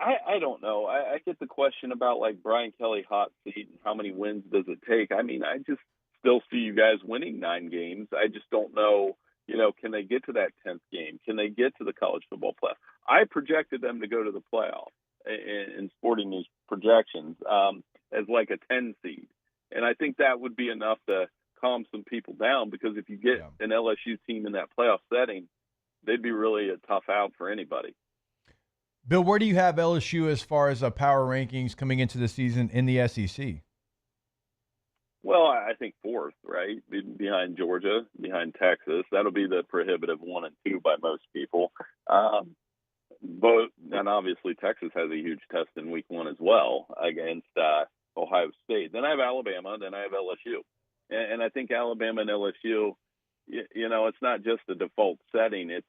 Speaker 17: I don't know. I get the question about, like, Brian Kelly hot seat and how many wins does it take? I mean, I just still see you guys winning 9 games. I just don't know, can they get to that 10th game? Can they get to the college football playoff? I projected them to go to the playoff in Sporting News projections as like a 10 seed. And I think that would be enough to calm some people down, because if you get an LSU team in that playoff setting, they'd be really a tough out for anybody.
Speaker 4: Bill, where do you have LSU as far as power rankings coming into the season in the SEC?
Speaker 17: Well, I think 4th, right? Behind Georgia, behind Texas. That'll be the prohibitive 1 and 2 by most people. And obviously Texas has a huge test in week 1 as well against Ohio State. Then I have Alabama, then I have LSU. And I think Alabama and LSU, it's not just the default setting. It's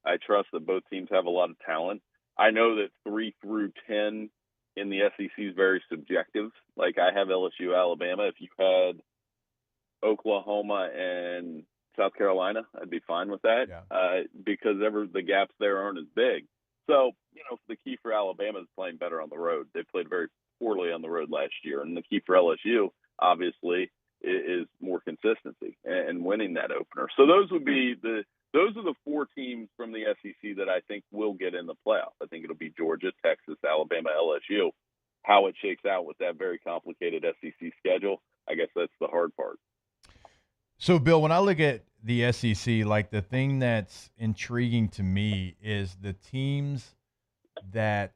Speaker 17: I trust that both teams have a lot of talent. I know that 3 through 10 in the SEC is very subjective. Like, I have LSU, Alabama. If you had Oklahoma and South Carolina, I'd be fine with that because the gaps there aren't as big. So, the key for Alabama is playing better on the road. They played very poorly on the road last year. And the key for LSU, obviously, is more consistency and winning that opener. So those are the 4 teams from the SEC that I think will get in the playoff. I think it'll be Georgia, Texas, Alabama, LSU. How it shakes out with that very complicated SEC schedule, I guess that's the hard part.
Speaker 4: So, Bill, when I look at the SEC, like, the thing that's intriguing to me is the teams that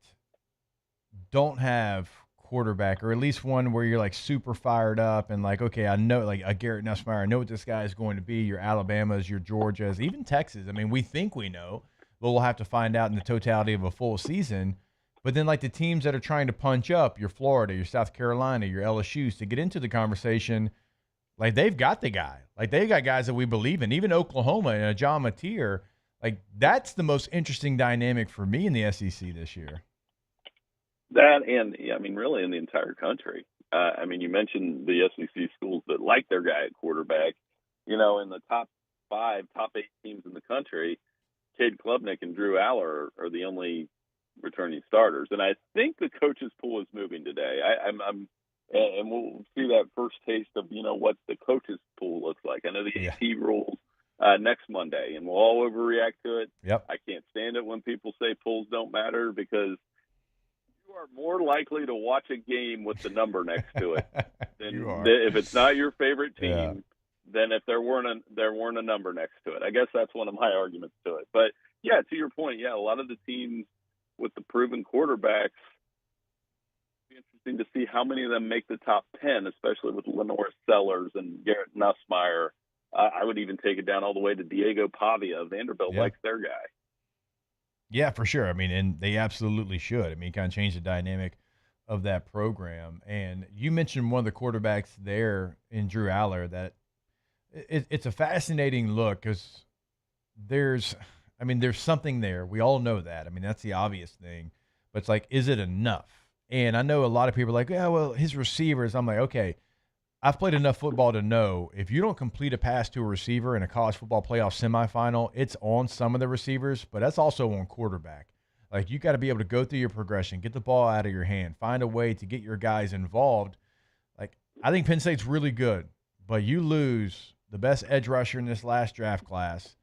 Speaker 4: don't have quarterback, or at least one where you're, like, super fired up and, like, okay, I know, like, a Garrett Nussmeier, I know what this guy is going to be. Your Alabamas, your Georgias, even Texas. I mean, we think we know, but we'll have to find out in the totality of a full season. But then, like, the teams that are trying to punch up, your Florida, your South Carolina, your LSUs, to get into the conversation, like, they've got the guy. Like, they've got guys that we believe in. Even Oklahoma and a John Mateer, like, that's the most interesting dynamic for me in the SEC this year.
Speaker 17: That, and I mean, really in the entire country. I mean, you mentioned the SEC schools that like their guy at quarterback. In the top top 8 teams in the country, Cade Klubnik and Drew Aller are the only returning starters. And I think the coaches pool is moving today. And we'll see that first taste of, what the coaches pool looks like. I know the AP rules next Monday, and we'll all overreact to it.
Speaker 4: Yep.
Speaker 17: I can't stand it when people say pools don't matter, because you are more likely to watch a game with the number next to it than if it's not your favorite team. Than if there weren't a number next to it. I guess that's one of my arguments to it. But yeah, to your point, a lot of the teams with the proven quarterbacks, it'll be interesting to see how many of them make the top 10, especially with Lenore Sellers and Garrett Nussmeier. I would even take it down all the way to Diego Pavia. Vanderbilt likes their guy.
Speaker 4: Yeah, for sure. I mean, and they absolutely should. I mean, kind of change the dynamic of that program. And you mentioned one of the quarterbacks there in Drew Aller that it's a fascinating look, because there's something there. We all know that. I mean, that's the obvious thing. But it's like, is it enough? And I know a lot of people are like, yeah, well, his receivers. I'm like, okay, I've played enough football to know if you don't complete a pass to a receiver in a college football playoff semifinal, it's on some of the receivers, but that's also on quarterback. Like, you got to be able to go through your progression, get the ball out of your hand, find a way to get your guys involved. Like, I think Penn State's really good, but you lose the best edge rusher in this last draft class.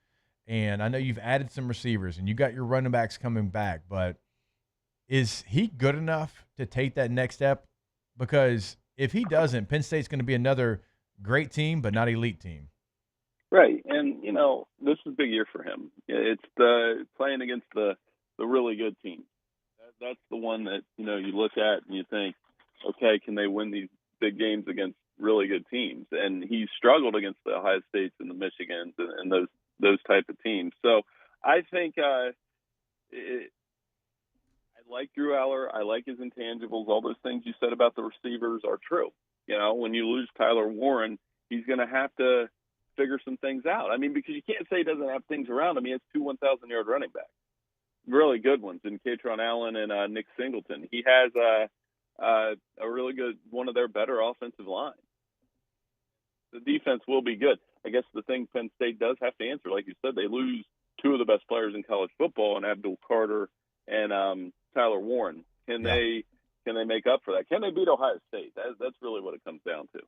Speaker 4: And I know you've added some receivers and you got your running backs coming back, but is he good enough to take that next step? Because if he doesn't, Penn State's going to be another great team, but not elite team.
Speaker 17: Right. And, this is a big year for him. It's the playing against the really good teams. That's the one that, you look at and you think, okay, can they win these big games against really good teams? And he struggled against the Ohio States and the Michigans and those type of teams. So I think I like Drew Aller. I like his intangibles. All those things you said about the receivers are true. When you lose Tyler Warren, he's going to have to figure some things out. I mean, because you can't say he doesn't have things around him. He has 2 1,000-yard running backs, really good ones, in Katron Allen and Nick Singleton. He has a really good, one of their better offensive lines. The defense will be good. I guess the thing Penn State does have to answer, like you said, they lose 2 of the best players in college football, and Abdul Carter and Tyler Warren. Can they make up for that? Can they beat Ohio State? That's really what it comes down to.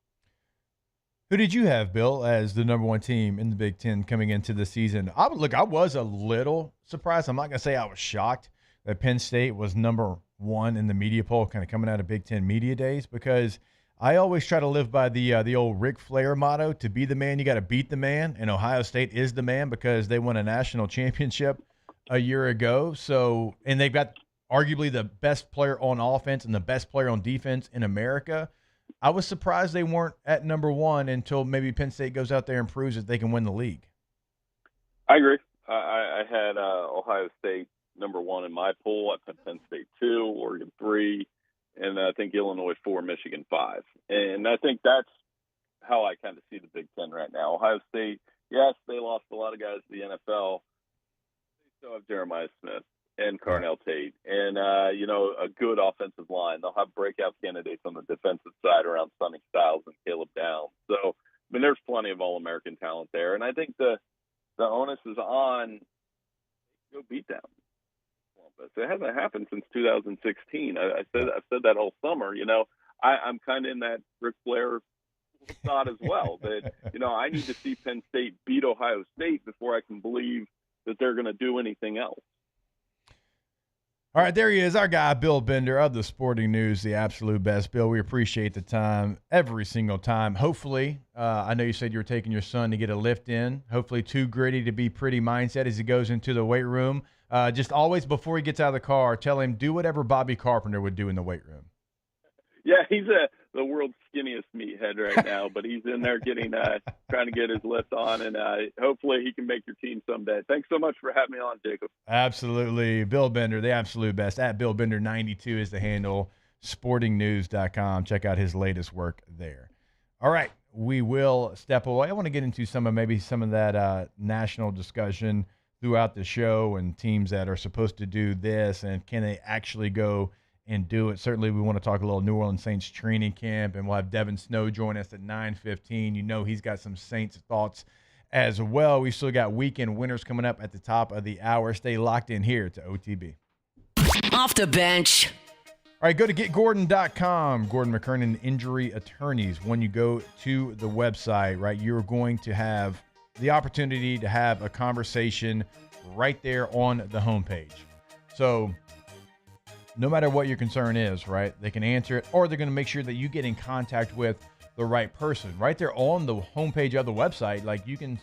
Speaker 4: Who did you have, Bill, as the number 1 team in the Big Ten coming into the season? I was a little surprised. I'm not going to say I was shocked that Penn State was number 1 in the media poll, kind of coming out of Big Ten media days, because I always try to live by the old Ric Flair motto: to be the man, you got to beat the man. And Ohio State is the man because they won a national championship a year ago. So, and they've got arguably the best player on offense and the best player on defense in America. I was surprised they weren't at number 1 until maybe Penn State goes out there and proves that they can win the league.
Speaker 17: I agree. I had Ohio State number 1 in my poll. I put Penn State 2, Oregon 3, and I think Illinois 4, Michigan 5. And I think that's how I kind of see the Big Ten right now. Ohio State, yes, they lost a lot of guys to the NFL. They still have Jeremiah Smith and Carnell Tate and, a good offensive line. They'll have breakout candidates on the defensive side around Sonny Styles and Caleb Downs. So, I mean, there's plenty of All-American talent there. And I think the onus is on go beat them. It hasn't happened since 2016. I've said that all summer. I'm kind of in that Ric Flair thought as well. That I need to see Penn State beat Ohio State before I can believe that they're going to do anything else.
Speaker 4: All right, there he is, our guy, Bill Bender of the Sporting News, the absolute best. Bill, we appreciate the time every single time. Hopefully, I know you said you were taking your son to get a lift in. Hopefully, too gritty to be pretty mindset as he goes into the weight room. Just always, before he gets out of the car, tell him, do whatever Bobby Carpenter would do in the weight room.
Speaker 17: Yeah, he's the world's skinniest meathead right now, but he's in there getting trying to get his lift on, and hopefully he can make your team someday. Thanks so much for having me on, Jacob.
Speaker 4: Absolutely. Bill Bender, the absolute best. At Bill Bender 92 is the handle. sportingnews.com. Check out his latest work there. All right, we will step away. I want to get into some of that national discussion throughout the show and teams that are supposed to do this, and can they actually go and do it. Certainly we want to talk a little New Orleans Saints training camp, and we'll have Devin Snow join us at 9:15. He's got some Saints thoughts as well. We still got weekend winners coming up at the top of the hour. Stay locked in here to OTB.
Speaker 2: Off the bench.
Speaker 4: All right, go to getgordon.com. Gordon McKernan Injury Attorneys. When you go to the website, right, you're going to have the opportunity to have a conversation right there on the homepage. So no matter what your concern is, right, they can answer it, or they're going to make sure that you get in contact with the right person. Right there on the homepage of the website, like you can,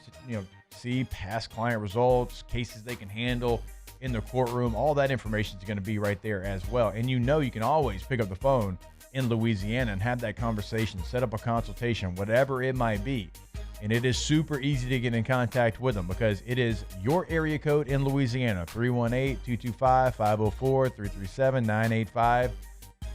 Speaker 4: see past client results, cases they can handle in the courtroom. All that information is going to be right there as well. And you can always pick up the phone in Louisiana and have that conversation, set up a consultation, whatever it might be. And it is super easy to get in contact with them because it is your area code in Louisiana, 318-225-504, 337-985.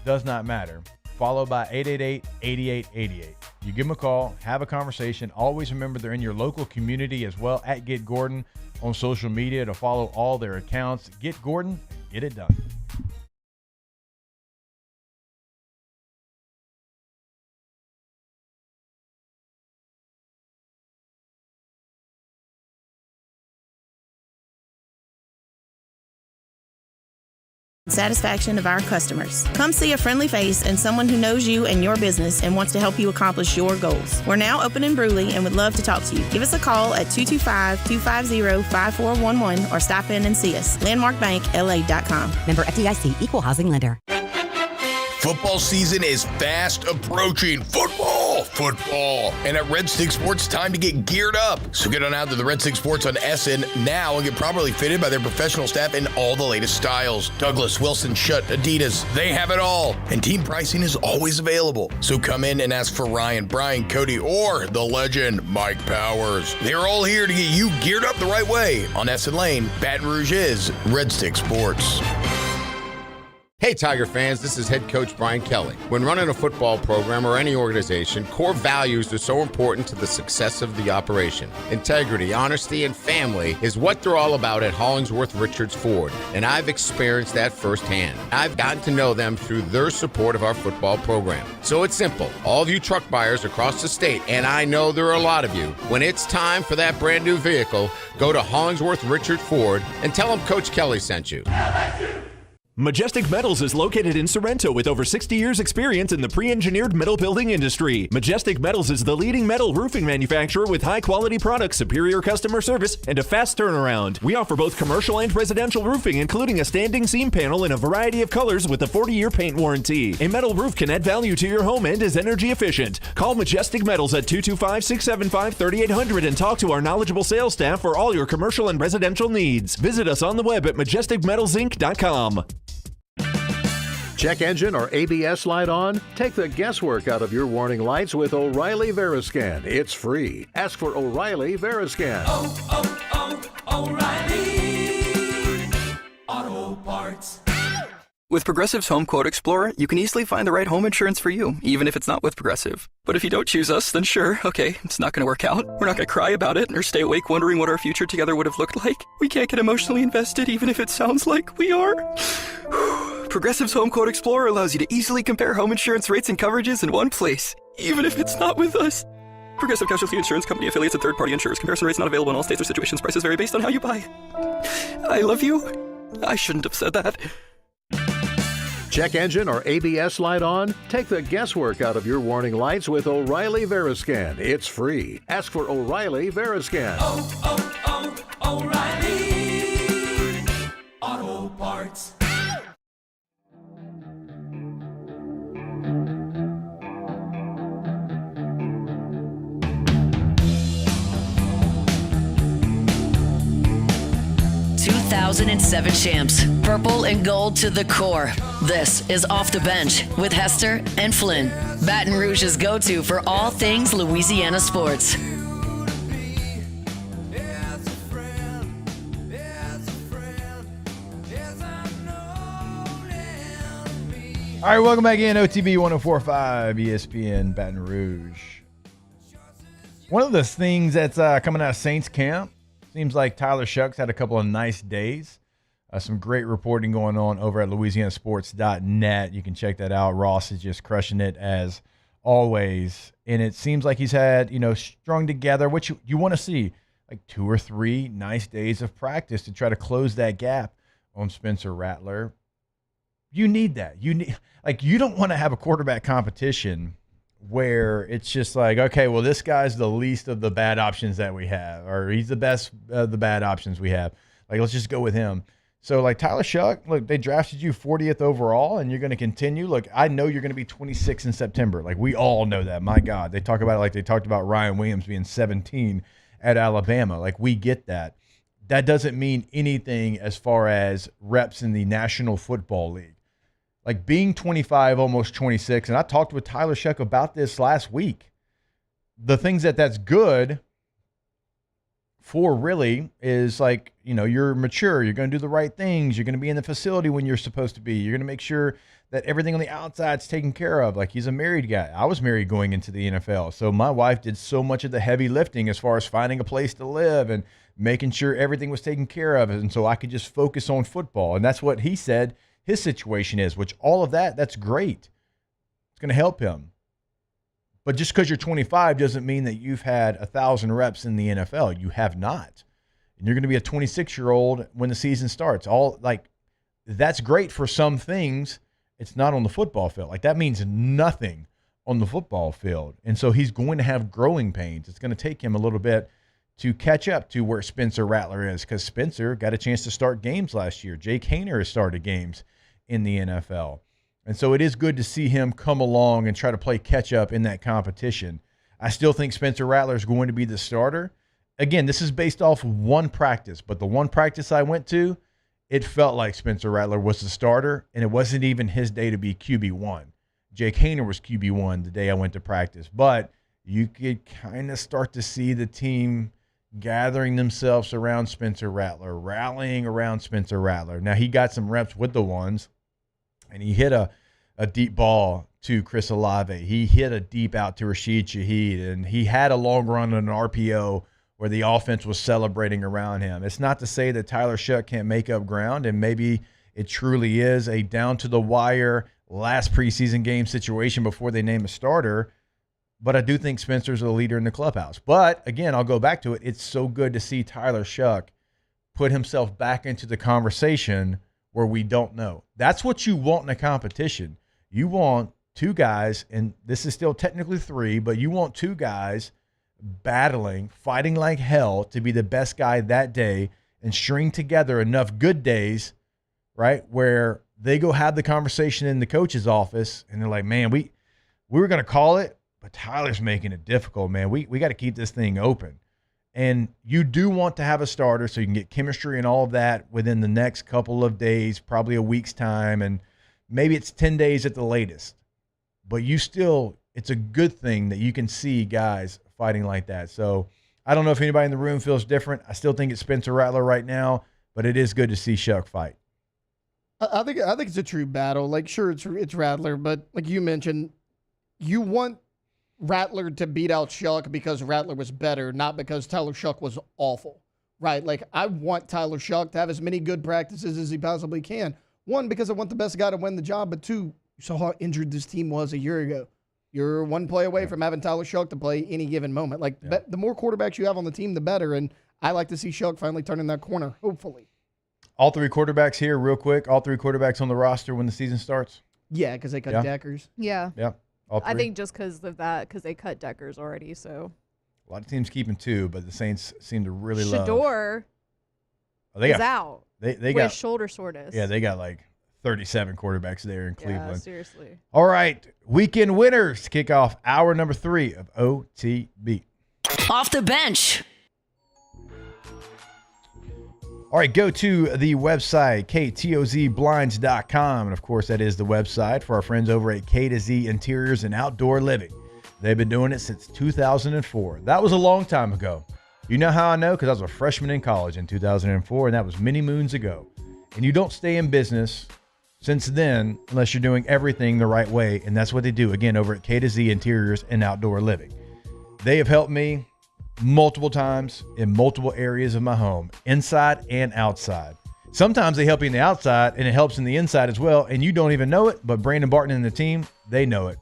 Speaker 4: Does not matter. Followed by 888-8888. You give them a call, have a conversation. Always remember they're in your local community as well at Get Gordon on social media to follow all their accounts. Get Gordon, get it done.
Speaker 7: Satisfaction of our customers. Come see a friendly face and someone who knows you and your business and wants to help you accomplish your goals. We're now open in Brewley and would love to talk to you. Give us a call at 225-250-5411 or stop in and see us. LandmarkBankLA.com.
Speaker 5: Member FDIC, Equal Housing Lender.
Speaker 18: Football season is fast approaching. Football. And at Red Stick Sports, time to get geared up. So get on out to the Red Stick Sports on Essen now and get properly fitted by their professional staff in all the latest styles. Douglas, Wilson, Schutt, Adidas, they have it all. And team pricing is always available. So come in and ask for Ryan, Brian, Cody, or the legend, Mike Powers. They're all here to get you geared up the right way. On Essen Lane, Baton Rouge is Red Stick Sports.
Speaker 19: Hey Tiger fans, this is head coach Brian Kelly. When running a football program or any organization, core values are so important to the success of the operation. Integrity, honesty, and family is what they're all about at Hollingsworth Richards Ford, and I've experienced that firsthand. I've gotten to know them through their support of our football program. So it's simple. All of you truck buyers across the state, and I know there are a lot of you, when it's time for that brand new vehicle, go to Hollingsworth Richards Ford and tell them Coach Kelly sent you.
Speaker 20: Majestic Metals is located in Sorrento with over 60 years experience in the pre-engineered metal building industry. Majestic Metals is the leading metal roofing manufacturer with high-quality products, superior customer service, and a fast turnaround. We offer both commercial and residential roofing, including a standing seam panel in a variety of colors with a 40-year paint warranty. A metal roof can add value to your home and is energy efficient. Call Majestic Metals at 225-675-3800 and talk to our knowledgeable sales staff for all your commercial and residential needs. Visit us on the web at majesticmetalsinc.com.
Speaker 21: Check engine or ABS light on? Take the guesswork out of your warning lights with O'Reilly Veriscan. It's free. Ask for O'Reilly Veriscan.
Speaker 16: O'Reilly Auto Parts.
Speaker 22: With Progressive's Home Quote Explorer, you can easily find the right home insurance for you, even if it's not with Progressive. But if you don't choose us, then sure, okay, it's not going to work out. We're not going to cry about it or stay awake wondering what our future together would have looked like. We can't get emotionally invested, even if it sounds like we are. Progressive's Home Quote Explorer allows you to easily compare home insurance rates and coverages in one place, even if it's not with us. Progressive Casualty Insurance Company affiliates and third-party insurers. Comparison rates not available in all states or situations. Prices vary based on how you buy. I love you. I shouldn't have said that.
Speaker 21: Check engine or ABS light on? Take the guesswork out of your warning lights with O'Reilly Veriscan. It's free. Ask for O'Reilly Veriscan.
Speaker 16: O'Reilly Auto Parts.
Speaker 2: ...2007 champs, purple and gold to the core. This is Off the Bench with Hester and Flynn, Baton Rouge's go-to for all things Louisiana sports.
Speaker 4: All right, welcome back in. OTB 104.5 ESPN Baton Rouge. One of the things that's coming out of Saints camp, seems like Tyler Shucks had a couple of nice days. Some great reporting going on over at LouisianaSports.net. You can check that out. Ross is just crushing it as always. And it seems like he's had, strung together, which you want to see. like 2 or 3 nice days of practice to try to close that gap on Spencer Rattler. You need that. You don't want to have a quarterback competition where it's just like, okay, well, this guy's the least of the bad options that we have, or he's the best of the bad options we have. Like, let's just go with him. So, like, Tyler Shuck, look, they drafted you 40th overall, and you're going to continue. Look, I know you're going to be 26 in September. Like, we all know that. My God. They talk about it like they talked about Ryan Williams being 17 at Alabama. Like, we get that. That doesn't mean anything as far as reps in the National Football League. Like, being 25, almost 26, and I talked with Tyler Shuck about this last week. The things that's good for really is, like, you know, you're mature, you're going to do the right things, you're going to be in the facility when you're supposed to be, you're going to make sure that everything on the outside's taken care of. Like, he's a married guy. I was married going into the NFL, so my wife did so much of the heavy lifting as far as finding a place to live and making sure everything was taken care of, and so I could just focus on football. And that's what he said his situation is, which all of that's great. It's going to help him. But just because you're 25 doesn't mean that you've had 1,000 reps in the NFL. You have not. And you're going to be a 26-year-old when the season starts. That's great for some things. It's not on the football field. Like, that means nothing on the football field. And so he's going to have growing pains. It's going to take him a little bit to catch up to where Spencer Rattler is, because Spencer got a chance to start games last year. Jake Haener has started games in the NFL. And so it is good to see him come along and try to play catch up in that competition. I still think Spencer Rattler is going to be the starter. Again, this is based off one practice, but the one practice I went to, it felt like Spencer Rattler was the starter, and it wasn't even his day to be QB1. Jake Haener was QB1 the day I went to practice. But you could kind of start to see the team gathering themselves around Spencer Rattler, rallying around Spencer Rattler. Now, he got some reps with the ones, and he hit a deep ball to Chris Olave. He hit a deep out to Rashid Shaheed, and he had a long run on an RPO where the offense was celebrating around him. It's not to say that Tyler Shuck can't make up ground, and maybe it truly is a down-to-the-wire last preseason game situation before they name a starter, but I do think Spencer's a leader in the clubhouse. But, again, I'll go back to it. It's so good to see Tyler Shuck put himself back into the conversation where we don't know. That's what you want in a competition. You want 2 guys, and this is still technically 3, but you want 2 guys battling, fighting like hell to be the best guy that day and string together enough good days, right, where they go have the conversation in the coach's office, and they're like, man, we were going to call it, but Tyler's making it difficult, man. We got to keep this thing open. And you do want to have a starter so you can get chemistry and all of that within the next couple of days, probably a week's time, and maybe it's 10 days at the latest. But it's a good thing that you can see guys fighting like that. So I don't know if anybody in the room feels different. I still think it's Spencer Rattler right now, but it is good to see Shuck fight.
Speaker 1: I think it's a true battle. Like, sure, it's Rattler, but like you mentioned, you want Rattler to beat out Shuck because Rattler was better, not because Tyler Shuck was awful, right? Like, I want Tyler Shuck to have as many good practices as he possibly can. 1, because I want the best guy to win the job, but 2, you saw how injured this team was a year ago. You're 1 play away from having Tyler Shuck to play any given moment. Like, the more quarterbacks you have on the team, the better, and I like to see Shuck finally turning that corner, hopefully.
Speaker 4: All 3 quarterbacks here, real quick. All 3 quarterbacks on the roster when the season starts?
Speaker 1: Yeah, because they cut Deckers.
Speaker 3: Yeah.
Speaker 4: Yeah. All 3?
Speaker 3: I think just because of that, because they cut Deckers already, so.
Speaker 4: A lot of teams keeping 2, but the Saints seem to really love.
Speaker 3: Shador is out.
Speaker 4: They got
Speaker 3: shoulder soreness.
Speaker 4: Yeah, they got like 37 quarterbacks there in Cleveland.
Speaker 3: Yeah, seriously.
Speaker 4: All right, weekend winners kick off hour number 3 of OTB.
Speaker 2: Off the bench.
Speaker 4: All right, go to the website, ktozblinds.com. And, of course, that is the website for our friends over at K to Z Interiors and Outdoor Living. They've been doing it since 2004. That was a long time ago. You know how I know? Because I was a freshman in college in 2004, and that was many moons ago. And you don't stay in business since then unless you're doing everything the right way, and that's what they do, again, over at K to Z Interiors and Outdoor Living. They have helped me multiple times in multiple areas of my home, inside and outside. Sometimes they help you in the outside and it helps in the inside as well, and you don't even know it, but Brandon Barton and the team, they know it.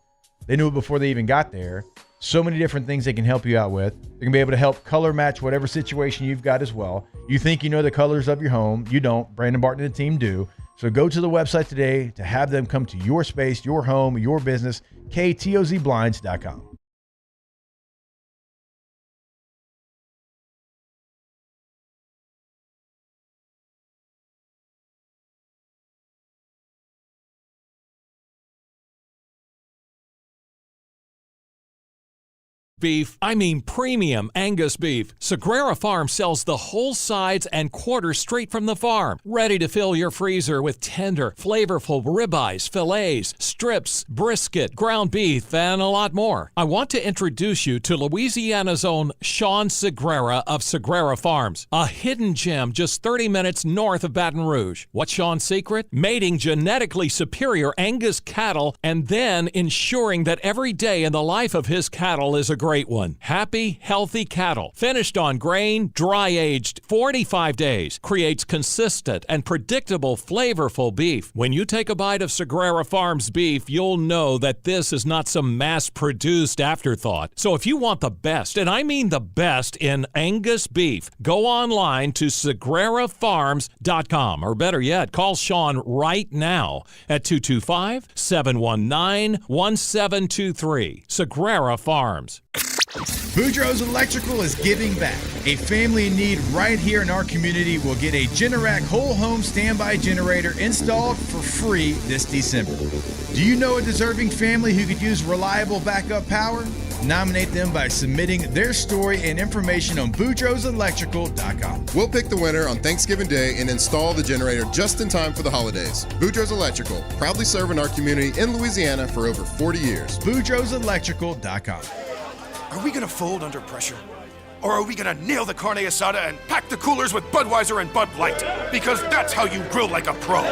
Speaker 4: They knew it before they even got there. So many different things they can help you out with. They're going to be able to help color match whatever situation you've got as well. You think you know the colors of your home. You don't. Brandon Barton and the team do. So go to the website today to have them come to your space, your home, your business, ktozblinds.com.
Speaker 9: Beef, I mean premium Angus beef. Sagrera Farm sells the whole sides and quarters straight from the farm, ready to fill your freezer with tender, flavorful ribeyes, fillets, strips, brisket, ground beef, and a lot more. I want to introduce you to Louisiana's own Sean Sagrera of Sagrera Farms, a hidden gem just 30 minutes north of Baton Rouge. What's Sean's secret? Mating genetically superior Angus cattle and then ensuring that every day in the life of his cattle is a great one. Happy, healthy cattle, finished on grain, dry-aged 45 days, creates consistent and predictable, flavorful beef. When you take a bite of Sagrera Farms beef, you'll know that this is not some mass-produced afterthought. So if you want the best, and I mean the best in Angus beef, go online to sagrerafarms.com, or better yet, call Sean right now at 225-719-1723. Sagrera Farms.
Speaker 10: Boudreaux's Electrical is giving back. A family in need right here in our community will get a Generac whole home standby generator installed for free this December. Do you know a deserving family who could use reliable backup power? Nominate them by submitting their story and information on BoudreauxElectrical.com.
Speaker 23: We'll pick the winner on Thanksgiving Day and install the generator just in time for the holidays. Boudreaux's Electrical, proudly serving our community in Louisiana for over 40 years.
Speaker 10: BoudreauxElectrical.com.
Speaker 24: Are we going to fold under pressure? Or are we going to nail the carne asada and pack the coolers with Budweiser and Bud Light? Because that's how you grill like a pro.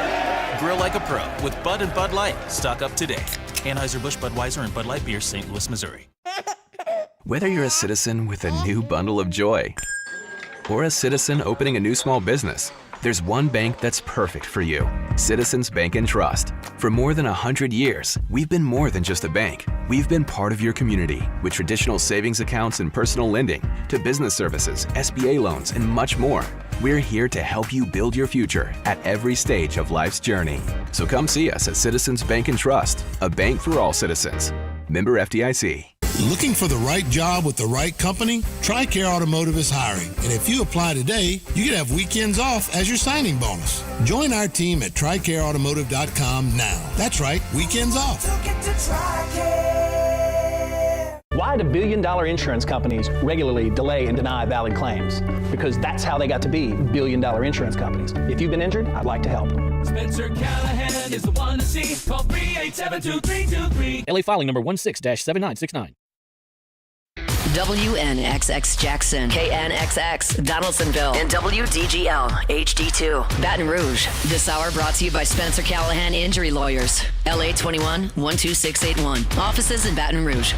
Speaker 25: Grill like a pro with Bud and Bud Light. Stock up today. Anheuser-Busch, Budweiser, and Bud Light Beer, St. Louis, Missouri.
Speaker 26: Whether you're a citizen with a new bundle of joy or a citizen opening a new small business, there's one bank that's perfect for you. Citizens Bank and Trust. For more than 100 years, we've been more than just a bank. We've been part of your community with traditional savings accounts and personal lending to business services, SBA loans, and much more. We're here to help you build your future at every stage of life's journey. So come see us at Citizens Bank and Trust, a bank for all citizens. Member FDIC.
Speaker 27: Looking for the right job with the right company? TRICARE Automotive is hiring, and if you apply today, you can have weekends off as your signing bonus. Join our team at TRICAREAutomotive.com now. That's right, weekends off.
Speaker 28: Why do billion-dollar insurance companies regularly delay and deny valid claims? Because that's how they got to be billion-dollar insurance companies. If you've been injured, I'd like to help.
Speaker 29: Spencer Callahan is the one to see. Call 387-2323.
Speaker 30: LA filing number 16-7969.
Speaker 2: WNXX Jackson, KNXX Donaldsonville, and WDGL HD2 Baton Rouge. This hour brought to you by Spencer Callahan Injury Lawyers. LA 21 12681. Offices in Baton Rouge.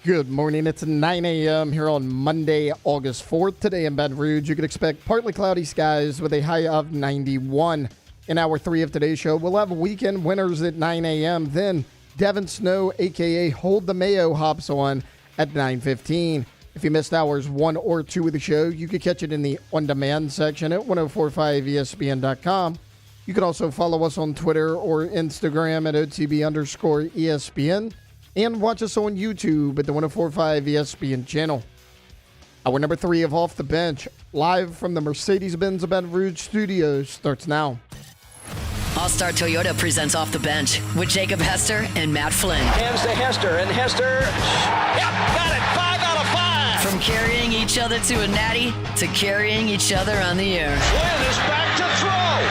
Speaker 1: Good morning. It's 9 a.m. here on Monday, August 4th. Today in Baton Rouge, you can expect partly cloudy skies with a high of 91. In hour 3 of today's show, we'll have weekend winners at 9 a.m. Then Devin Snow, a.k.a. Hold the Mayo, hops on at 9:15. If you missed hours 1 or 2 of the show, you can catch it in the on-demand section at 1045ESPN.com. You can also follow us on Twitter or Instagram at OTB_ESPN. And watch us on YouTube at the 1045 ESPN channel. Hour number 3 of Off the Bench, live from the Mercedes-Benz of Baton Rouge studios, starts now.
Speaker 2: All-Star Toyota presents Off the Bench with Jacob Hester and Matt Flynn.
Speaker 31: Hands to Hester, and Hester, yep, got it, 5 out of 5.
Speaker 2: From carrying each other to a natty to carrying each other on the air.
Speaker 31: Flynn is back to throw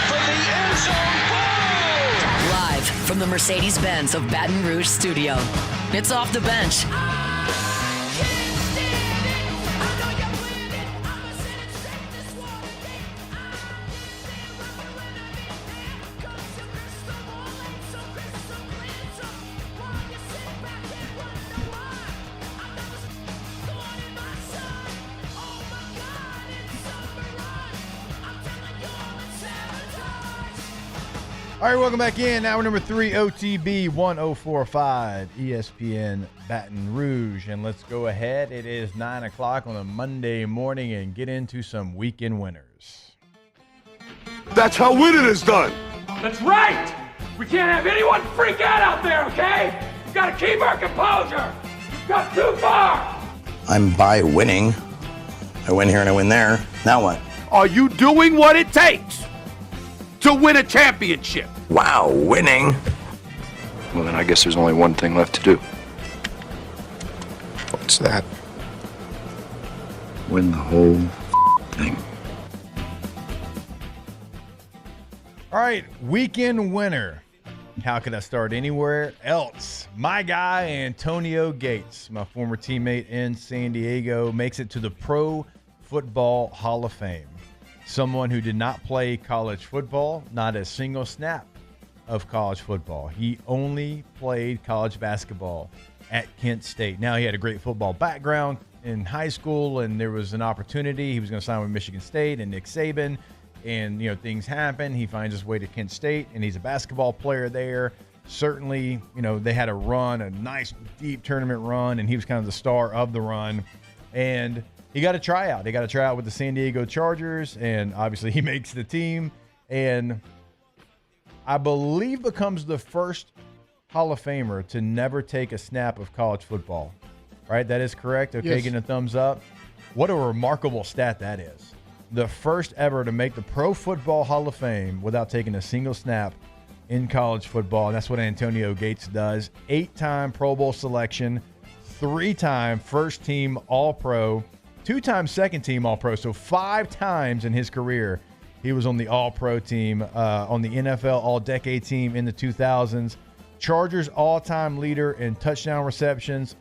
Speaker 31: from the end zone.
Speaker 2: Live from the Mercedes-Benz of Baton Rouge studio, it's Off the Bench.
Speaker 4: All right, welcome back in. Hour number 3, OTB 104.5, ESPN Baton Rouge. And let's go ahead. It is 9 o'clock on a Monday morning and get into some weekend winners.
Speaker 5: That's how winning is done.
Speaker 29: That's right! We can't have anyone freak out there, okay? We've got to keep our composure. We've got too far.
Speaker 6: I'm by winning. I win here and I win there. Now what?
Speaker 5: Are you doing what it takes to win a championship?
Speaker 6: Wow, winning.
Speaker 7: Well, then I guess there's only one thing left to do.
Speaker 6: What's that?
Speaker 7: Win the whole thing.
Speaker 4: All right, weekend winner. How could I start anywhere else? My guy, Antonio Gates, my former teammate in San Diego, makes it to the Pro Football Hall of Fame. Someone who did not play college football, not a single snap of college football. He only played college basketball at Kent State. Now, he had a great football background in high school, and there was an opportunity. He was going to sign with Michigan State and Nick Saban, and, things happen. He finds his way to Kent State, and he's a basketball player there. Certainly, they had a nice, deep tournament run, and he was kind of the star of the run. And he got a tryout. He got a tryout with the San Diego Chargers, and obviously he makes the team. And I believe becomes the first Hall of Famer to never take a snap of college football. Right? That is correct? Okay,
Speaker 1: yes.
Speaker 4: Getting a thumbs up. What a remarkable stat that is. The first ever to make the Pro Football Hall of Fame without taking a single snap in college football. And that's what Antonio Gates does. 8-time Pro Bowl selection, 3-time first-team All-Pro, 2-time second-team All-Pro. So 5 times in his career he was on the All-Pro team, on the NFL All-Decade team in the 2000s. Chargers all-time leader in touchdown receptions,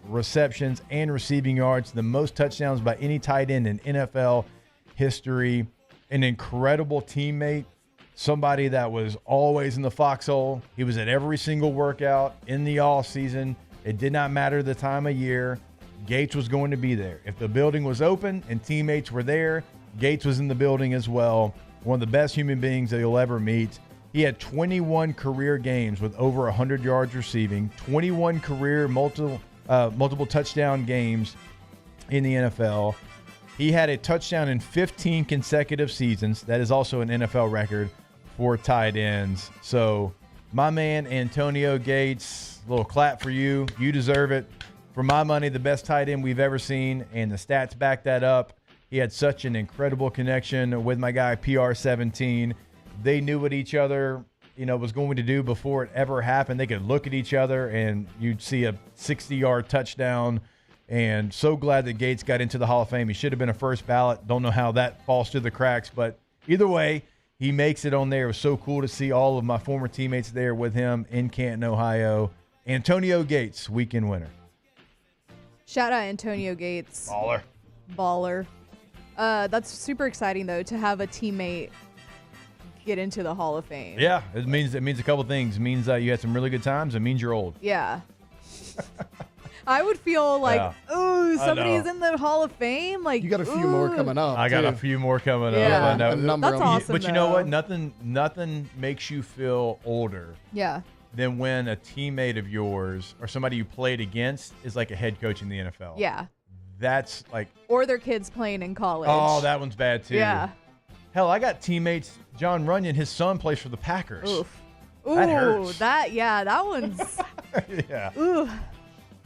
Speaker 4: and receiving yards. The most touchdowns by any tight end in NFL history. An incredible teammate. Somebody that was always in the foxhole. He was at every single workout in the off-season. It did not matter the time of year. Gates was going to be there. If the building was open and teammates were there, Gates was in the building as well. One of the best human beings that you'll ever meet. He had 21 career games with over 100 yards receiving, 21 career multiple touchdown games in the NFL. He had a touchdown in 15 consecutive seasons. That is also an NFL record for tight ends. So my man, Antonio Gates, a little clap for you. You deserve it. For my money, the best tight end we've ever seen, and the stats back that up. He had such an incredible connection with my guy, PR17. They knew what each other, was going to do before it ever happened. They could look at each other, and you'd see a 60-yard touchdown. And so glad that Gates got into the Hall of Fame. He should have been a first ballot. Don't know how that falls through the cracks, but either way, he makes it on there. It was so cool to see all of my former teammates there with him in Canton, Ohio. Antonio Gates, weekend winner.
Speaker 3: Shout out Antonio Gates.
Speaker 4: Baller.
Speaker 3: That's super exciting, though, to have a teammate get into the Hall of Fame.
Speaker 4: Yeah, it means a couple things. It means you had some really good times. It means you're old.
Speaker 3: Yeah. I would feel like, ooh, somebody's in the Hall of Fame. Like,
Speaker 1: you got a few more coming up.
Speaker 4: I got a few more coming
Speaker 3: yeah.
Speaker 4: up.
Speaker 1: A number
Speaker 3: That's
Speaker 1: of
Speaker 3: awesome.
Speaker 4: But you know what? Nothing makes you feel older.
Speaker 3: Yeah.
Speaker 4: Than when a teammate of yours or somebody you played against is like a head coach in the NFL.
Speaker 3: Yeah.
Speaker 4: That's like.
Speaker 3: Or their kids playing in college.
Speaker 4: Oh, that one's bad too.
Speaker 3: Yeah.
Speaker 4: Hell, I got teammates. John Runyon, his son plays for the Packers.
Speaker 3: Oof.
Speaker 4: That hurts.
Speaker 3: That one's.
Speaker 4: Yeah.
Speaker 3: Ooh.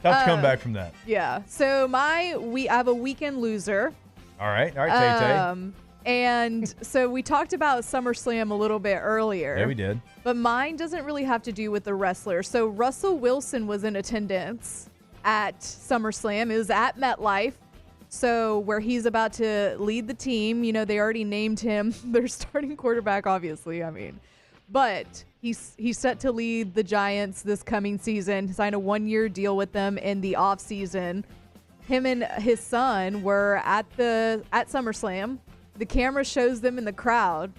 Speaker 4: Tough to come back from that.
Speaker 3: Yeah. So I have a weekend loser.
Speaker 4: All right, Tay-Tay.
Speaker 3: And so we talked about SummerSlam a little bit earlier.
Speaker 4: Yeah, we did.
Speaker 3: But mine doesn't really have to do with the wrestler. So Russell Wilson was in attendance at SummerSlam. It was at MetLife. So where he's about to lead the team. They already named him their starting quarterback, obviously. But he's set to lead the Giants this coming season. Signed a 1-year deal with them in the offseason. Him and his son were at SummerSlam. The camera shows them in the crowd.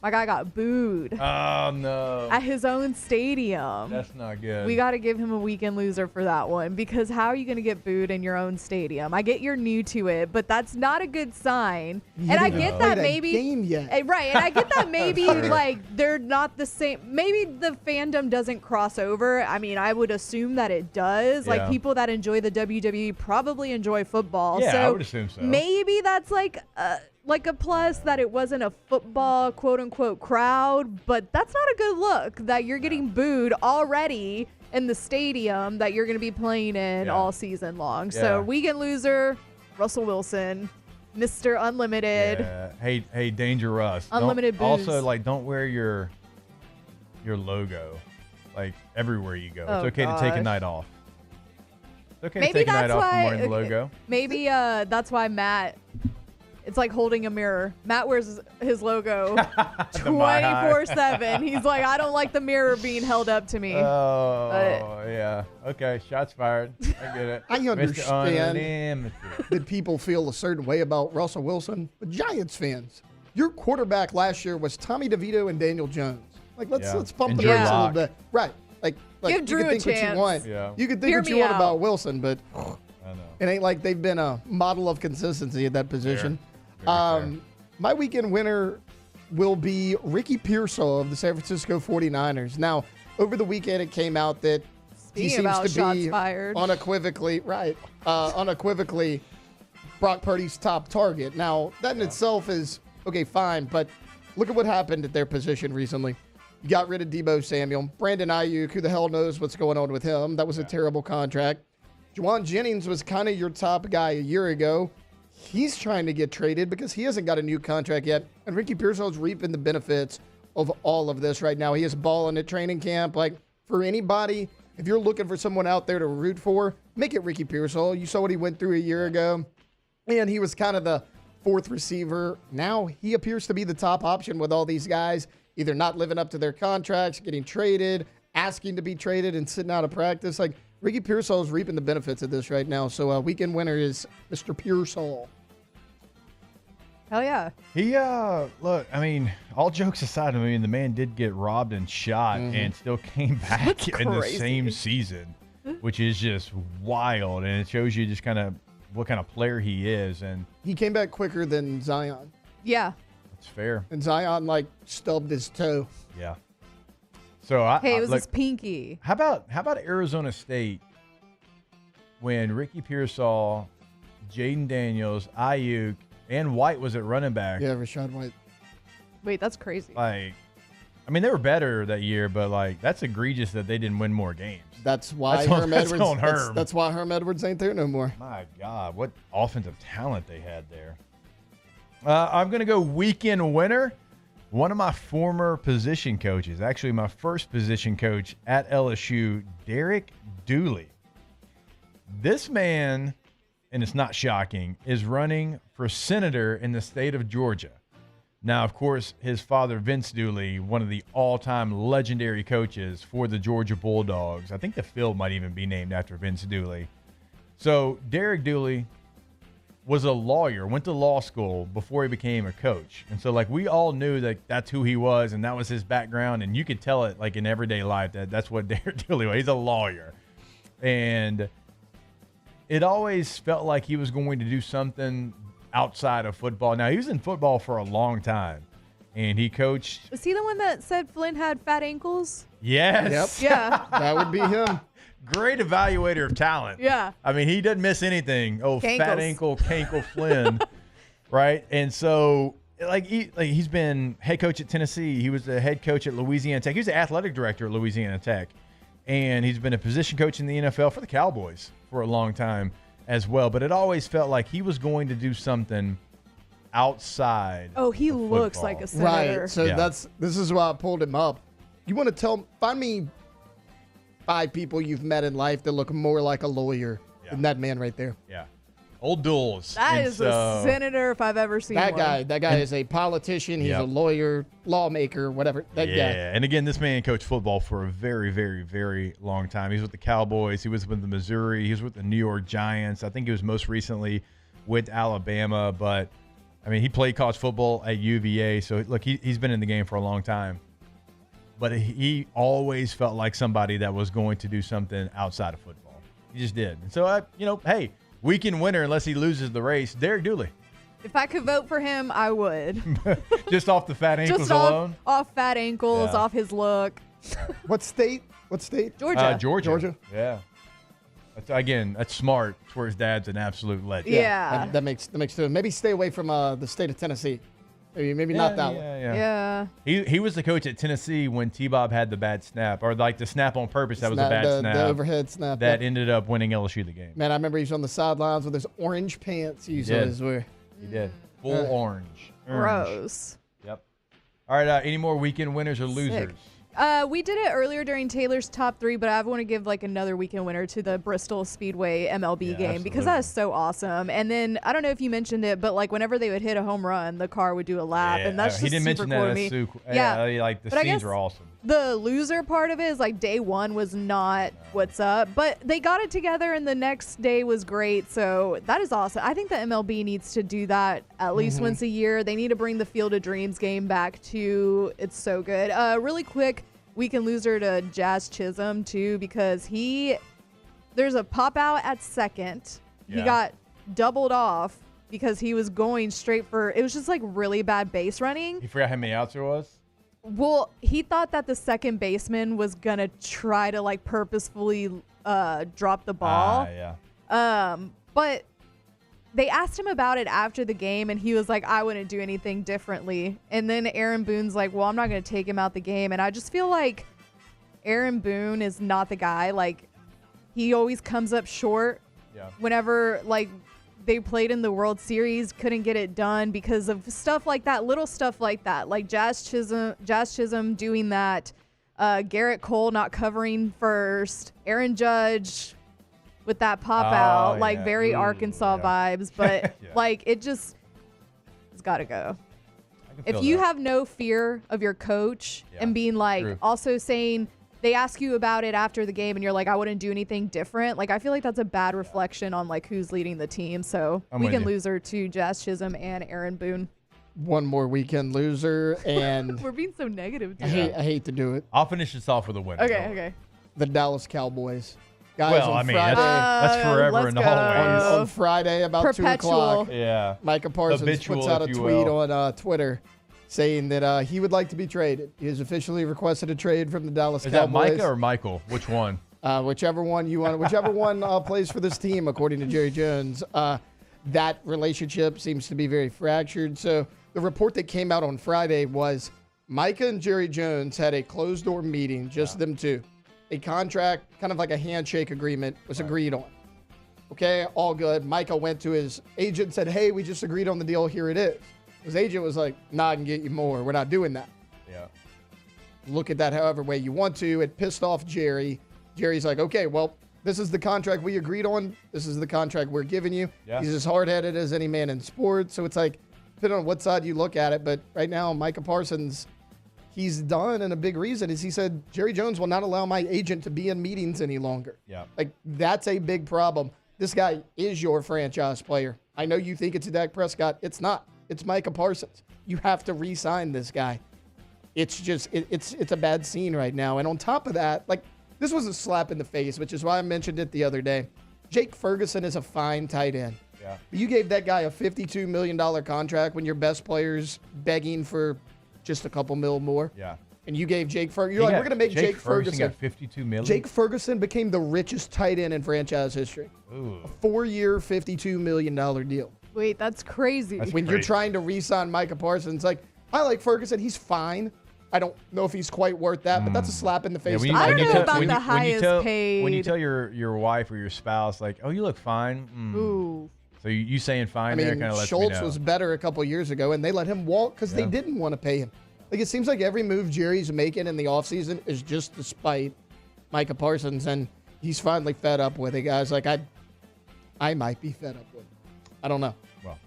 Speaker 3: My guy got booed.
Speaker 4: Oh, no.
Speaker 3: At his own stadium.
Speaker 4: That's not good.
Speaker 3: We got to give him a weekend loser for that one, because how are you going to get booed in your own stadium? I get you're new to it, but that's not a good sign. And I get that maybe
Speaker 1: game yet.
Speaker 3: right, and I get that maybe like they're not the same. Maybe the fandom doesn't cross over. I mean, I would assume that it does.
Speaker 4: Yeah.
Speaker 3: Like people that enjoy the WWE probably enjoy football.
Speaker 4: Yeah,
Speaker 3: so
Speaker 4: I would assume so.
Speaker 3: Maybe that's like a plus that it wasn't a football quote unquote crowd, but that's not a good look that you're getting booed already in the stadium that you're going to be playing in all season long.
Speaker 4: Yeah.
Speaker 3: So weekend loser, Russell Wilson, Mr. Unlimited.
Speaker 4: Yeah. Hey, Dangerous.
Speaker 3: Unlimited booze.
Speaker 4: Also, like, don't wear your logo, like, everywhere you go.
Speaker 3: Oh,
Speaker 4: it's okay to take a
Speaker 3: gosh.
Speaker 4: night off. It's okay
Speaker 3: Maybe
Speaker 4: to take a night
Speaker 3: that's
Speaker 4: off from
Speaker 3: why.
Speaker 4: wearing the logo.
Speaker 3: Maybe that's why Matt. It's like holding a mirror. Matt wears his logo 24/7. He's like, I don't like the mirror being held up to me.
Speaker 4: Oh, yeah. Okay, shots fired. I get it.
Speaker 1: I
Speaker 4: Mr.
Speaker 1: understand
Speaker 4: Unlimited.
Speaker 1: that people feel a certain way about Russell Wilson, but Giants fans, your quarterback last year was Tommy DeVito and Daniel Jones. Like, let's bump
Speaker 4: And
Speaker 1: the
Speaker 4: Drew
Speaker 1: brakes a little
Speaker 4: Lock.
Speaker 1: bit. Right. Like
Speaker 3: Give Drew
Speaker 1: you can
Speaker 3: a
Speaker 1: think what
Speaker 3: chance.
Speaker 1: you want.
Speaker 4: Yeah.
Speaker 1: You can think
Speaker 3: Hear
Speaker 1: what you
Speaker 3: me
Speaker 1: want
Speaker 3: out.
Speaker 1: about Wilson, but
Speaker 4: I know.
Speaker 1: it ain't like they've been a model of consistency at that position.
Speaker 4: Very
Speaker 1: My weekend winner will be Ricky Pearsall of the San Francisco 49ers. Now, over the weekend, it came out that he
Speaker 3: Speaking
Speaker 1: seems
Speaker 3: about
Speaker 1: to
Speaker 3: shots
Speaker 1: be
Speaker 3: fired.
Speaker 1: unequivocally Brock Purdy's top target. Now, that in itself is okay, fine, but look at what happened at their position recently. You got rid of Deebo Samuel. Brandon Ayuk, who the hell knows what's going on with him? That was a terrible contract. Juwan Jennings was kind of your top guy a year ago. He's trying to get traded because he hasn't got a new contract yet. And Ricky Pearsall's reaping the benefits of all of this right now. He is balling at training camp. Like, for anybody, if you're looking for someone out there to root for, make it Ricky Pearsall. You saw what he went through a year ago. And he was kind of the fourth receiver. Now he appears to be the top option with all these guys either not living up to their contracts, getting traded, asking to be traded, and sitting out of practice. Like, Ricky Pearsall is reaping the benefits of this right now. So weekend winner is Mr. Pearsall.
Speaker 3: Hell yeah.
Speaker 4: He, look, I mean, all jokes aside, I mean, the man did get robbed and shot and still came back in the same season, which is just wild. And it shows you just kind of what kind of player he is. And
Speaker 1: he came back quicker than Zion.
Speaker 3: Yeah.
Speaker 4: That's fair.
Speaker 1: And Zion, like, stubbed his toe.
Speaker 4: Yeah. So
Speaker 3: Hey, it was
Speaker 4: like,
Speaker 3: his pinky.
Speaker 4: How about Arizona State when Ricky Pearsall, Jaden Daniels, Ayuk, and White was at running back?
Speaker 1: Yeah, Rashad White.
Speaker 3: Wait, that's crazy.
Speaker 4: Like, I mean, they were better that year, but like that's egregious that they didn't win more games.
Speaker 1: That's why
Speaker 4: Herm
Speaker 1: Edwards.
Speaker 4: on Herm.
Speaker 1: That's why Herm Edwards ain't there no more.
Speaker 4: My God, what offensive talent they had there. I'm gonna go weekend winner. One of my former position coaches, actually my first position coach at LSU, Derek Dooley. This man, and it's not shocking, is running for senator in the state of Georgia. Now, of course, his father, Vince Dooley, one of the all-time legendary coaches for the Georgia Bulldogs. I think the field might even be named after Vince Dooley. So Derek Dooley was a lawyer, went to law school before he became a coach. And so, like, we all knew that that's who he was and that was his background. And you could tell it, like, in everyday life that that's what Derek Dooley was. He's a lawyer. And it always felt like he was going to do something outside of football. Now, he was in football for a long time. And he coached.
Speaker 3: Was he the one that said Flynn had fat ankles?
Speaker 4: Yes.
Speaker 1: Yep.
Speaker 3: Yeah.
Speaker 1: That would be him.
Speaker 4: Great evaluator of talent.
Speaker 3: Yeah.
Speaker 4: I mean, he doesn't miss anything. Oh,
Speaker 3: Cankles.
Speaker 4: fat ankle, Cankle Flynn. Right? And so, he's been head coach at Tennessee. He was the head coach at Louisiana Tech. He was the athletic director at Louisiana Tech. And he's been a position coach in the NFL for the Cowboys for a long time as well. But it always felt like he was going to do something outside.
Speaker 3: Oh, he
Speaker 4: of
Speaker 3: looks
Speaker 4: football.
Speaker 3: like a senator.
Speaker 1: Right. So this is why I pulled him up. You want to find me 5 people you've met in life that look more like a lawyer than that man right there.
Speaker 4: Yeah. Old duels.
Speaker 3: That is a senator if I've ever seen
Speaker 1: That
Speaker 3: one.
Speaker 1: guy is a politician. He's a lawyer, lawmaker, whatever. That guy.
Speaker 4: Yeah, and again, this man coached football for a very, very, very long time. He was with the Cowboys. He was with the Missouri. He was with the New York Giants. I think he was most recently with Alabama. But I mean, he played college football at UVA, so look, he's been in the game for a long time. But he always felt like somebody that was going to do something outside of football. He just did. And so, hey, weekend winner unless he loses the race, Derek Dooley.
Speaker 3: If I could vote for him, I would.
Speaker 4: Just off the fat ankles alone?
Speaker 3: Off fat ankles, off his look.
Speaker 1: What state?
Speaker 3: Georgia.
Speaker 4: Georgia. Yeah. That's smart. It's where his dad's an absolute legend.
Speaker 3: Yeah.
Speaker 1: That makes sense. Maybe stay away from the state of Tennessee. Maybe not that one.
Speaker 3: Yeah.
Speaker 4: He was the coach at Tennessee when T-Bob had the bad snap, or like the snap on purpose. That was a bad snap.
Speaker 1: The overhead snap.
Speaker 4: That ended up winning LSU the game.
Speaker 1: Man, I remember he was on the sidelines with his orange pants. He did.
Speaker 4: Full orange.
Speaker 3: Gross.
Speaker 4: Yep. All right. Any more weekend winners or losers?
Speaker 3: We did it earlier during Taylor's top 3, but I want to give another weekend winner to the Bristol Speedway MLB game because that is so awesome. And then I don't know if you mentioned it, but whenever they would hit a home run, the car would do a lap, and that's just super cool to me.
Speaker 4: The scenes are awesome.
Speaker 3: The loser part of it is day one was not what's up, but they got it together and the next day was great. So that is awesome. I think the MLB needs to do that at least once a year. They need to bring the Field of Dreams game back too. It's so good. Really quick weekend loser to Jazz Chisholm too, because there's a pop out at second. Yeah. He got doubled off because he was going straight for, it was just really bad base running.
Speaker 4: You forgot how many outs there was?
Speaker 3: Well, he thought that the second baseman was going to try to purposefully drop the ball. But they asked him about it after the game, and he was like, I wouldn't do anything differently. And then Aaron Boone's like, well, I'm not going to take him out the game. And I just feel like Aaron Boone is not the guy. He always comes up short whenever, they played in the World Series, couldn't get it done because of stuff like that, little stuff like that, like Jazz Chisholm doing that, Garrett Cole not covering first, Aaron Judge with that pop out, very Arkansas vibes, but it's got to go. If you have no fear of your coach and being also saying, they ask you about it after the game and you're like, I wouldn't do anything different. I feel like that's a bad reflection on who's leading the team. So weekend loser to Jazz Chisholm and Aaron Boone.
Speaker 1: One more weekend loser, and
Speaker 3: we're being so negative
Speaker 1: I hate to do it.
Speaker 4: I'll finish this off with a winner.
Speaker 3: Okay.
Speaker 1: The Dallas Cowboys. Guys,
Speaker 4: Friday, that's forever and always.
Speaker 1: On Friday about
Speaker 3: Perpetual.
Speaker 1: 2 o'clock. Yeah. Micah Parsons puts out a tweet on Twitter saying that he would like to be traded. He has officially requested a trade from the Dallas Cowboys.
Speaker 4: Is that Micah or Michael? Which one?
Speaker 1: Whichever one you want. Whichever one plays for this team, according to Jerry Jones. That relationship seems to be very fractured. So the report that came out on Friday was Micah and Jerry Jones had a closed-door meeting, just them two. A contract, kind of like a handshake agreement, was agreed on. Okay, all good. Micah went to his agent and said, hey, we just agreed on the deal. Here it is. His agent was like, nah, I can get you more. We're not doing that.
Speaker 4: Yeah.
Speaker 1: Look at that however way you want to. It pissed off Jerry. Jerry's like, okay, well, this is the contract we agreed on. This is the contract we're giving you. Yeah. He's as hard-headed as any man in sports. So it's depending on what side you look at it. But right now, Micah Parsons, he's done. And a big reason is he said, Jerry Jones will not allow my agent to be in meetings any longer.
Speaker 4: Yeah.
Speaker 1: That's a big problem. This guy is your franchise player. I know you think it's Dak Prescott. It's not. It's Micah Parsons. You have to re-sign this guy. It's just, it's a bad scene right now. And on top of that, this was a slap in the face, which is why I mentioned it the other day. Jake Ferguson is a fine tight end.
Speaker 4: Yeah.
Speaker 1: You gave that guy a $52 million contract when your best player's begging for just a couple mil more.
Speaker 4: Yeah.
Speaker 1: And you gave Jake Ferguson. You're we're going to make Jake Ferguson.
Speaker 4: Got $52 million.
Speaker 1: Jake Ferguson became the richest tight end in franchise history.
Speaker 4: Ooh.
Speaker 1: A 4-year, $52 million deal.
Speaker 3: Wait, that's crazy.
Speaker 1: When you're trying to re-sign Micah Parsons, I like Ferguson. He's fine. I don't know if he's quite worth that, but that's a slap in the face.
Speaker 3: I don't know about the highest paid.
Speaker 4: When you tell your wife or your spouse, oh, you look fine.
Speaker 3: Ooh.
Speaker 4: So you saying fine there kind of lets
Speaker 1: Schultz
Speaker 4: me know.
Speaker 1: was better a couple years ago, and they let him walk because they didn't want to pay him. It seems like every move Jerry's making in the offseason is just to spite Micah Parsons, and he's finally fed up with it, guys. I might be fed up with it. I don't know.
Speaker 4: Well,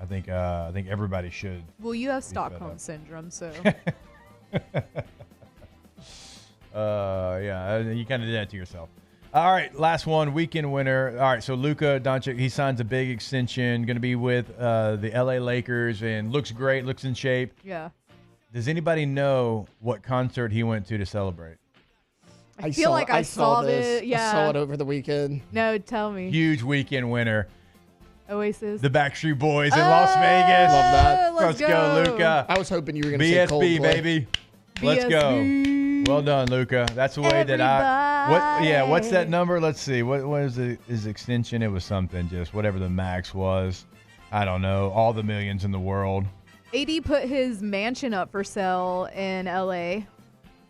Speaker 4: I think everybody should.
Speaker 3: Well, you have Stockholm syndrome, so.
Speaker 4: Yeah, you kind of did that to yourself. All right, last one, weekend winner. All right, so Luka Doncic, he signs a big extension, going to be with the LA Lakers, and looks great, looks in shape.
Speaker 3: Yeah.
Speaker 4: Does anybody know what concert he went to celebrate?
Speaker 3: I feel like I saw
Speaker 1: this.
Speaker 3: it. Yeah.
Speaker 1: I saw it over the weekend.
Speaker 3: No, tell me.
Speaker 4: Huge weekend winner.
Speaker 3: Oasis.
Speaker 4: The Backstreet Boys in Las Vegas.
Speaker 1: Love that.
Speaker 3: Let's
Speaker 4: go, Luka.
Speaker 1: I was hoping you were going to say
Speaker 4: BSB,
Speaker 1: Coldplay.
Speaker 4: baby. Let's go. Well done, Luka. That's the way that what's that number? Let's see. What is his extension? It was something, just whatever the max was. I don't know. All the millions in the world.
Speaker 3: AD put his mansion up for sale in LA.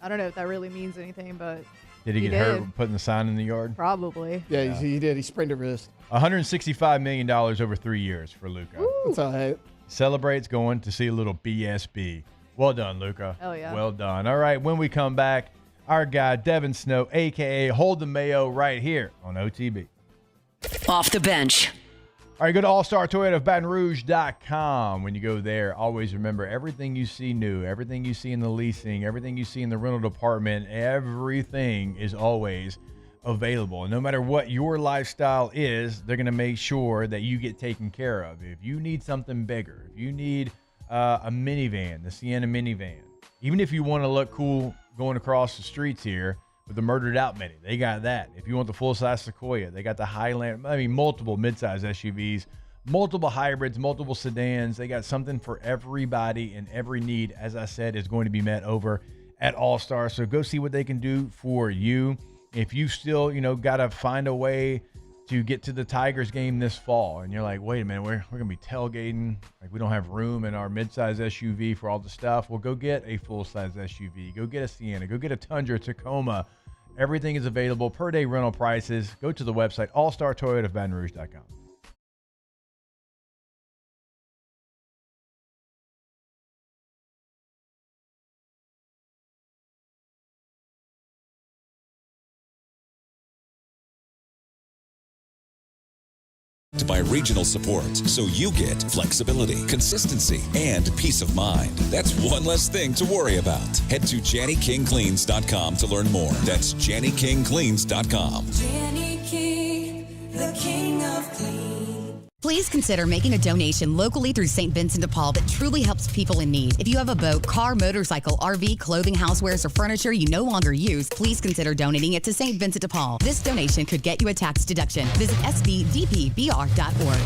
Speaker 3: I don't know if that really means anything, but
Speaker 4: Did he get hurt putting the sign in the yard?
Speaker 3: Probably.
Speaker 1: Yeah, he did. He sprained a wrist.
Speaker 4: $165 million over 3 years for Luka.
Speaker 1: That's all right.
Speaker 4: Celebrates going to see a little BSB. Well done, Luka.
Speaker 3: Hell yeah.
Speaker 4: Well done. All right, when we come back, our guy, Devin Snow, a.k.a. Hold the Mayo, right here on OTB.
Speaker 2: Off the bench.
Speaker 4: All right, go to allstartoyotaofbatonrouge.com. When you go there, always remember everything you see new, everything you see in the leasing, everything you see in the rental department, everything is always available. And no matter what your lifestyle is, they're going to make sure that you get taken care of. If you need something bigger, if you need a minivan, the Sienna minivan, even if you want to look cool going across the streets here with the Murdered Out Mini, they got that. If you want the full-size Sequoia, they got the Highlander, multiple mid-size SUVs, multiple hybrids, multiple sedans. They got something for everybody, and every need, as I said, is going to be met over at All-Star. So go see what they can do for you. If you still, got to find a way to get to the Tigers game this fall, and you're like, wait a minute, we're going to be tailgating, like we don't have room in our midsize SUV for all the stuff. Well, go get a full-size SUV. Go get a Sienna. Go get a Tundra, Tacoma. Everything is available. Per-day rental prices. Go to the website, allstartoyotaofbatonrouge.com.
Speaker 8: By regional support, so you get flexibility, consistency, and peace of mind. That's one less thing to worry about. Head to JannyKingCleans.com to learn more. That's JannyKingCleans.com.
Speaker 16: Jenny King, the king of clean.
Speaker 11: Please consider making a donation locally through St. Vincent de Paul that truly helps people in need. If you have a boat, car, motorcycle, RV, clothing, housewares, or furniture you no longer use, please consider donating it to St. Vincent de Paul. This donation could get you a tax deduction. Visit svdpbr.org.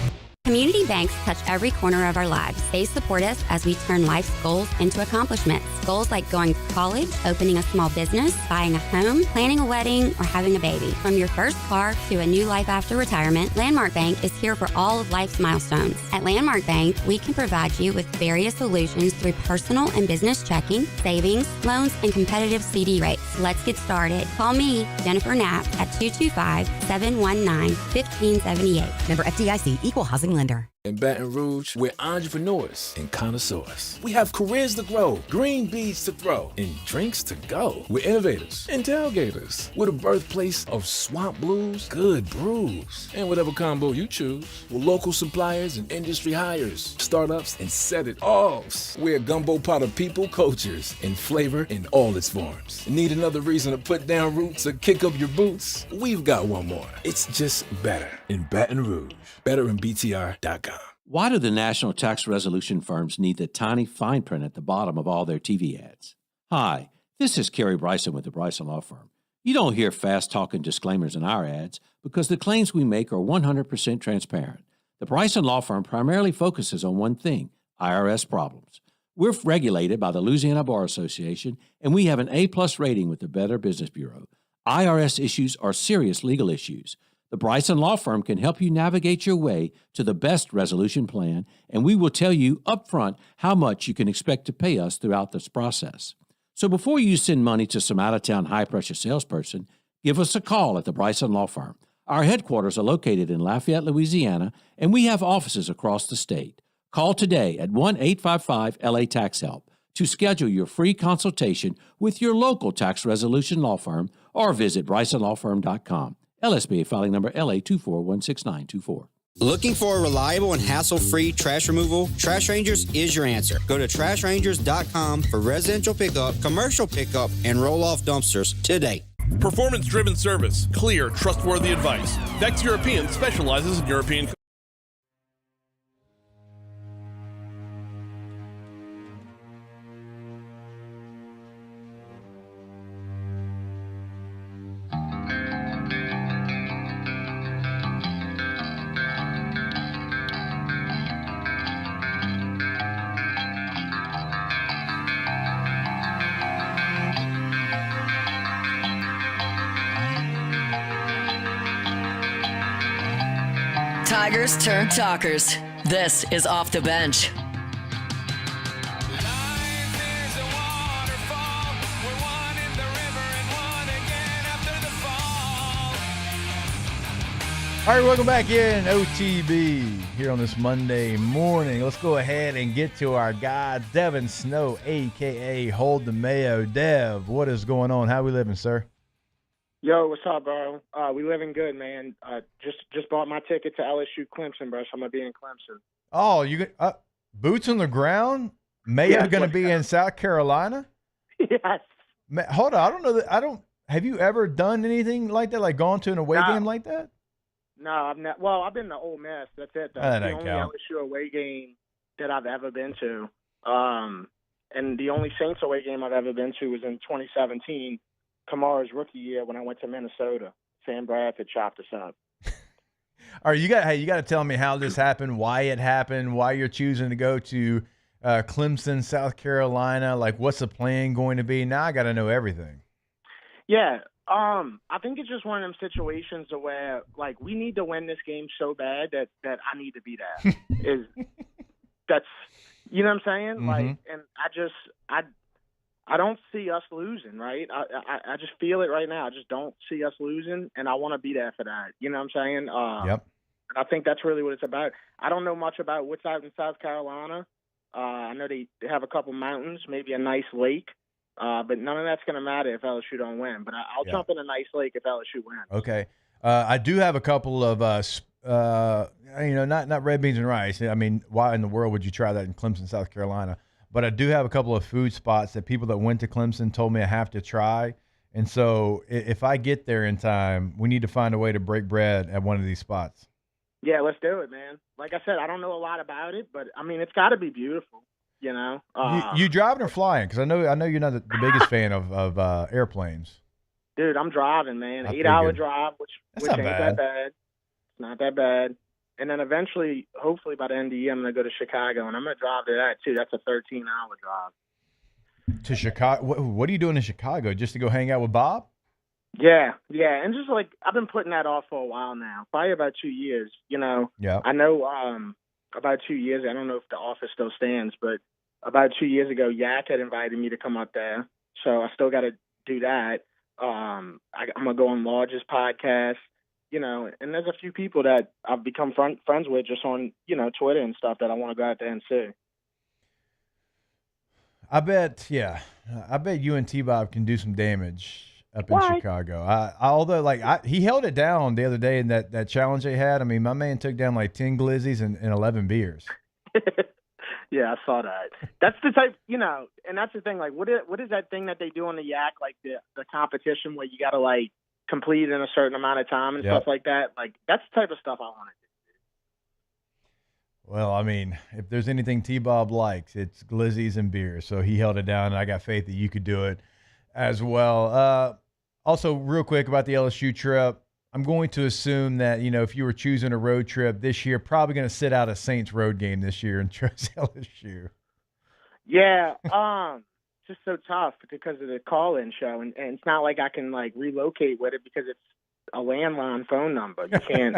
Speaker 12: Community banks touch every corner of our lives. They support us as we turn life's goals into accomplishments. Goals like going to college, opening a small business, buying a home, planning a wedding, or having a baby. From your first car to a new life after retirement, Landmark Bank is here for all of life's milestones. At Landmark Bank, we can provide you with various solutions through personal and business checking, savings, loans, and competitive CD rates. Let's get started. Call me, Jennifer Knapp, at 225-719-1578.
Speaker 11: Member FDIC, Equal Housing Lender.
Speaker 13: In Baton Rouge, we're entrepreneurs and connoisseurs. We have careers to grow, green beads to throw, and drinks to go. We're innovators and tailgaters. We're the birthplace of swamp blues, good brews, and whatever combo you choose. We're local suppliers and industry hires, startups, and set it offs. We're a gumbo pot of people, cultures, and flavor in all its forms. Need another reason to put down roots or kick up your boots? We've got one more. It's just better in Baton Rouge. BetterInBTR.com.
Speaker 14: Why do the national tax resolution firms need the tiny fine print at the bottom of all their TV ads? Hi, this is Kerry Bryson with the Bryson Law Firm. You don't hear fast-talking disclaimers in our ads because the claims we make are 100% transparent. The Bryson Law Firm primarily focuses on one thing, IRS problems. We're regulated by the Louisiana Bar Association, and we have an A-plus rating with the Better Business Bureau. IRS issues are serious legal issues. The Bryson Law Firm can help you navigate your way to the best resolution plan, and we will tell you upfront how much you can expect to pay us throughout this process. So before you send money to some out-of-town high-pressure salesperson, give us a call at the Bryson Law Firm. Our headquarters are located in Lafayette, Louisiana, and we have offices across the state. Call today at 1-855-LA-TAX-HELP to schedule your free consultation with your local tax resolution law firm or visit BrysonLawFirm.com. LSBA filing number LA2416924.
Speaker 15: Looking for a reliable and hassle-free trash removal? Trash Rangers is your answer. Go to TrashRangers.com for residential pickup, commercial pickup, and roll-off dumpsters today.
Speaker 9: Performance-driven service, clear, trustworthy advice. Vex European specializes in European.
Speaker 2: Tigers turn talkers. This is Off the Bench.
Speaker 4: All right, welcome back in OTB here on this Monday morning. Let's go ahead and get to our guy, Devin Snow, a.k.a. Hold the Mayo. Dev, what is going on? How we living, sir?
Speaker 10: Yo, what's up, bro? We living good, man. Just bought my ticket to LSU Clemson, bro, so I'm going to be in Clemson.
Speaker 4: Oh, you boots on the ground? Mayo going to be in South Carolina?
Speaker 10: Yes.
Speaker 4: Hold on, I don't know that. Have you ever done anything like that, like gone to an away game like that?
Speaker 10: No, I've not. Well, I've been to Ole Miss. That's it, though.
Speaker 4: That
Speaker 10: the
Speaker 4: don't
Speaker 10: only
Speaker 4: count.
Speaker 10: LSU away game that I've ever been to. And the only Saints away game I've ever been to was in 2017, Kamara's rookie year when I went to Minnesota. Sam Bradford chopped us up.
Speaker 4: All right, you got to tell me how this happened, why it happened, why you're choosing to go to Clemson, South Carolina. Like, what's the plan going to be? Now I got to know everything.
Speaker 10: Yeah. I think it's just one of them situations where, like, we need to win this game so bad that I need to be there. That's, you know what I'm saying?
Speaker 4: Mm-hmm.
Speaker 10: Like, and I don't see us losing, right? I just feel it right now. I just don't see us losing, and I want to be there for that. You know what I'm saying?
Speaker 4: Yep.
Speaker 10: And I think that's really what it's about. I don't know much about what's out in South Carolina. I know they have a couple mountains, maybe a nice lake. But none of that's going to matter if LSU don't win. But I'll jump in a nice lake if LSU wins.
Speaker 4: Okay. I do have a couple of, not red beans and rice. I mean, why in the world would you try that in Clemson, South Carolina? But I do have a couple of food spots that people that went to Clemson told me I have to try. And so if I get there in time, we need to find a way to break bread at one of these spots.
Speaker 10: Yeah, let's do it, man. Like I said, I don't know a lot about it, but, I mean, it's got to be beautiful. You know,
Speaker 4: you driving or flying? Because I know you're not the biggest fan of airplanes.
Speaker 10: Dude, I'm driving, man. 8-hour drive, which
Speaker 4: not
Speaker 10: ain't
Speaker 4: bad.
Speaker 10: that bad. It's not that bad. And then eventually, hopefully by the end of the year, I'm going to go to Chicago, and I'm going to drive to that too. That's a 13-hour drive.
Speaker 4: To Chicago? What are you doing in Chicago? Just to go hang out with Bob?
Speaker 10: Yeah, and just like I've been putting that off for a while now, probably about 2 years. You know,
Speaker 4: yeah.
Speaker 10: I know. About 2 years, I don't know if the office still stands, but about 2 years ago, Yak had invited me to come up there. So I still got to do that. I'm going to go on Lodge's podcast, you know, and there's a few people that I've become friends with just on, you know, Twitter and stuff that I want to go out there and see.
Speaker 4: I bet you and T-Bob can do some damage up in Chicago. He held it down the other day in that challenge they had. I mean, my man took down like 10 glizzies and 11 beers.
Speaker 10: Yeah, I saw that. That's the type, you know, and that's the thing. Like, what is that thing that they do on the Yak, like the competition where you got to like complete in a certain amount of time and stuff like that? Like, that's the type of stuff I want to do.
Speaker 4: Well, I mean, if there's anything T-Bob likes, it's glizzies and beers. So he held it down, and I got faith that you could do it as well. Also, real quick about the LSU trip, I'm going to assume that, you know, if you were choosing a road trip this year, probably going to sit out a Saints road game this year and choose LSU.
Speaker 10: Yeah, just so tough because of the call-in show, and it's not like I can like relocate with it because it's a landline phone number. You can't.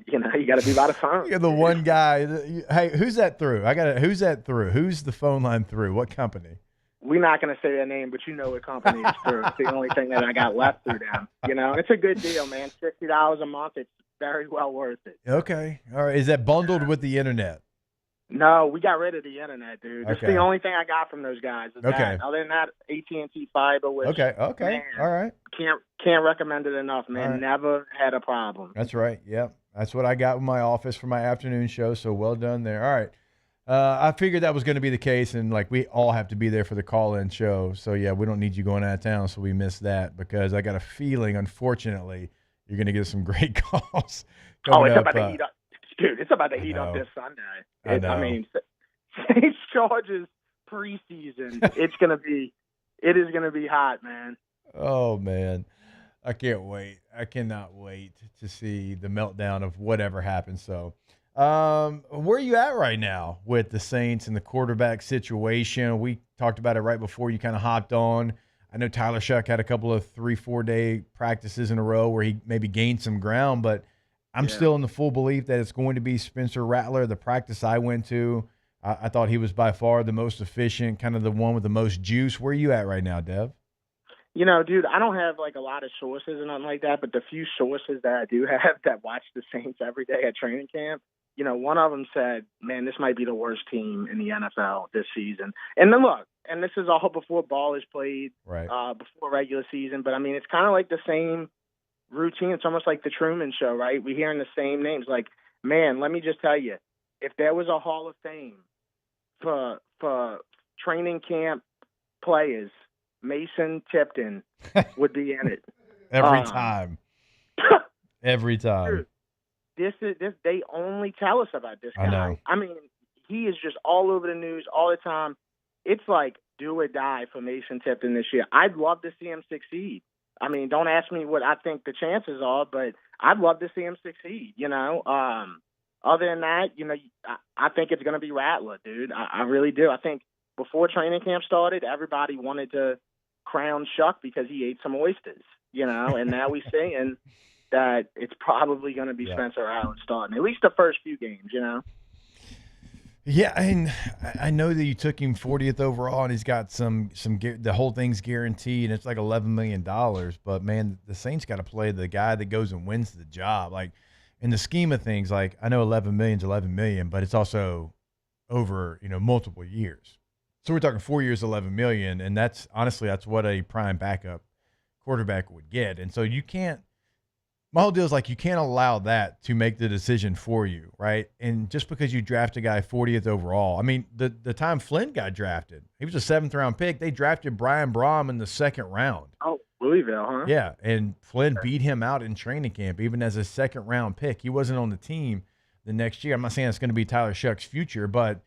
Speaker 10: You know, you got to be by the phone.
Speaker 4: You're the one guy. Hey, who's that through? Who's that through? Who's the phone line through? What company?
Speaker 10: We're not going to say their name, but you know what company it's through. It's the only thing that I got left through them. You know, it's a good deal, man. $60 a month. It's very well worth it.
Speaker 4: Okay. All right. Is that bundled with the internet?
Speaker 10: No, we got rid of the internet, dude. That's the only thing I got from those guys. Is that. Other than that, AT&T Fiber was
Speaker 4: okay.
Speaker 10: Man,
Speaker 4: all right.
Speaker 10: Can't recommend it enough, man.
Speaker 4: Right.
Speaker 10: Never had a problem.
Speaker 4: That's right. Yep. That's what I got with my office for my afternoon show. So well done there. All right. I figured that was going to be the case, and like we all have to be there for the call-in show. So yeah, we don't need you going out of town, so we missed that because I got a feeling, unfortunately, you're going to get some great calls.
Speaker 10: It's about to heat up, dude. It's about to heat up this Sunday. I mean, Saints Chargers preseason. It is going to be hot, man.
Speaker 4: Oh man, I can't wait. I cannot wait to see the meltdown of whatever happens. So. Where are you at right now with the Saints and the quarterback situation? We talked about it right before you kind of hopped on. I know Tyler Shuck had a couple of 3-4 day practices in a row where he maybe gained some ground, but I'm still in the full belief that it's going to be Spencer Rattler. The practice I went to, I thought he was by far the most efficient, kind of the one with the most juice. Where are you at right now, Dev?
Speaker 10: You know, dude, I don't have like a lot of sources and nothing like that, but the few sources that I do have that watch the Saints every day at training camp, you know, one of them said, man, this might be the worst team in the NFL this season. And then look, and this is all before ball is played,
Speaker 4: right,
Speaker 10: before regular season. But, I mean, it's kind of like the same routine. It's almost like the Truman Show, right? We're hearing the same names. Like, man, let me just tell you, if there was a Hall of Fame for training camp players, Mason Tipton would be in it.
Speaker 4: Every time. Every time.
Speaker 10: Dude, This they only tell us about this guy.
Speaker 4: I know.
Speaker 10: I mean, he is just all over the news all the time. It's like do or die for Mason Tipton this year. I'd love to see him succeed. I mean, don't ask me what I think the chances are, but I'd love to see him succeed, you know. Other than that, you know, I think it's going to be Rattler, dude. I really do. I think before training camp started, everybody wanted to crown Shuck because he ate some oysters, you know, and now we're seeing that it's probably going to be Spencer Rattler starting, at least the first few games, you know?
Speaker 4: Yeah, and I know that you took him 40th overall, and he's got some the whole thing's guaranteed, and it's like $11 million. But, man, the Saints got to play the guy that goes and wins the job. Like, in the scheme of things, like, I know $11 million is $11 million, but it's also over, you know, multiple years. So we're talking 4 years, $11 million, and that's what a prime backup quarterback would get. And so you can't. My whole deal is like you can't allow that to make the decision for you, right? And just because you draft a guy 40th overall, I mean, the time Flynn got drafted, he was a 7th-round pick. They drafted Brian Braum in the 2nd round.
Speaker 10: Oh, Louisville, huh?
Speaker 4: Yeah, and Flynn beat him out in training camp, even as a 2nd-round pick. He wasn't on the team the next year. I'm not saying it's going to be Tyler Shuck's future, but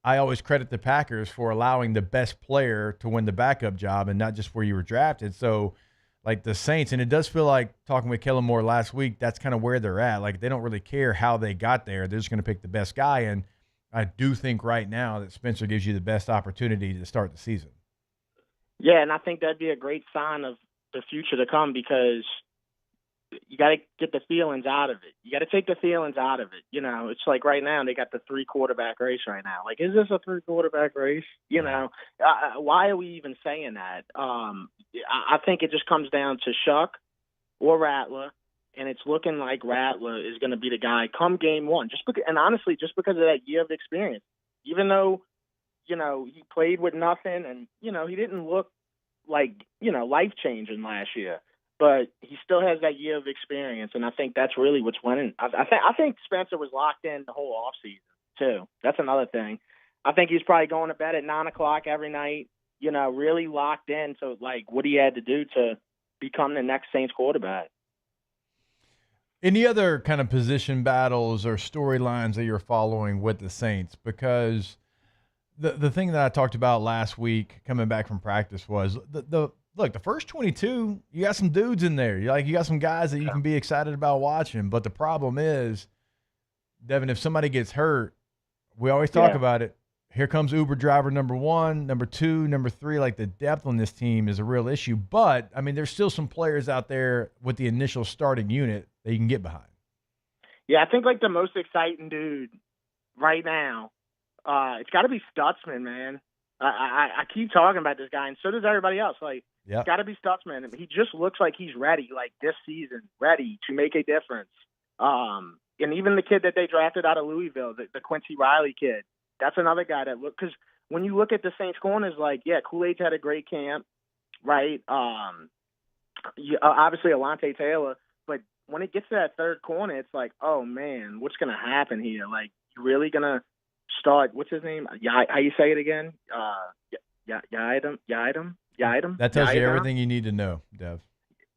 Speaker 4: I always credit the Packers for allowing the best player to win the backup job and not just where you were drafted. So, like the Saints, and it does feel like talking with Kellen Moore last week, that's kind of where they're at. Like they don't really care how they got there. They're just going to pick the best guy. And I do think right now that Spencer gives you the best opportunity to start the season.
Speaker 10: Yeah, and I think that'd be a great sign of the future to come because you got to get the feelings out of it. You got to take the feelings out of it. You know, it's like right now they got the 3-quarterback race right now. Like, is this a 3-quarterback race? You know, why are we even saying that? I think it just comes down to Shuck or Rattler, and it's looking like Rattler is going to be the guy come game one. And honestly, just because of that year of experience, even though, you know, he played with nothing and, you know, he didn't look like, you know, life-changing last year. But he still has that year of experience, and I think that's really what's winning. I think Spencer was locked in the whole offseason, too. That's another thing. I think he's probably going to bed at 9 o'clock every night, you know, really locked in to, like, what he had to do to become the next Saints quarterback.
Speaker 4: Any other kind of position battles or storylines that you're following with the Saints? Because the thing that I talked about last week coming back from practice was look, the first 22, you got some dudes in there. You got some guys that you can be excited about watching. But the problem is, Devin, if somebody gets hurt, we always talk about it. Here comes Uber driver number 1, number 2, number 3. Like the depth on this team is a real issue. But, I mean, there's still some players out there with the initial starting unit that you can get behind.
Speaker 10: Yeah, I think like the most exciting dude right now, it's got to be Stutzman, man. I keep talking about this guy, and so does everybody else. Like, it's got to be Stutzman. He just looks like he's ready, like this season, ready to make a difference. And even the kid that they drafted out of Louisville, the Quincy Riley kid, that's another guy that look. Because when you look at the Saints corners, like, yeah, Kool-Aid's had a great camp, right? Obviously Alontae Taylor, but when it gets to that third corner, it's like, oh man, what's gonna happen here? Like, you really gonna start. What's his name? How you say it again? Yadam.
Speaker 4: That tells you everything you need to know, Dev.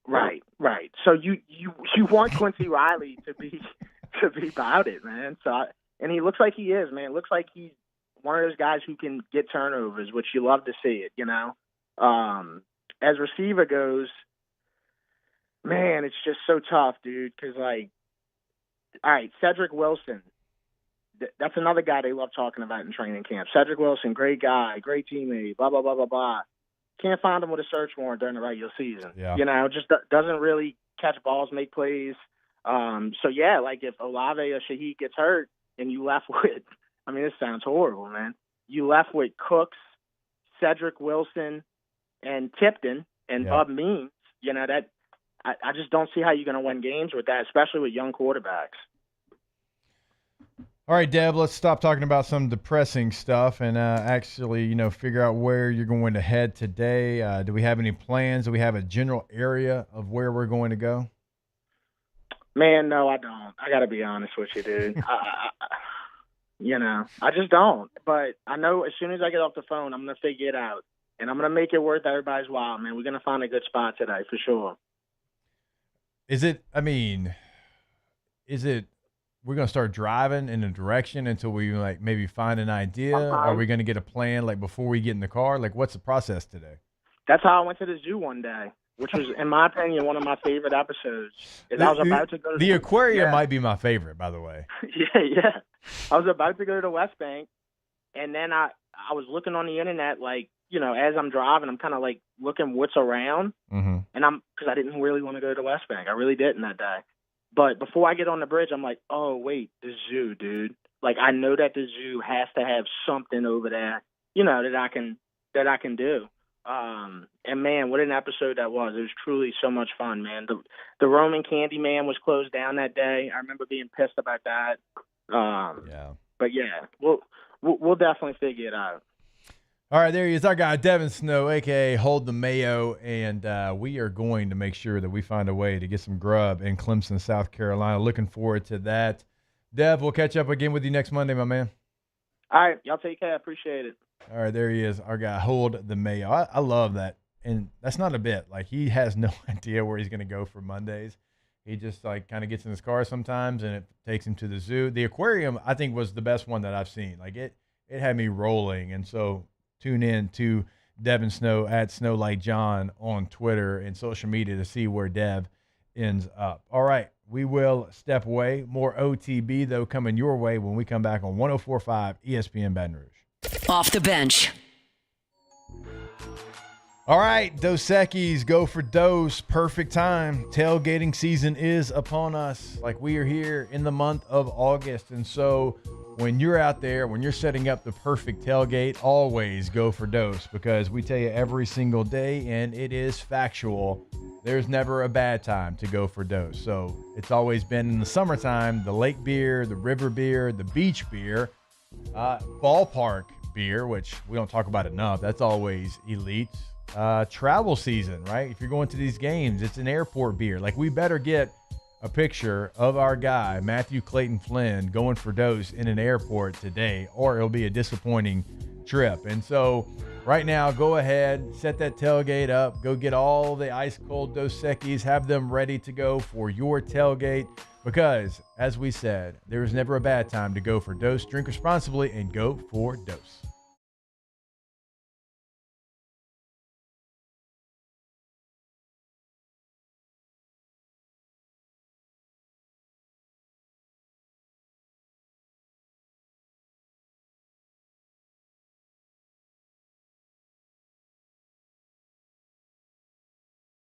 Speaker 10: Right. So you want Quincy Riley to be about it, man. And he looks like he is, man. Looks like he's one of those guys who can get turnovers, which you love to see it, you know. As receiver goes, man, it's just so tough, dude. Because all right, Cedric Wilson. That's another guy they love talking about in training camp. Cedric Wilson, great guy, great teammate, blah, blah, blah, blah, blah. Can't find him with a search warrant during the regular season. Yeah. You know, just doesn't really catch balls, make plays. If Olave or Shaheed gets hurt and you left with, I mean, this sounds horrible, man. You left with Cooks, Cedric Wilson, and Tipton and Bub Means, you know, that I just don't see how you're going to win games with that, especially with young quarterbacks.
Speaker 4: All right, Deb, let's stop talking about some depressing stuff and actually, figure out where you're going to head today. Do we have any plans? Do we have a general area of where we're going to go?
Speaker 10: Man, no, I don't. I got to be honest with you, dude. I just don't. But I know as soon as I get off the phone, I'm going to figure it out. And I'm going to make it worth everybody's while, man. We're going to find a good spot today for sure.
Speaker 4: We're going to start driving in a direction until we maybe find an idea? Are we going to get a plan before we get in the car? What's the process today?
Speaker 10: That's how I went to the zoo one day, which was, in my opinion, one of my favorite episodes. I was about to go to
Speaker 4: the aquarium might be my favorite, by the way.
Speaker 10: Yeah. I was about to go to the West Bank, and then I was looking on the internet, as I'm driving, I'm kind of looking what's around, and because I didn't really want to go to the West Bank. I really didn't that day. But before I get on the bridge, I'm like, oh, wait, the zoo, dude. I know that the zoo has to have something over there, that I can do. And, man, what an episode that was. It was truly so much fun, man. The Roman Candy Man was closed down that day. I remember being pissed about that. But, yeah, we'll definitely figure it out.
Speaker 4: All right, there he is, our guy, Devin Snow, a.k.a. Hold the Mayo, and we are going to make sure that we find a way to get some grub in Clemson, South Carolina. Looking forward to that. Dev, we'll catch up again with you next Monday, my man.
Speaker 10: All right, y'all take care. I appreciate it.
Speaker 4: All right, there he is, our guy, Hold the Mayo. I love that, and that's not a bit. He has no idea where he's going to go for Mondays. He just, kind of gets in his car sometimes, and it takes him to the zoo. The aquarium, I think, was the best one that I've seen. It had me rolling, and so – tune in to Devin Snow at SnowLikeJohn on Twitter and social media to see where Dev ends up. All right, we will step away. More OTB, though, coming your way when we come back on 104.5 ESPN Baton Rouge.
Speaker 2: Off the bench.
Speaker 4: All right, Dos Equis, go for Dos. Perfect time. Tailgating season is upon us. We are here in the month of August. And so when you're out there, when you're setting up the perfect tailgate, always go for Dos, because we tell you every single day, and it is factual, there's never a bad time to go for Dos. So it's always been in the summertime, the lake beer, the river beer, the beach beer, ballpark beer, which we don't talk about enough. That's always elite. Travel season, right? If you're going to these games, it's an airport beer. We better get a picture of our guy, Matthew Clayton Flynn, going for Dos in an airport today, or it'll be a disappointing trip. And so right now, go ahead, set that tailgate up, go get all the ice cold Dos Equis, have them ready to go for your tailgate, because as we said, there is never a bad time to go for Dos. Drink responsibly and go for Dos.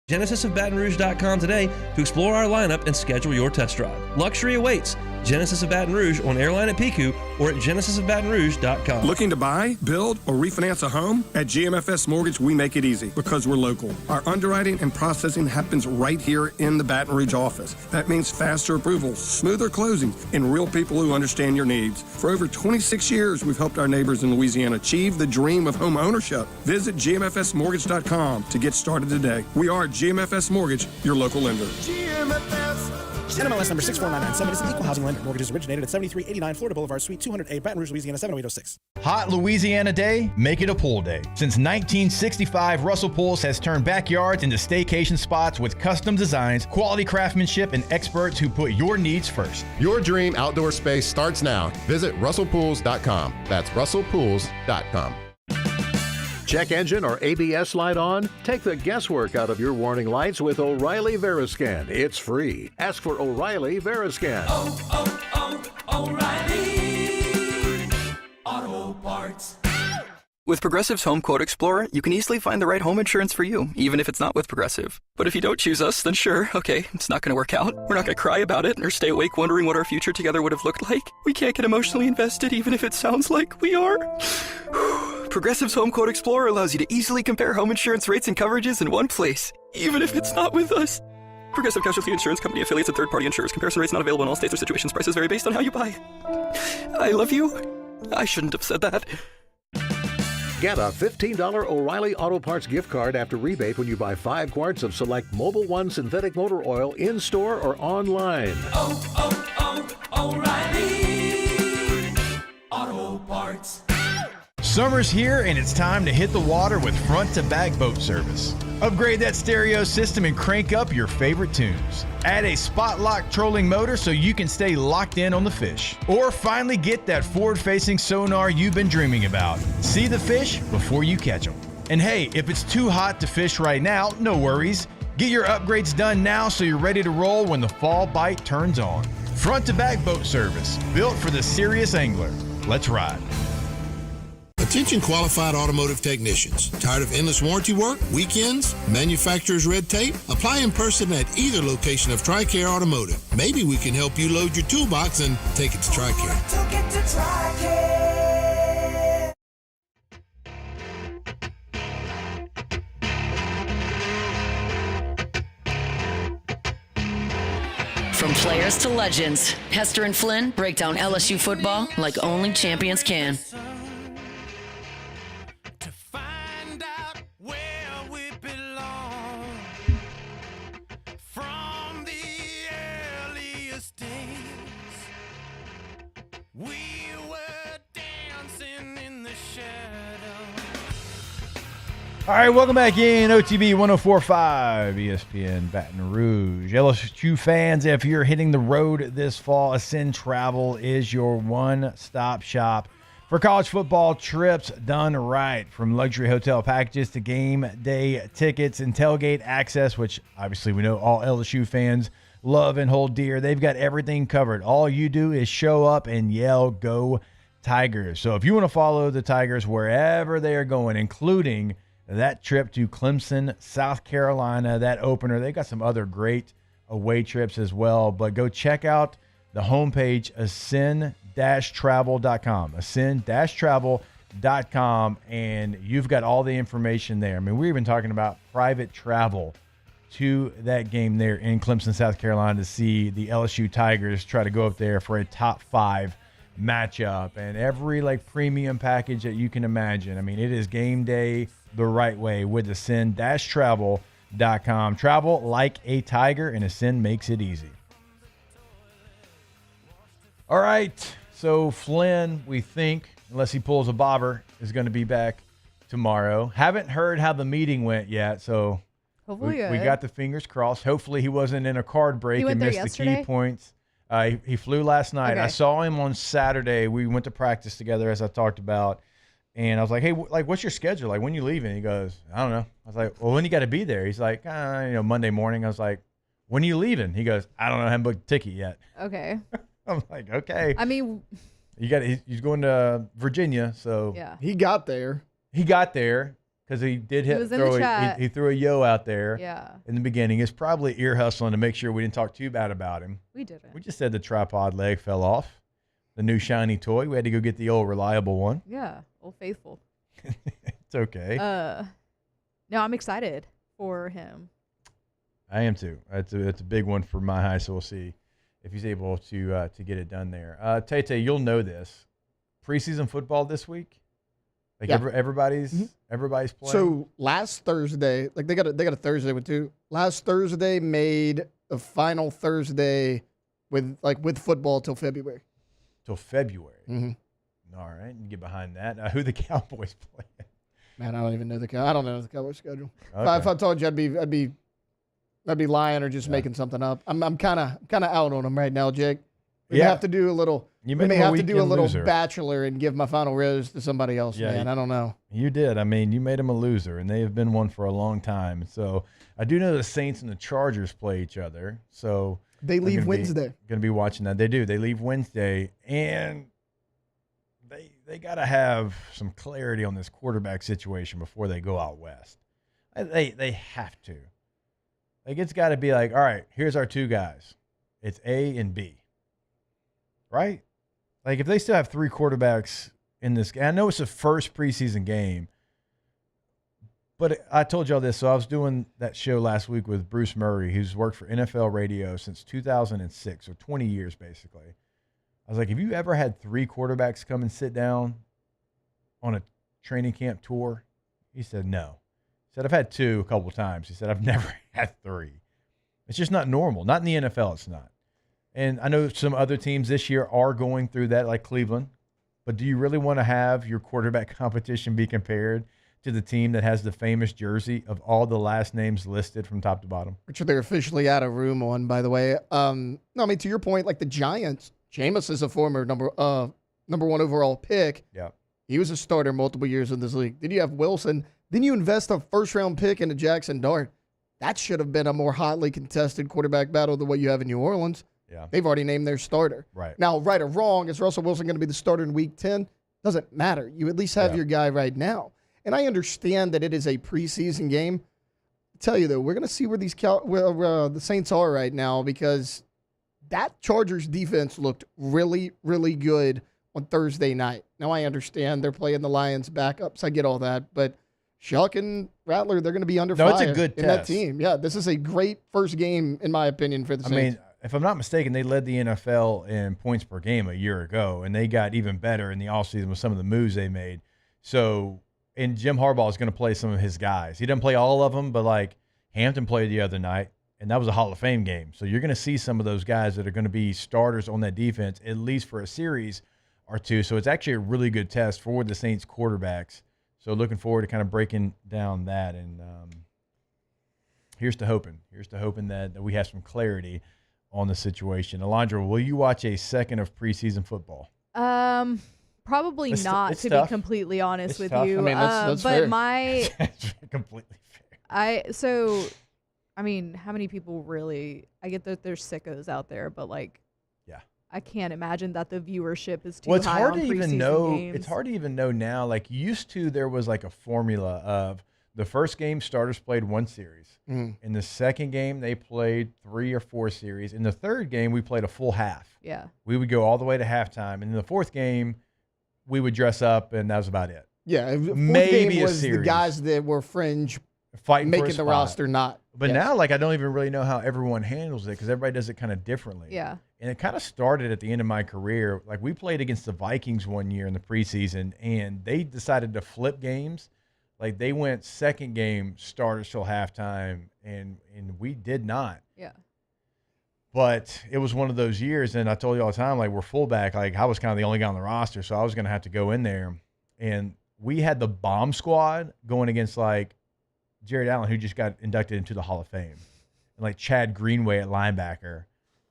Speaker 17: GenesisofBatonRouge.com today to explore our lineup and schedule your test drive. Luxury awaits. Genesis of Baton Rouge on Airline at Pico or at GenesisofBatonRouge.com.
Speaker 18: Looking to buy, build, or refinance a home? At GMFS Mortgage, we make it easy because we're local. Our underwriting and processing happens right here in the Baton Rouge office. That means faster approvals, smoother closings, and real people who understand your needs. For over 26 years, we've helped our neighbors in Louisiana achieve the dream of home ownership. Visit GMFSmortgage.com to get started today. We are GMFS Mortgage, your local lender.
Speaker 16: GMFS.
Speaker 19: NMLS number 64997 is an equal housing lender. Mortgages originated at 7389 Florida Boulevard, Suite 200A, Baton Rouge, Louisiana 70806.
Speaker 4: Hot Louisiana day? Make it a pool day. Since 1965, Russell Pools has turned backyards into staycation spots with custom designs, quality craftsmanship, and experts who put your needs first.
Speaker 20: Your dream outdoor space starts now. Visit russellpools.com. That's russellpools.com.
Speaker 21: Check engine or ABS light on? Take the guesswork out of your warning lights with O'Reilly Veriscan. It's free. Ask for O'Reilly Veriscan.
Speaker 16: O'Reilly Auto Parts.
Speaker 19: With Progressive's Home Quote Explorer, you can easily find the right home insurance for you, even if it's not with Progressive. But if you don't choose us, then sure, okay, it's not going to work out. We're not going to cry about it or stay awake wondering what our future together would have looked like. We can't get emotionally invested even if it sounds like we are. Progressive's Home Quote Explorer allows you to easily compare home insurance rates and coverages in one place, even if it's not with us. Progressive Casualty Insurance Company affiliates and third-party insurers. Comparison rates not available in all states or situations. Prices vary based on how you buy. I love you. I shouldn't have said that.
Speaker 21: Get a $15 O'Reilly Auto Parts gift card after rebate when you buy 5 quarts of select Mobil 1 synthetic motor oil in-store or online.
Speaker 16: O'Reilly Auto Parts.
Speaker 4: Summer's here and it's time to hit the water with front-to-back boat service. Upgrade that stereo system and crank up your favorite tunes. Add a spot lock trolling motor so you can stay locked in on the fish. Or finally get that forward-facing sonar you've been dreaming about. See the fish before you catch them. And hey, if it's too hot to fish right now, no worries. Get your upgrades done now so you're ready to roll when the fall bite turns on. Front-to-back boat service, built for the serious angler. Let's ride.
Speaker 22: Attention qualified automotive technicians. Tired of endless warranty work, weekends, manufacturer's red tape? Apply in person at either location of TRICARE Automotive. Maybe we can help you load your toolbox and take it to TRICARE.
Speaker 2: From players to legends, Hester and Flynn break down LSU football like only champions can.
Speaker 4: All right, welcome back in OTB 104.5 ESPN Baton Rouge. LSU fans, if you're hitting the road this fall, Ascend Travel is your one-stop shop for college football trips done right. From luxury hotel packages to game day tickets and tailgate access, which obviously we know all LSU fans love and hold dear. They've got everything covered. All you do is show up and yell, "Go Tigers." So if you want to follow the Tigers wherever they are going, including that trip to Clemson, South Carolina, that opener. They've got some other great away trips as well. But go check out the homepage, ascend-travel.com. Ascend-travel.com, and you've got all the information there. I mean, we're even talking about private travel to that game there in Clemson, South Carolina to see the LSU Tigers try to go up there for a top 5 matchup. And every premium package that you can imagine. I mean, it is game day the right way with Ascend-travel.com. Travel like a Tiger, and Ascend makes it easy. All right, so Flynn, we think, unless he pulls a bobber, is going to be back tomorrow. Haven't heard how the meeting went yet, so
Speaker 3: hopefully
Speaker 4: we got the fingers crossed. Hopefully he wasn't in a card break and missed the key points. He flew last night. Okay. I saw him on Saturday. We went to practice together, as I talked about. And I was like, hey, what's your schedule? When you leaving? He goes, I don't know. I was like, well, when you got to be there? He's like, Monday morning. I was like, when are you leaving? He goes, I don't know. I haven't booked a ticket yet.
Speaker 3: Okay.
Speaker 4: I'm like, okay.
Speaker 3: I mean,
Speaker 4: he's going to Virginia, so
Speaker 3: yeah.
Speaker 1: He got there
Speaker 4: because he did he threw a yo out there.
Speaker 3: Yeah.
Speaker 4: In the beginning, it's probably ear hustling to make sure we didn't talk too bad about him.
Speaker 3: We didn't.
Speaker 4: We just said the tripod leg fell off. The new shiny toy. We had to go get the old reliable one.
Speaker 3: Yeah, Old Faithful.
Speaker 4: It's okay.
Speaker 3: No, I'm excited for him.
Speaker 4: I am too. It's a big one for my high, so we'll see if he's able to get it done there. Tay, you'll know this. Preseason football this week. Everybody's playing.
Speaker 1: So last Thursday, they got a Thursday with two. Last Thursday made the final Thursday with football till February.
Speaker 4: Till February.
Speaker 1: Mm-hmm.
Speaker 4: All right, you get behind that. Who the Cowboys play?
Speaker 1: Man, I don't even know I don't know the Cowboys schedule.
Speaker 4: Okay.
Speaker 1: If I told you, I'd be lying or just making something up. I'm kind of out on them right now, Jake. We may have to do a little.
Speaker 4: You
Speaker 1: may have to do a little
Speaker 4: loser.
Speaker 1: bachelor and give my final rose to somebody else.
Speaker 4: Yeah,
Speaker 1: man, I don't know.
Speaker 4: You did. I mean, you made them a loser, and they have been one for a long time. So I do know the Saints and the Chargers play each other. So
Speaker 1: they leave Wednesday.
Speaker 4: Going to be watching that. They do. They leave Wednesday, and they got to have some clarity on this quarterback situation before they go out west. They have to. Like, it's got to be like, all right, here's our two guys. It's A and B. Right? Like, if they still have three quarterbacks in this game, I know it's the first preseason game, but I told y'all this. So I was doing that show last week with Bruce Murray, who's worked for NFL radio since 2006, so 20 years basically. I was like, have you ever had three quarterbacks come and sit down on a training camp tour? He said, no. He said, I've had two a couple times. He said, I've never had three. It's just not normal. Not in the NFL, it's not. And I know some other teams this year are going through that, like Cleveland. But do you really want to have your quarterback competition be compared to the team that has the famous jersey of all the last names listed from top to bottom?
Speaker 1: Which they're officially out of room on, by the way. No, I mean, to your point, like the Giants, Jameis is a former number one overall pick.
Speaker 4: Yeah.
Speaker 1: He was a starter multiple years in this league. Then you have Wilson. Then you invest a first-round pick into Jackson Dart. That should have been a more hotly contested quarterback battle than what you have in New Orleans.
Speaker 4: Yeah.
Speaker 1: They've already named their starter.
Speaker 4: Right.
Speaker 1: Now, right or wrong, is Russell Wilson going to be the starter in Week 10? Doesn't matter. You at least have your guy right now. And I understand that it is a preseason game. I tell you, though, we're going to see where the Saints are right now, because that Chargers defense looked really, really good on Thursday night. Now, I understand they're playing the Lions backups. I get all that. But Shuck and Rattler, they're going to be under fire
Speaker 4: it's a good
Speaker 1: in
Speaker 4: test.
Speaker 1: that team. Yeah, this is a great first game, in my opinion, for the Saints.
Speaker 4: I mean, if I'm not mistaken, they led the NFL in points per game a year ago, and they got even better in the offseason with some of the moves they made. So, and Jim Harbaugh is going to play some of his guys. He doesn't play all of them, but like Hampton played the other night, and that was a Hall of Fame game. So you're going to see some of those guys that are going to be starters on that defense, at least for a series or two. So it's actually a really good test for the Saints quarterbacks. So looking forward to kind of breaking down that. And here's to hoping. Here's to hoping that we have some clarity on the situation. Alondra, will you watch a second of preseason football?
Speaker 3: Probably not, to
Speaker 4: tough.
Speaker 3: be completely honest
Speaker 4: It's
Speaker 3: with
Speaker 4: tough.
Speaker 3: you.
Speaker 1: I mean, that's
Speaker 3: but
Speaker 1: fair.
Speaker 4: That's completely fair.
Speaker 3: I mean, how many people really? I get that there's sickos out there, but like,
Speaker 4: yeah,
Speaker 3: I can't imagine that the viewership is too
Speaker 4: Well, it's
Speaker 3: high
Speaker 4: hard
Speaker 3: on
Speaker 4: to even
Speaker 3: preseason
Speaker 4: know.
Speaker 3: games.
Speaker 4: It's hard to even know now. Like, used to, there was like a formula of the first game starters played one series. In the second game, they played 3 or 4 series. In the third game, we played a full half.
Speaker 3: Yeah.
Speaker 4: We would go all the way to halftime. And in the fourth game, we would dress up, and that was about it.
Speaker 1: Yeah,
Speaker 4: maybe
Speaker 1: game
Speaker 4: a
Speaker 1: was
Speaker 4: series.
Speaker 1: the guys that were fringe
Speaker 4: Fighting for a
Speaker 1: making the
Speaker 4: spot.
Speaker 1: roster, not.
Speaker 4: But
Speaker 1: Yes.
Speaker 4: now, like, I don't even really know how everyone handles it, because everybody does it kind of differently.
Speaker 3: Yeah.
Speaker 4: And it kind of started at the end of my career. Like, we played against the Vikings one year in the preseason, and they decided to flip games. Like, they went second game starters till halftime, and we did not.
Speaker 3: Yeah.
Speaker 4: But it was one of those years, and I told you all the time, like, we're fullback. Like, I was kind of the only guy on the roster, so I was going to have to go in there. And we had the bomb squad going against, like, Jared Allen, who just got inducted into the Hall of Fame, and, like, Chad Greenway at linebacker.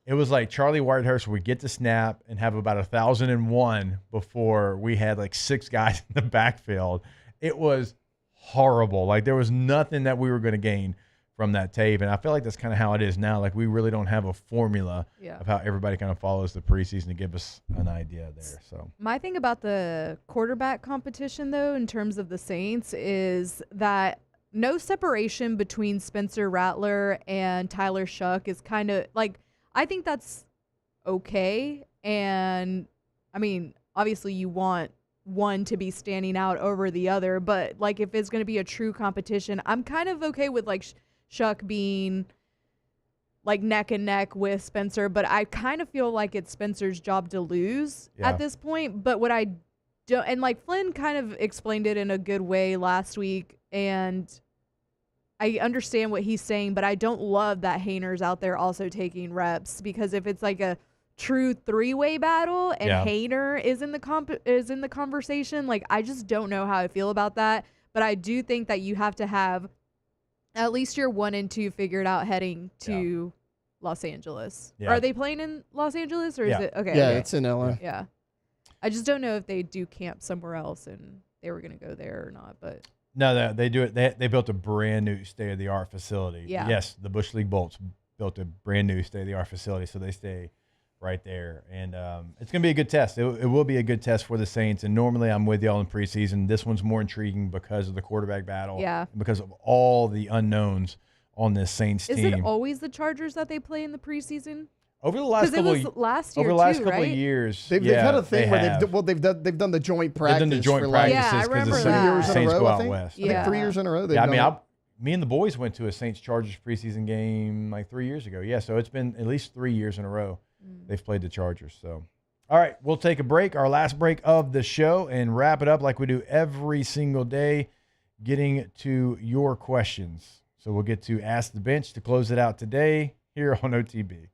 Speaker 4: It was like Charlie Whitehurst would get the snap and have about 1,001 before we had, like, 6 guys in the backfield. It was horrible. Like, there was nothing that we were going to gain from that tape. And I feel like that's kind of how it is now. Like, we really don't have a formula of how everybody kind of follows the preseason to give us an idea there. So
Speaker 3: My thing about the quarterback competition, though, in terms of the Saints, is that no separation between Spencer Rattler and Tyler Shuck is kind of like, I think that's okay. And I mean, obviously you want one to be standing out over the other, but like, if it's going to be a true competition, I'm kind of okay with like Shuck being like neck and neck with Spencer, but I kind of feel like it's Spencer's job to lose at this point. But what I don't, and like Flynn kind of explained it in a good way last week, and I understand what he's saying, but I don't love that Hayner's out there also taking reps, because if it's like a true three-way battle and Hayner is in the conversation, like I just don't know how I feel about that. But I do think that you have to have at least your 1 and 2 figured out heading to Los Angeles.
Speaker 4: Yeah.
Speaker 3: Are they playing in Los Angeles or is it okay?
Speaker 1: Yeah,
Speaker 3: okay.
Speaker 1: it's in LA.
Speaker 3: Yeah. I just don't know if they do camp somewhere else and they were going to go there or not, but
Speaker 4: No, they do it. They built a brand new state-of-the-art facility.
Speaker 3: Yeah.
Speaker 4: Yes, the Bush League Bolts built a brand new state-of-the-art facility, so they stay right there. And it's going to be a good test. It will be a good test for the Saints. And normally I'm with y'all in preseason. This one's more intriguing because of the quarterback battle.
Speaker 3: Yeah.
Speaker 4: Because of all the unknowns on this Saints team.
Speaker 3: Is it always the Chargers that they play in the preseason?
Speaker 4: Over the last couple of
Speaker 3: last year
Speaker 4: over the last
Speaker 3: too,
Speaker 4: couple
Speaker 3: right?
Speaker 4: of years,
Speaker 1: They've had a thing where they've done the joint practice.
Speaker 4: They've done the joint
Speaker 1: for
Speaker 4: practices
Speaker 3: I remember
Speaker 4: because
Speaker 3: that.
Speaker 4: the
Speaker 1: 3 years in a
Speaker 4: Saints
Speaker 1: row,
Speaker 4: go
Speaker 1: I
Speaker 4: out
Speaker 1: think.
Speaker 4: west.
Speaker 1: I think 3 years in a row.
Speaker 4: Yeah, I mean, me and the boys went to a Saints-Chargers preseason game like 3 years ago. Yeah, so it's been at least 3 years in a row they've played the Chargers. So, all right, we'll take a break, our last break of the show, and wrap it up like we do every single day, getting to your questions. So we'll get to Ask the Bench to close it out today here on OTB.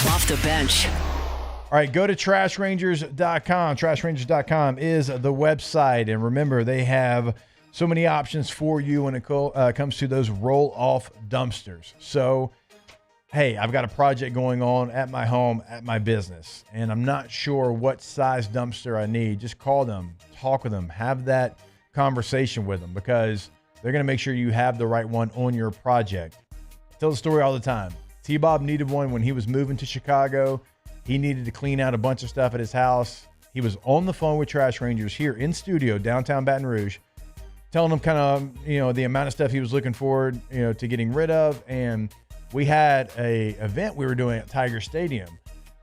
Speaker 2: Off the bench.
Speaker 4: All right, go to trashrangers.com. Trashrangers.com is the website. And remember, they have so many options for you when it comes to those roll-off dumpsters. So, hey, I've got a project going on at my home, at my business, and I'm not sure what size dumpster I need. Just call them, talk with them, have that conversation with them, because they're going to make sure you have the right one on your project. I tell the story all the time. T-Bob needed one when he was moving to Chicago. He needed to clean out a bunch of stuff at his house. He was on the phone with Trash Rangers here in studio, downtown Baton Rouge, telling them kind of, the amount of stuff he was looking forward, to getting rid of. And we had a event we were doing at Tiger Stadium.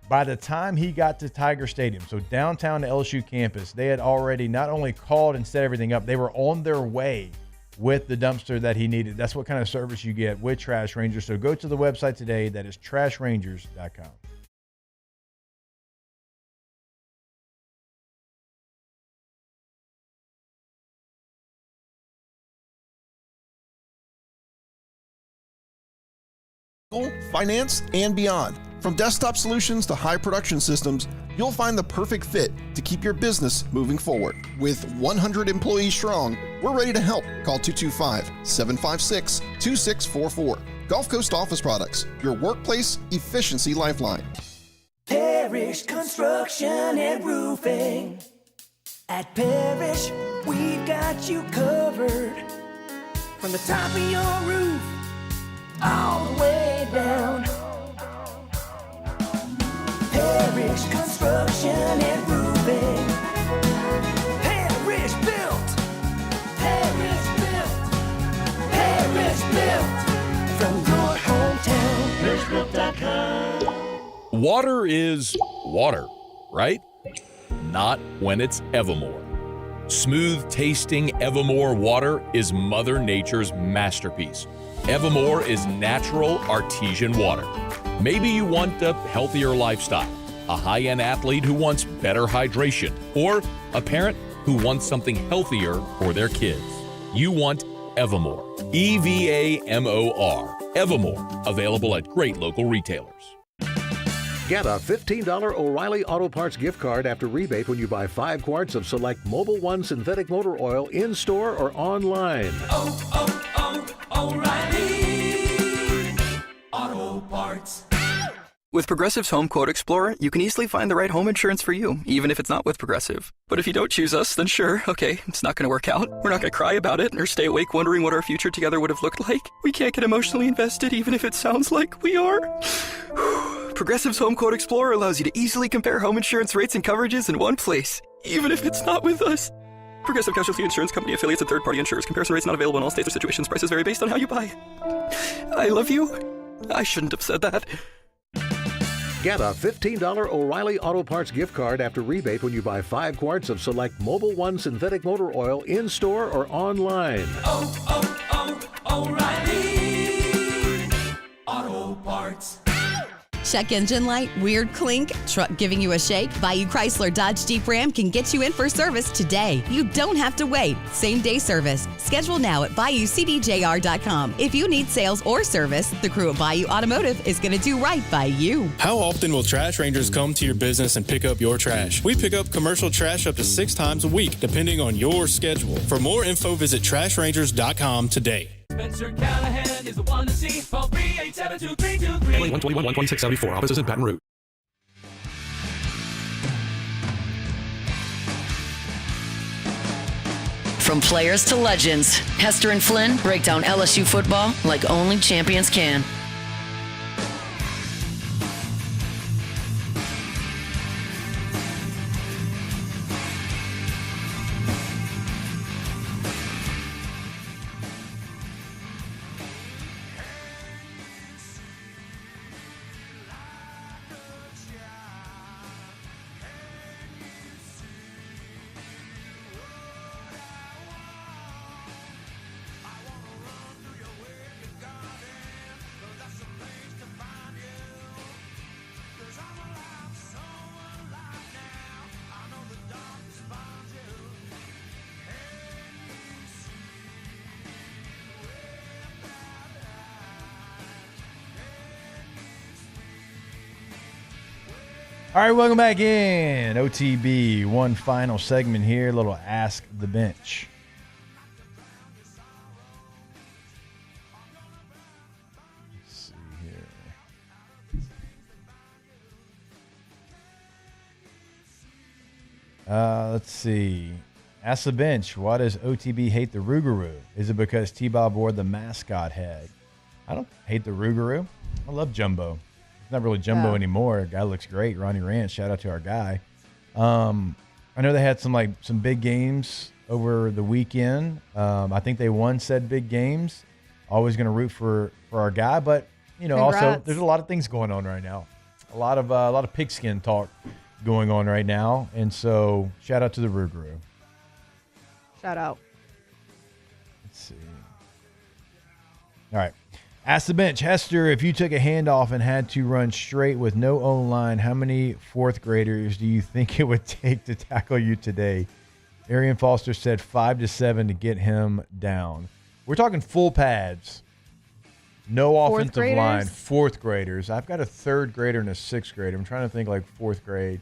Speaker 4: By the time he got to Tiger Stadium, so downtown to LSU campus, they had already not only called and set everything up, they were on their way with the dumpster that he needed. That's what kind of service you get with Trash Rangers. So go to the website today. That is trashrangers.com.
Speaker 5: Finance, and beyond. From desktop solutions to high production systems, you'll find the perfect fit to keep your business moving forward. With 100 employees strong, we're ready to help. Call 225-756-2644. Gulf Coast Office Products, your workplace efficiency lifeline.
Speaker 16: Parrish Construction and Roofing. At Parrish, we've got you covered. From the top of your roof all the way down. Parrish Construction and Roofing. Parrish built. Parrish built. Parrish built. From your hometown. ParrishBuilt.com.
Speaker 6: Water is water, right? Not when it's Evermore. Smooth-tasting Evermore water is Mother Nature's masterpiece. Evermore is natural artesian water. Maybe you want a healthier lifestyle, a high-end athlete who wants better hydration, or a parent who wants something healthier for their kids. You want Evermore. EVAMOR. Evermore. Available at great local retailers.
Speaker 21: Get a $15 O'Reilly Auto Parts gift card after rebate when you buy 5 quarts of select Mobil 1 synthetic motor oil in-store or online.
Speaker 16: O'Reilly Auto Parts.
Speaker 19: With Progressive's Home Quote Explorer, you can easily find the right home insurance for you, even if it's not with Progressive. But if you don't choose us, then sure, okay, it's not going to work out. We're not going to cry about it or stay awake wondering what our future together would have looked like. We can't get emotionally invested even if it sounds like we are. Progressive's Home Quote Explorer allows you to easily compare home insurance rates and coverages in one place, even if it's not with us. Progressive Casualty Insurance Company affiliates and third-party insurers. Comparison rates not available in all states or situations. Prices vary based on how you buy. I love you. I shouldn't have said that.
Speaker 21: Get a $15 O'Reilly Auto Parts gift card after rebate when you buy 5 quarts of select Mobil 1 synthetic motor oil in-store or online.
Speaker 16: O'Reilly Auto Parts.
Speaker 11: Check engine light, weird clink, truck giving you a shake? Bayou Chrysler Dodge Jeep Ram can get you in for service today. You don't have to wait. Same day service. Schedule now at BayouCDJR.com. If you need sales or service, the crew at Bayou Automotive is going to do right by you.
Speaker 7: How often will Trash Rangers come to your business and pick up your trash? We pick up commercial trash up to 6 times a week, depending on your schedule. For more info, visit TrashRangers.com today.
Speaker 16: Spencer Callahan is the one to see. Call 387-2323.
Speaker 8: 121-2674. Offices in Baton Rouge.
Speaker 2: From players to legends, Hester and Flynn break down LSU football like only champions can.
Speaker 4: All right, welcome back in. OTB, one final segment here, a little Ask the Bench. Let's see here. Let's see. Ask the Bench, why does OTB hate the Rougarou? Is it because T-Bob wore the mascot head? I don't hate the Rougarou. I love Jumbo. Not really Jumbo anymore. Guy looks great. Ronnie Ranch. Shout out to our guy. I know they had some big games over the weekend. I think they won said big games. Always going to root for our guy, but also there's a lot of things going on right now. A lot of pigskin talk going on right now, and so shout out to the Rougarou.
Speaker 3: Shout out.
Speaker 4: Let's see. All right. Ask the Bench. Hester, if you took a handoff and had to run straight with no O-line, how many fourth graders do you think it would take to tackle you today? Arian Foster said 5 to 7 to get him down. We're talking full pads. No offensive line. Fourth graders. I've got a third grader and a sixth grader. I'm trying to think like fourth grade.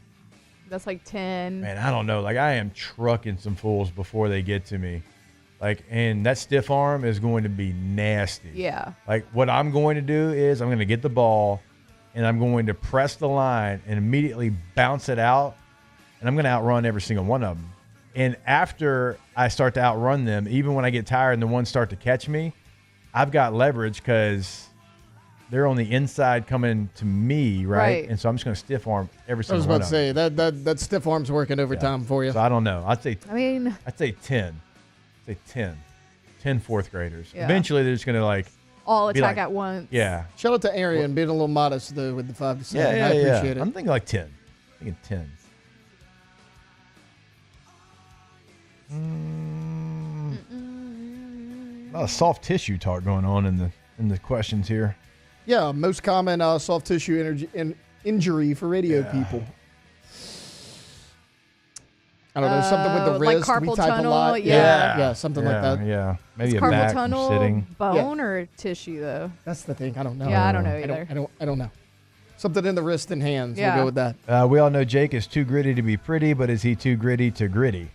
Speaker 3: That's like 10.
Speaker 4: Man, I don't know. Like, I am trucking some fools before they get to me. Like, and that stiff arm is going to be nasty.
Speaker 3: Yeah.
Speaker 4: Like, what I'm going to do is I'm going to get the ball, and I'm going to press the line and immediately bounce it out, and I'm going to outrun every single one of them. And after I start to outrun them, even when I get tired and the ones start to catch me, I've got leverage because they're on the inside coming to me, right? And so I'm just going to stiff arm every single one of them.
Speaker 1: I was about to say, that stiff arm's working overtime for you.
Speaker 4: So I don't know. I'd say 10. Say 10 fourth graders.
Speaker 3: Yeah.
Speaker 4: Eventually, they're just going to
Speaker 3: all attack at once.
Speaker 4: Yeah.
Speaker 1: Shout out to Arian being a little modest, though, with the 5 to 7. I appreciate it.
Speaker 4: I'm thinking like 10. I'm thinking 10. A lot of soft tissue talk going on in the questions here.
Speaker 1: Yeah, most common soft tissue injury for radio people. I don't know, something with the wrist.
Speaker 3: Like carpal
Speaker 1: we type
Speaker 3: tunnel,
Speaker 1: a lot.
Speaker 3: yeah.
Speaker 1: Something like that.
Speaker 4: Yeah, maybe a
Speaker 3: carpal
Speaker 4: back
Speaker 3: tunnel,
Speaker 4: from sitting.
Speaker 3: Bone or tissue though.
Speaker 1: That's the thing. I don't know.
Speaker 3: Yeah, I don't know either.
Speaker 1: I don't know. Something in the wrist and hands.
Speaker 3: Yeah.
Speaker 1: We'll go with that.
Speaker 4: We all know Jake is too gritty to be pretty, but is he too gritty to gritty?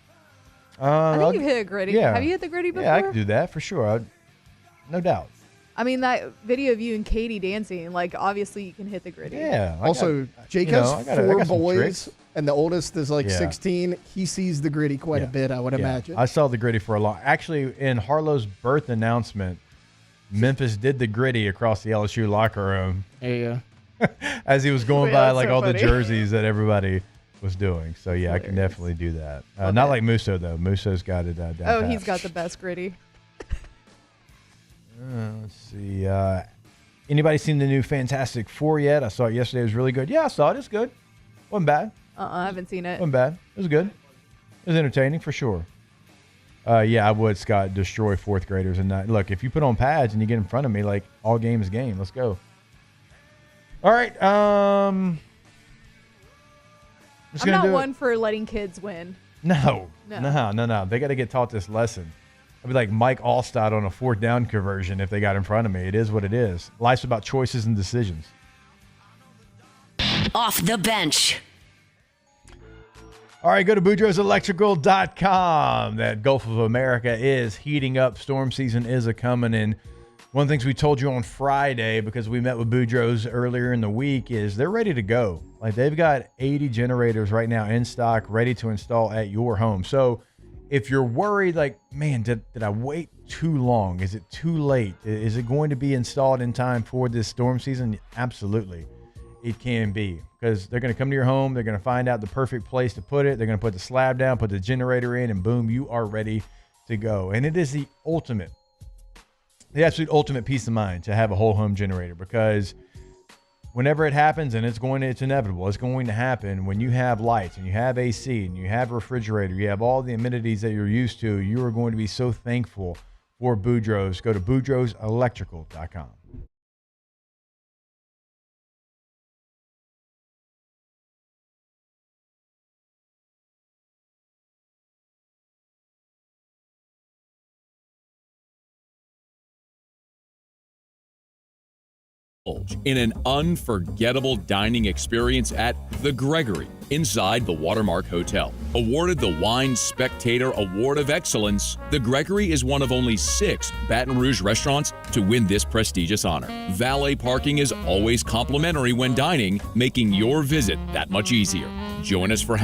Speaker 3: I think you've hit a gritty.
Speaker 4: Yeah.
Speaker 3: Have you hit the gritty before?
Speaker 4: Yeah, I can do that for sure. No doubt.
Speaker 3: I mean, that video of you and Katie dancing, like, obviously you can hit the gritty.
Speaker 4: Yeah.
Speaker 1: Also, Jake has 4 boys, and the oldest is 16. He sees the gritty quite a bit, I would imagine.
Speaker 4: I saw the gritty for a long. Actually, in Harlow's birth announcement, Memphis did the gritty across the LSU locker room.
Speaker 1: Yeah.
Speaker 4: As he was going by
Speaker 3: so
Speaker 4: all
Speaker 3: funny.
Speaker 4: the jerseys that everybody was doing. So yeah, I can definitely do that. Not like Musso though. Musso's got it down.
Speaker 3: Oh,
Speaker 4: pat.
Speaker 3: he's got the best gritty.
Speaker 4: Let's see. Anybody seen the new Fantastic Four yet? I saw it yesterday. It was really good. Yeah, I saw it. It's good. Wasn't bad.
Speaker 3: I haven't seen it.
Speaker 4: Wasn't bad. It was good. It was entertaining for sure. Yeah, I would, Scott, destroy fourth graders and not look. If you put on pads and you get in front of me, like all game is game. Let's go. All right.
Speaker 3: I'm not one for letting kids win.
Speaker 4: No. They got to get taught this lesson. I'd be like Mike Allstott on a 4th down conversion if they got in front of me. It is what it is. Life's about choices and decisions.
Speaker 2: Off the bench.
Speaker 4: All right, go to BoudreauxElectrical.com. That Gulf of America is heating up. Storm season is a-coming. And one of the things we told you on Friday, because we met with Boudreaux's earlier in the week, is they're ready to go. Like, they've got 80 generators right now in stock, ready to install at your home. So if you're worried, like, man, did I wait too long? Is it too late? Is it going to be installed in time for this storm season? Absolutely. It can be, because they're going to come to your home. They're going to find out the perfect place to put it. They're going to put the slab down, put the generator in, and boom, you are ready to go. And it is the absolute ultimate peace of mind to have a whole home generator, because whenever it happens, and it's inevitable, it's going to happen, when you have lights and you have AC and you have a refrigerator, you have all the amenities that you're used to, you are going to be so thankful for Boudreaux's. Go to BoudreauxElectrical.com.
Speaker 6: In an unforgettable dining experience at The Gregory inside the Watermark Hotel. Awarded the Wine Spectator Award of Excellence, The Gregory is one of only 6 Baton Rouge restaurants to win this prestigious honor. Valet parking is always complimentary when dining, making your visit that much easier. Join us for